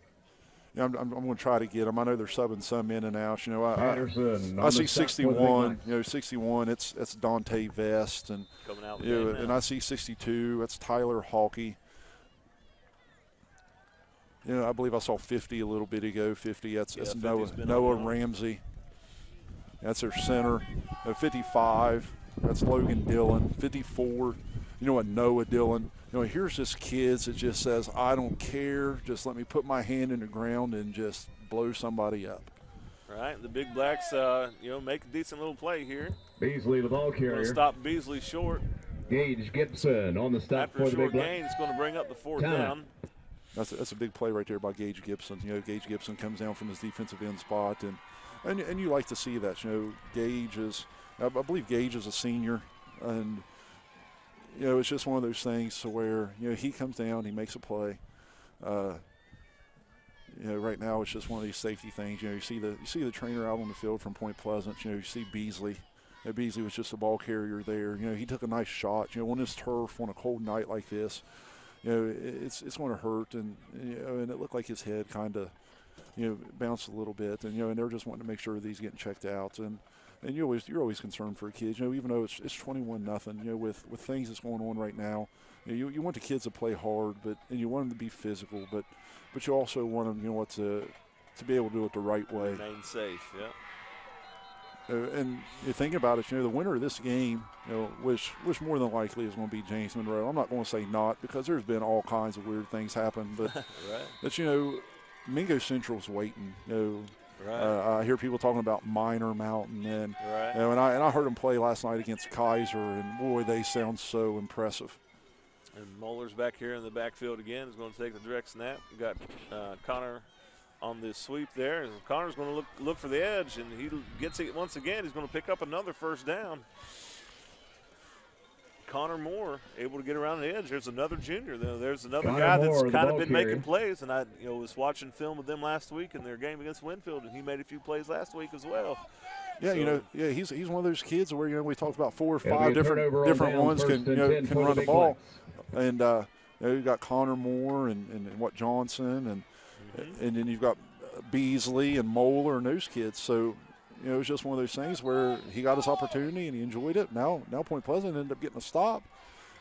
S2: Yeah, I'm going to try to get them. I know they're subbing some in and out.
S3: Patterson,
S2: I see 61. 61. It's Dante Vest, and
S1: coming out.
S2: And I see 62. That's Tyler Hawkey. I believe I saw 50 a little bit ago. 50. That's Noah Ramsey. That's their center. 55. That's Logan Dillon. 54. Noah Dillon. Here's this kid that just says, I don't care. Just let me put my hand in the ground and just blow somebody up.
S1: All right, the Big Blacks, make a decent little play here.
S3: Beasley, the ball carrier.
S1: Going to stop Beasley short.
S3: Gage Gibson on the stop
S1: after
S3: for
S1: a
S3: the Big
S1: short
S3: Blacks.
S1: gain. It's going to bring up the fourth down.
S2: That's a big play right there by Gage Gibson. Gage Gibson comes down from his defensive end spot, and you like to see that. Gage is, I believe Gage is a senior, and it's just one of those things to where he comes down, he makes a play. Right now it's just one of these safety things. You see the trainer out on the field from Point Pleasant. You see Beasley. Beasley was just a ball carrier there. He took a nice shot. On his turf on a cold night like this, it's going to hurt, and it looked like his head kind of bounced a little bit, and they're just wanting to make sure that he's getting checked out, and you're always concerned for kids, even though it's 21-0, with things that's going on right now, you want the kids to play hard, and you want them to be physical, but you also want them, to be able to do it the right way.
S1: Remain safe, yeah.
S2: And you think about it, the winner of this game, which more than likely is going to be James Monroe. I'm not going to say not, because there's been all kinds of weird things happen, but
S1: right.
S2: But Mingo Central's waiting.
S1: Right.
S2: I hear people talking about Minor Mountain, and
S1: right.
S2: and I heard them play last night against Kaiser, and boy, they sound so impressive.
S1: And Moeller's back here in the backfield again. Is going to take the direct snap. We got Connor on the sweep there, and Connor's going to look for the edge, and he gets it once again. He's going to pick up another first down. Connor Moore able to get around the edge. There's another junior. There's another guy that's kind of been making plays, and I was watching film with them last week in their game against Winfield, and he made a few plays last week as well.
S2: Yeah, he's one of those kids where we talked about 4 or 5 different ones can run the ball, and you've got Connor Moore and Johnson and then you've got Beasley and Moeller and those kids. So it was just one of those things where he got his opportunity and he enjoyed it. Now Point Pleasant ended up getting a stop,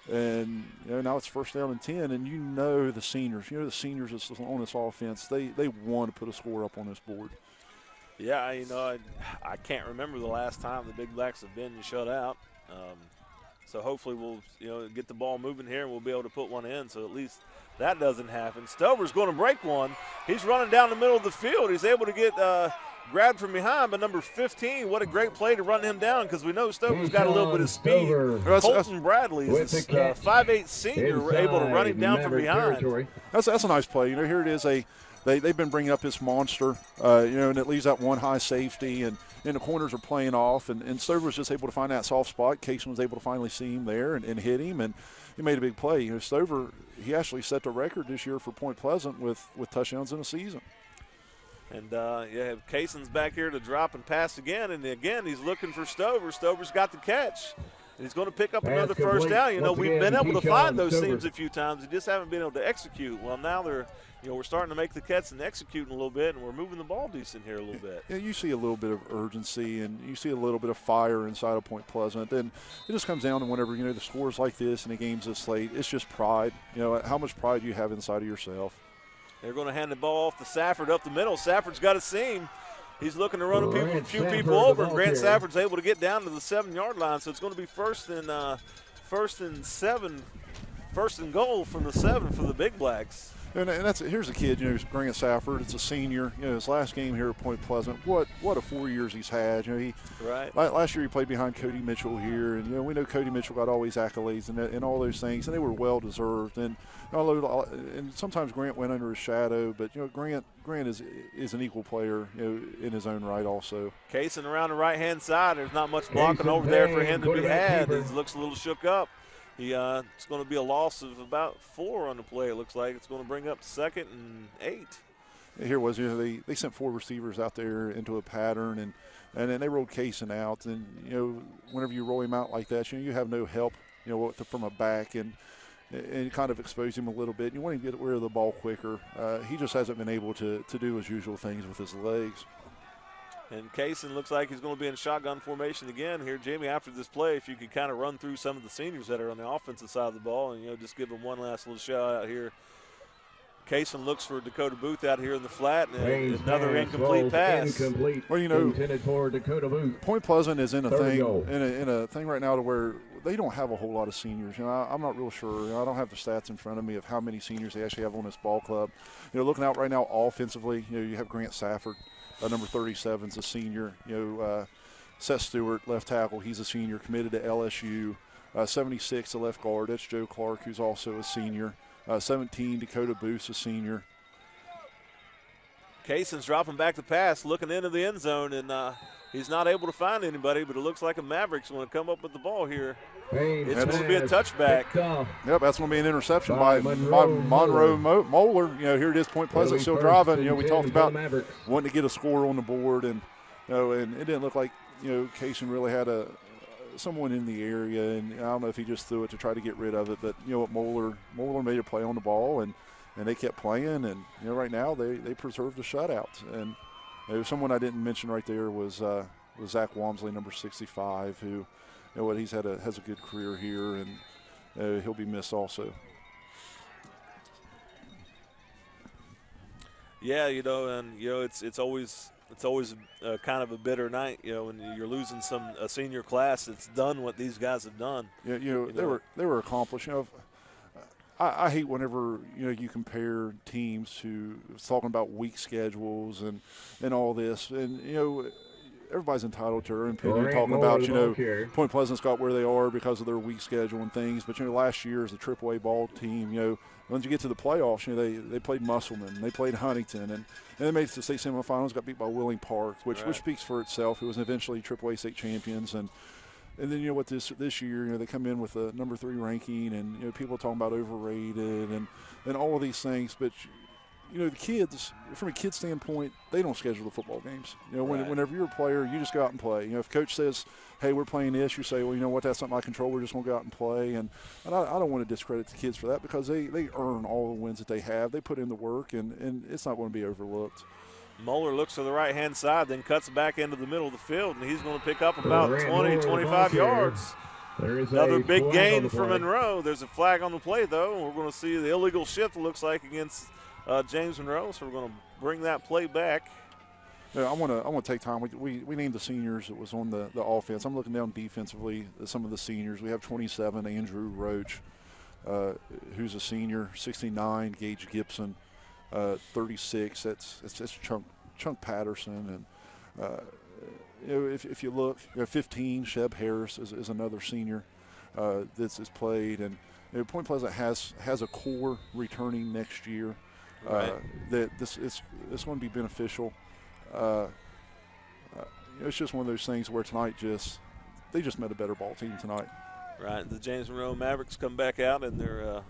S2: and now it's first down and 10. And the seniors, the seniors that's on this offense, they want to put a score up on this board.
S1: Yeah, I can't remember the last time the Big Blacks have been shut out. So hopefully we'll get the ball moving here and we'll be able to put one in. So at least that doesn't happen. Stover's going to break one. He's running down the middle of the field. He's able to get grabbed from behind by number 15. What a great play to run him down, because we know Stover's got a little bit of speed. Colton Bradley is a 5'8" senior, able to run him down from behind.
S2: That's a nice play. Here it is. They've been bringing up this monster, and it leaves out one high safety, and the corners are playing off, and Stover was just able to find that soft spot. Casey was able to finally see him there and hit him, and he made a big play. Stover, he actually set the record this year for Point Pleasant with touchdowns in a season.
S1: And, Cason's back here to drop and pass again, and again he's looking for Stover. Stover's got the catch. And he's going to pick up another first down. We've been able to find those seams a few times. We just haven't been able to execute. Well, now we're starting to make the cuts and executing a little bit, and we're moving the ball decent here a little bit.
S2: Yeah, you see a little bit of urgency, and you see a little bit of fire inside of Point Pleasant. And it just comes down to whenever, the scores like this and the games this late, it's just pride. How much pride you have inside of yourself.
S1: They're going to hand the ball off to Safford up the middle. Safford's got a seam. He's looking to run a few people over, and Grant Safford's able to get down to the 7-yard line. So it's going to be first and goal from the 7 for the Big Blacks.
S2: And here's a kid, Grant Safford. It's a senior. His last game here at Point Pleasant. What a 4 years he's had. Last year he played behind Cody Mitchell here, and we know Cody Mitchell got all these accolades and all those things, and they were well deserved. And sometimes Grant went under his shadow, but Grant is an equal player, in his own right also.
S1: Kaysen around the right-hand side. There's not much blocking over there for him to be had. He looks a little shook up. It's going to be a loss of about 4 on the play. It looks like it's going to bring up 2nd and 8.
S2: Here was, they sent 4 receivers out there into a pattern, and then they rolled Kaysen out. And whenever you roll him out like that, you have no help, from a back, and kind of expose him a little bit. You want him to get rid of the ball quicker. He just hasn't been able to do his usual things with his legs.
S1: And Kaysen looks like he's going to be in shotgun formation again here. Jamie, after this play, if you could kind of run through some of the seniors that are on the offensive side of the ball and, just give them one last little shout out here. Kaysen looks for Dakota Booth out here in the flat, and another incomplete pass.
S2: Well,
S3: intended for Dakota Booth.
S2: Point Pleasant is in a thing right now to where they don't have a whole lot of seniors. I'm not real sure. I don't have the stats in front of me of how many seniors they actually have on this ball club. Looking out right now offensively, you have Grant Safford. Number 37 is a senior. Seth Stewart, left tackle, he's a senior, committed to LSU. 76, the left guard, that's Joe Clark, who's also a senior. 17, Dakota Booth's a senior.
S1: Kaysen's dropping back the pass, looking into the end zone, and he's not able to find anybody, but it looks like a Maverick's going to come up with the ball here. It's going to be a touchback.
S2: Yep, that's going to be an interception by Monroe Moeller. Here it is, Point Pleasant still driving. We talked about wanting to get a score on the board, and and it didn't look like Kaysen really had someone in the area, and I don't know if he just threw it to try to get rid of it, but Moeller made a play on the ball, and they kept playing, and right now they preserved the shutout. And someone I didn't mention right there was Zach Walmsley, number 65, who he's has a good career here, and he'll be missed also.
S1: Yeah, it's always kind of a bitter night, when you're losing a senior class that's done what these guys have done.
S2: Yeah, they were accomplished. I hate whenever you compare teams to talking about weak schedules and all this, and everybody's entitled to their own opinion, talking about Point Pleasant's got where they are because of their weak schedule and things. But last year as a AAA ball team, once you get to the playoffs, they played Musselman, they played Huntington, and they made it to the state semifinals, got beat by Willing Park, which speaks for itself. Who was eventually AAA state champions, and then what this year, they come in with a number 3 ranking, and people are talking about overrated and all of these things, but. The kids, from a kid standpoint, they don't schedule the football games. Whenever you're a player, you just go out and play. If coach says, hey, we're playing this, you say, well, you know what, that's not my control. We're just going to go out and play. And I don't want to discredit the kids for that because they earn all the wins that they have. They put in the work, and it's not going to be overlooked.
S1: Moeller looks to the right-hand side, then cuts back into the middle of the field, and he's going to pick up about 20, 25 yards. Another big gain for Monroe. There's a flag on the play, though. We're going to see the illegal shift, it looks like, against James Monroe, so we're going to bring that play back.
S2: Yeah, I want to take time. We named the seniors that was on the offense. I'm looking down defensively at some of the seniors. We have 27, Andrew Roach, who's a senior, 69, Gage Gibson, 36, that's Chunk Patterson, and if you look, 15, Sheb Harris is another senior that's played, and Point Pleasant has a core returning next year. That it's going to be beneficial. It's just one of those things where tonight they just met a better ball team tonight.
S1: Right, the James Monroe Mavericks come back out in their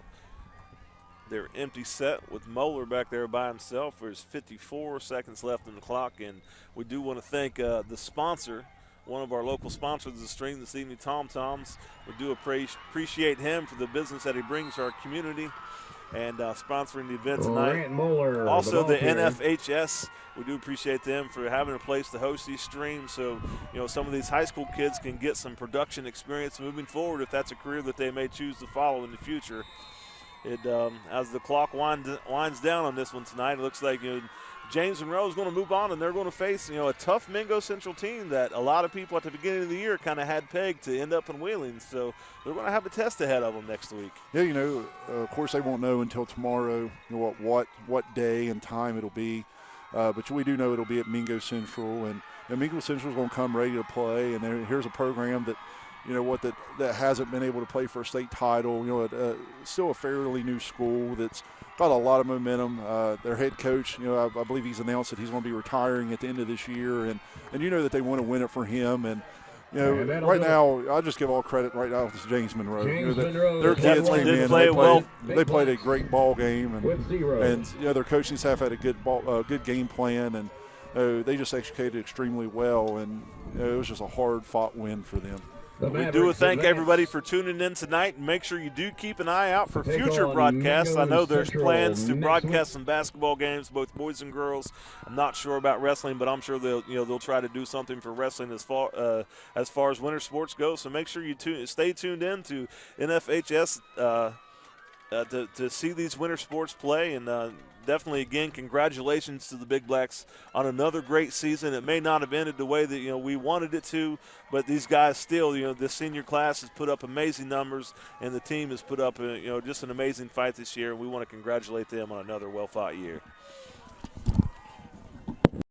S1: empty set with Moeller back there by himself. There's 54 seconds left on the clock, and we do want to thank the sponsor, one of our local sponsors of the stream this evening, Tom Toms. We do appreciate him for the business that he brings to our community and sponsoring the event tonight. Also the NFHS, we do appreciate them for having a place to host these streams so some of these high school kids can get some production experience moving forward if that's a career that they may choose to follow in the future. As the clock winds down on this one tonight, it looks like James Monroe is going to move on, and they're going to face, a tough Mingo Central team that a lot of people at the beginning of the year kind of had pegged to end up in Wheeling. So they're going to have a test ahead of them next week.
S2: Yeah, of course they won't know until tomorrow what day and time it'll be. But we do know it'll be at Mingo Central, and Mingo Central's going to come ready to play. And here's a program that, that hasn't been able to play for a state title. Still a fairly new school that's got a lot of momentum. Their head coach, I believe he's announced that he's going to be retiring at the end of this year, and that they want to win it for him. And right now, I'll just give all credit right now to James Monroe. Their kids came in, they played a great ball game, and their coaching staff had a good game plan, and they just executed extremely well, and it was just a hard-fought win for them.
S1: We do thank everybody for tuning in tonight, and make sure you do keep an eye out for future broadcasts. I know there's plans to broadcast some basketball games, both boys and girls. I'm not sure about wrestling, but I'm sure they'll try to do something for wrestling as far as winter sports go. So make sure you stay tuned in to NFHS to see these winter sports play, and definitely, again, congratulations to the Big Blacks on another great season. It may not have ended the way that we wanted it to, but these guys still, this senior class has put up amazing numbers, and the team has put up just an amazing fight this year. And we want to congratulate them on another well-fought year.